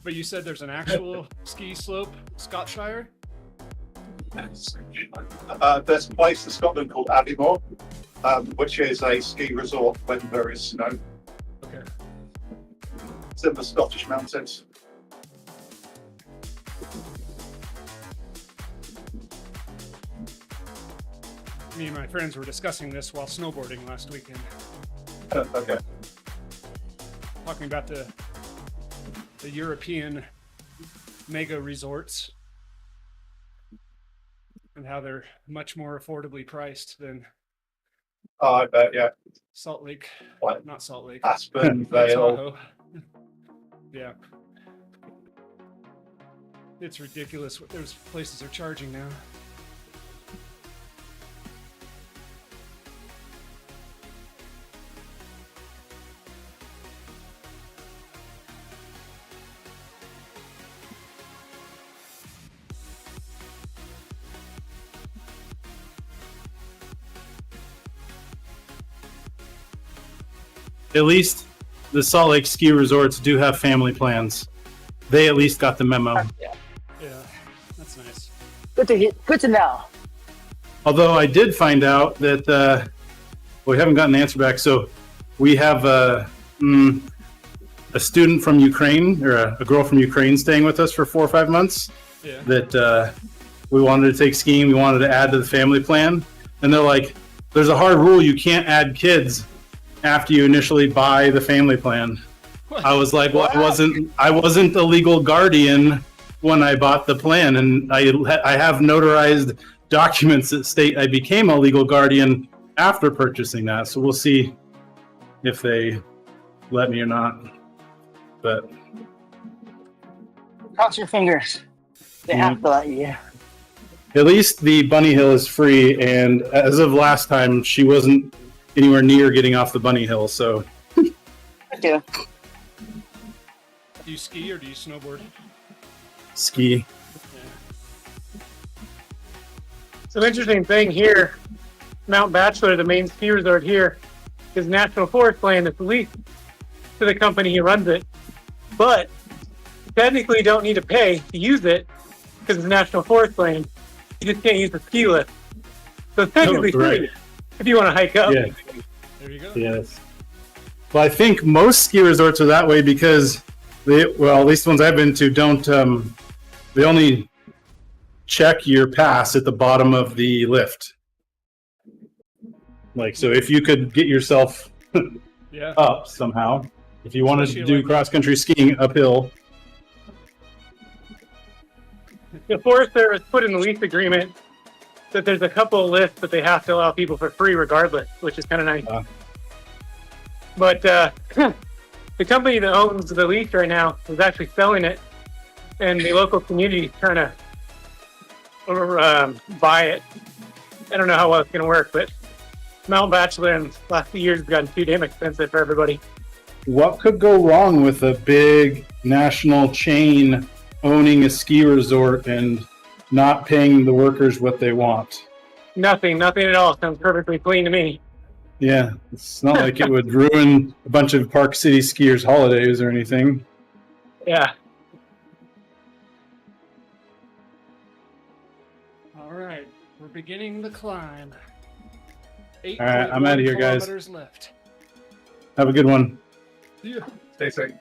But you said there's an actual ski slope, Scottshire? There's a place in Scotland called Abbeymoor, which is a ski resort when there is snow. Okay. It's in the Scottish mountains. Me and my friends were discussing this while snowboarding last weekend, Okay. talking about the European mega resorts and how they're much more affordably priced than Oh, I bet, yeah. Salt Lake, Like not Salt Lake, Aspen, Vale. Tahoe. Yeah. It's ridiculous what those places are charging now. At least the Salt Lake ski resorts do have family plans. They at least got the memo. Yeah, that's nice. Good to hear. Good to know. Although I did find out that we haven't gotten the answer back. So we have a student from Ukraine, or a girl from Ukraine, staying with us for 4 or 5 months. Yeah. That we wanted to take skiing. We wanted to add to the family plan, and they're like, "There's a hard rule: you can't add kids after you initially buy the family plan." What? I was like, "Well, I wasn't a legal guardian when I bought the plan, and I have notarized documents that state I became a legal guardian after purchasing that. So we'll see if they let me or not." But Cross your fingers. They have to let you. at least the bunny hill is free, and as of last time, she wasn't anywhere near getting off the bunny hill. So Yeah. Do you ski or do you snowboard? ski. Yeah. Some interesting thing here, Mount Bachelor, the main ski resort here, is National Forest land that's leased to the company who runs it. But technically you don't need to pay to use it because it's National Forest land. You just can't use the ski lift. So it's technically Oh, right. free if you want to hike up. Yeah. There you go. Yes. Well, I think most ski resorts are that way because at least the ones I've been to don't. They only check your pass at the bottom of the lift. Like, so if you could get yourself Yeah. up somehow, if you wanted to Especially do like- cross country skiing uphill, The Forest Service put in the lease agreement that there's a couple of lifts that they have to allow people for free regardless, which is kind of nice. But the company that owns the lease right now is actually selling it, and the local community is trying to buy it. I don't know how well it's going to work, but Mount Bachelor in the last few years has gotten too damn expensive for everybody. What could go wrong with a big national chain owning a ski resort and not paying the workers what they want? Nothing at all. Sounds perfectly clean to me. Yeah, it's not like it would ruin a bunch of Park City skiers' holidays or anything. Yeah. All right, we're beginning the climb. All right, I'm outta here, guys. Kilometers left. Have a good one. Yeah. Stay safe.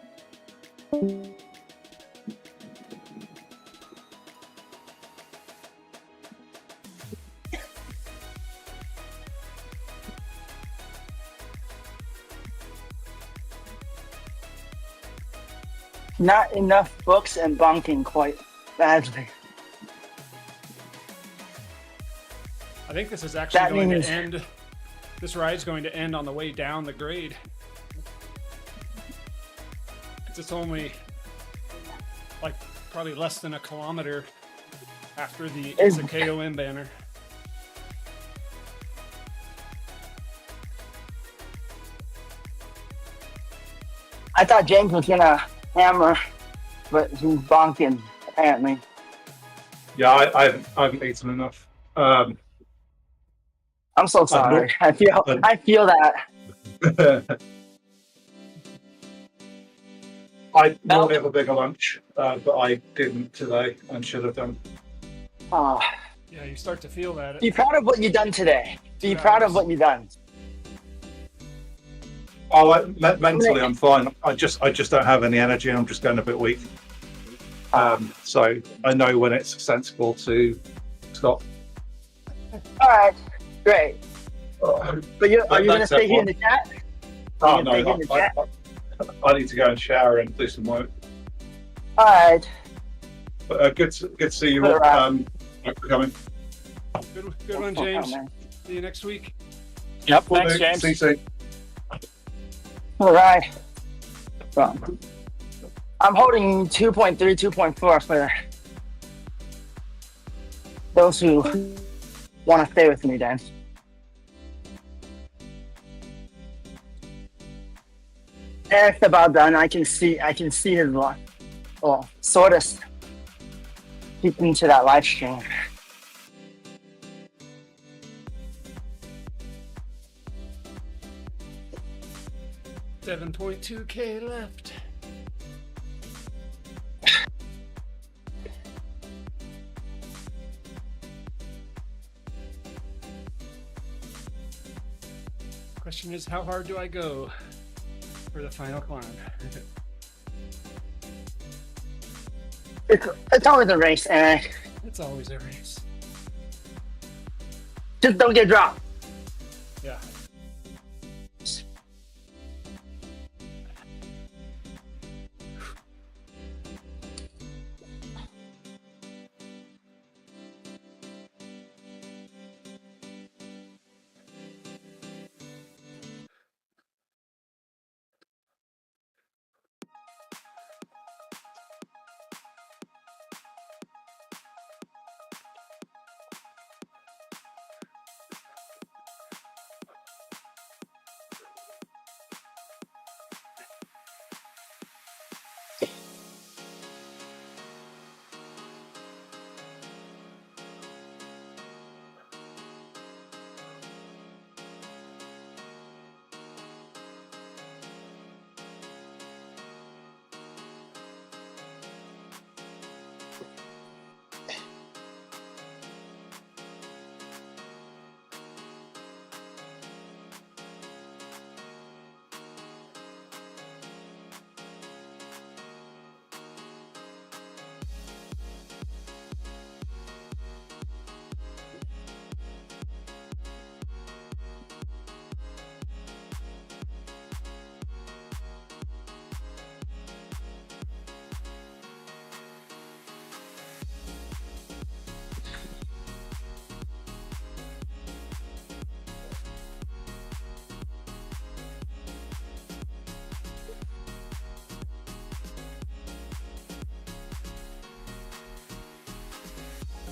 Not enough books and bunking quite badly. I think this is actually That going means- to end. This ride's going to end on the way down the grade. It's only like probably less than a kilometer after the Is- KOM banner. I thought James was gonna hammer, but he's bonking apparently. Yeah, I haven't eaten enough. I'm so sorry. I feel that. I normally have a bigger lunch, but I didn't today and should have done. Oh, Yeah, you start to feel that. be proud of what you've done today. Be 2 proud of hours. what you've done. Oh, mentally I'm fine. I just don't have any energy. I'm just going a bit weak. So I know when it's sensible to stop. All right, great. Oh, But are you gonna Thanks, stay here in everyone. the chat? no, Stay here in the chat? I need to go and shower and do some work. All right. But good to see you All all. right. Thanks for coming. Good one, James. See you next week. Yep. Will Thanks, do. James. See you soon. All right. Well, I'm holding 2.3, 2.4 for those who want to stay with me, Dan. Eric's about done. I can see his sort of peek into that live stream. $7.2K left. Question is, how hard do I go for the final climb? It's always a race, Eric. It's always a race. Just don't get dropped. Yeah.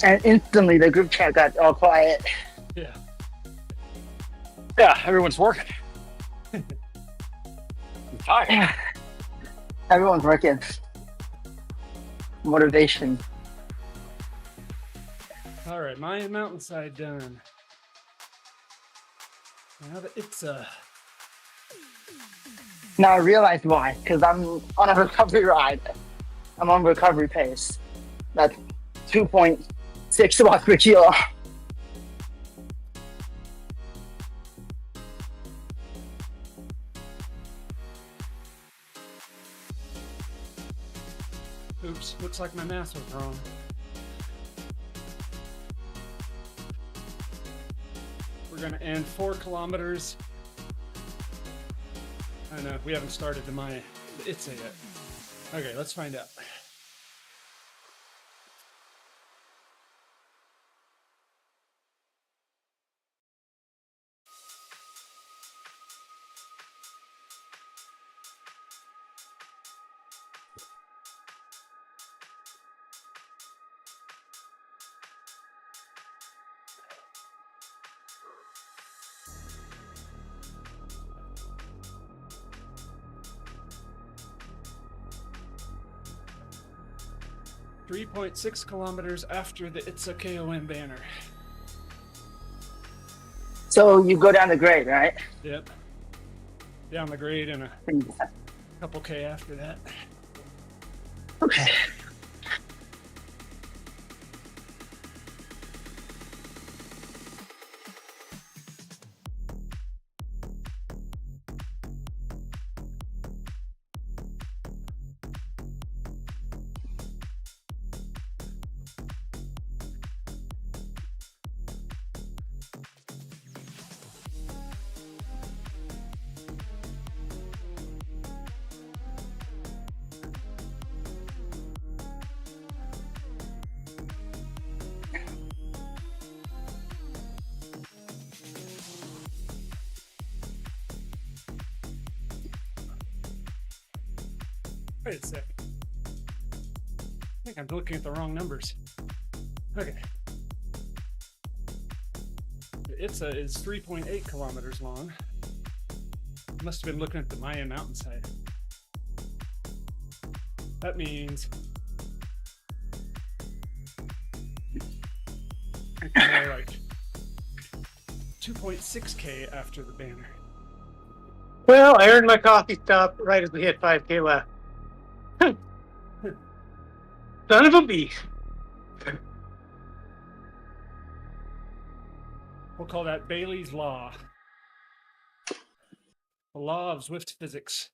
And instantly the group chat got all quiet. Yeah. Yeah, everyone's working. I'm tired. Everyone's working. Motivation. All right, Mayan Mountainside done. Now that it's Now I realize why, because I'm on a recovery ride. I'm on recovery pace. That's 2.6 watts per kilo. oops, looks like my math was wrong. We're gonna end 4 kilometers. I know we haven't started the Itza yet. Okay, let's find out. .6 kilometers after the Itza KOM banner. So you go down the grade, right? Yep. Down the grade and a couple K after that. Okay. Wait a sec. I think I'm looking at the wrong numbers. Okay. The Itza is 3.8 kilometers long. Must have been looking at the Mayan Mountainside. That means more like 2.6K after the banner. Well, I earned my coffee stop right as we hit 5K left. Son of a beast. We'll call that Bailey's Law. The law of Zwift physics.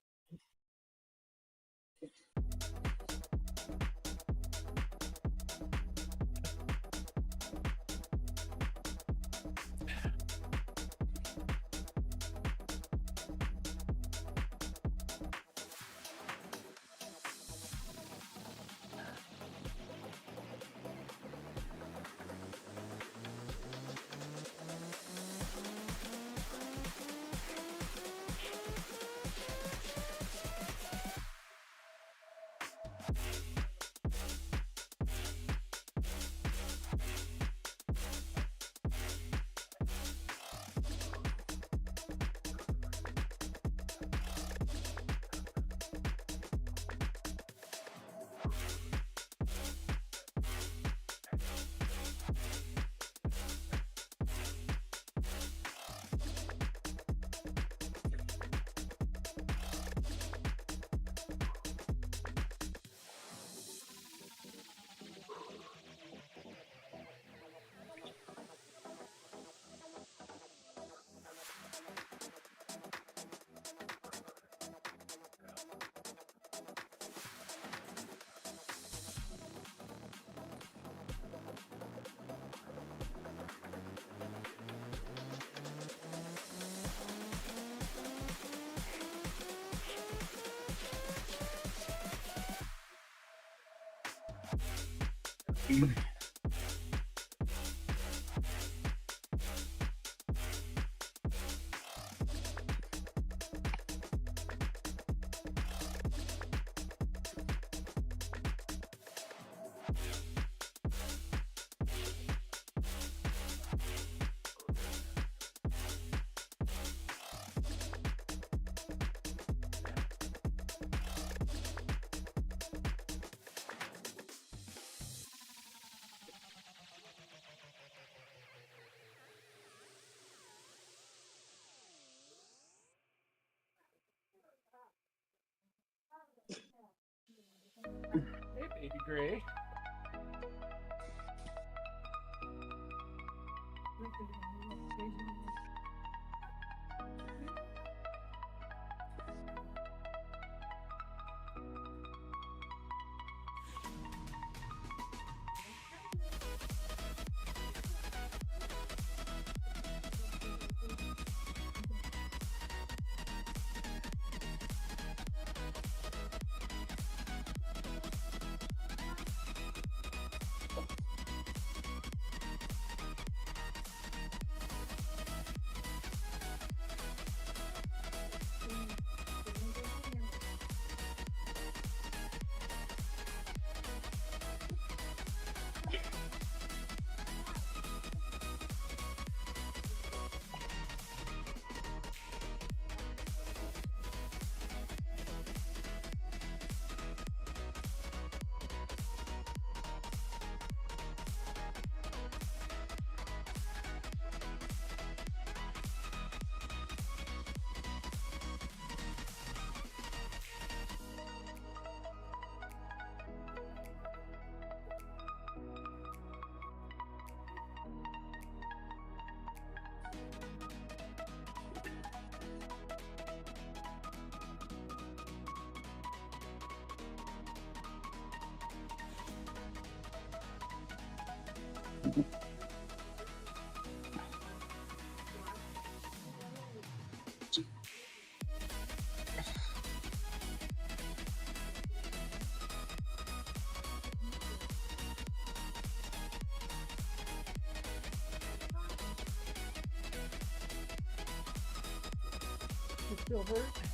gray. It still hurt.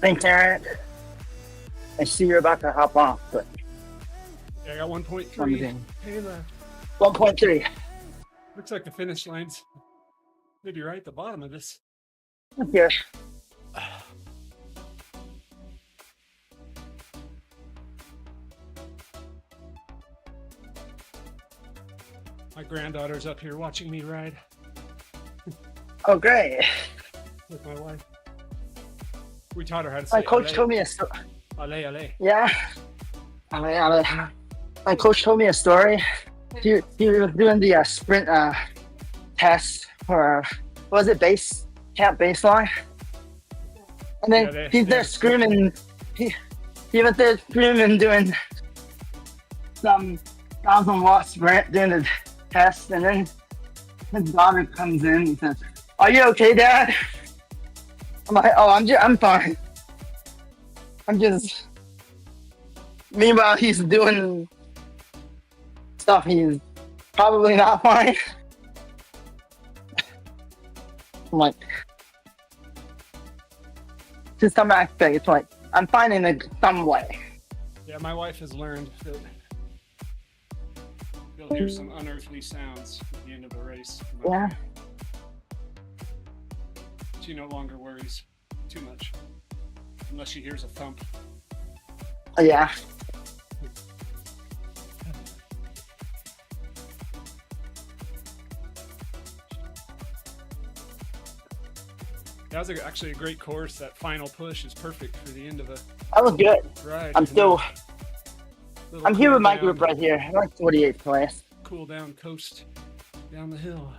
Thanks, Aaron. I see you're about to hop off, but Yeah, I got 1.3. Something. Hey, left. 1.3. Looks like the finish line's Maybe right at the bottom of this. Here. My granddaughter's up here watching me ride Oh, great. with my wife. We taught her how to My say coach allez, told me a story. allez, allez. Yeah. My coach told me a story. He was doing the sprint test for what was it, camp baseline, and then Yeah, he's there screaming. He was there screaming doing some 1,000-watt sprint doing the test, and then his daughter comes in and says, "Are you okay, Dad?" I'm like, "Oh, I'm fine. I'm just." Meanwhile, he's doing stuff he's probably not fine. I'm like, to some aspect, it's like I'm fine in some way. Yeah, my wife has learned that you'll hear some unearthly sounds at the end of a race. Yeah. She no longer worries too much unless she hears a thump. Yeah. That was actually a great course. That final push is perfect for the end of a That was good. ride. I'm still. Little I'm here with my cool group down- right here. I'm like 48th place. Cool down coast down the hill.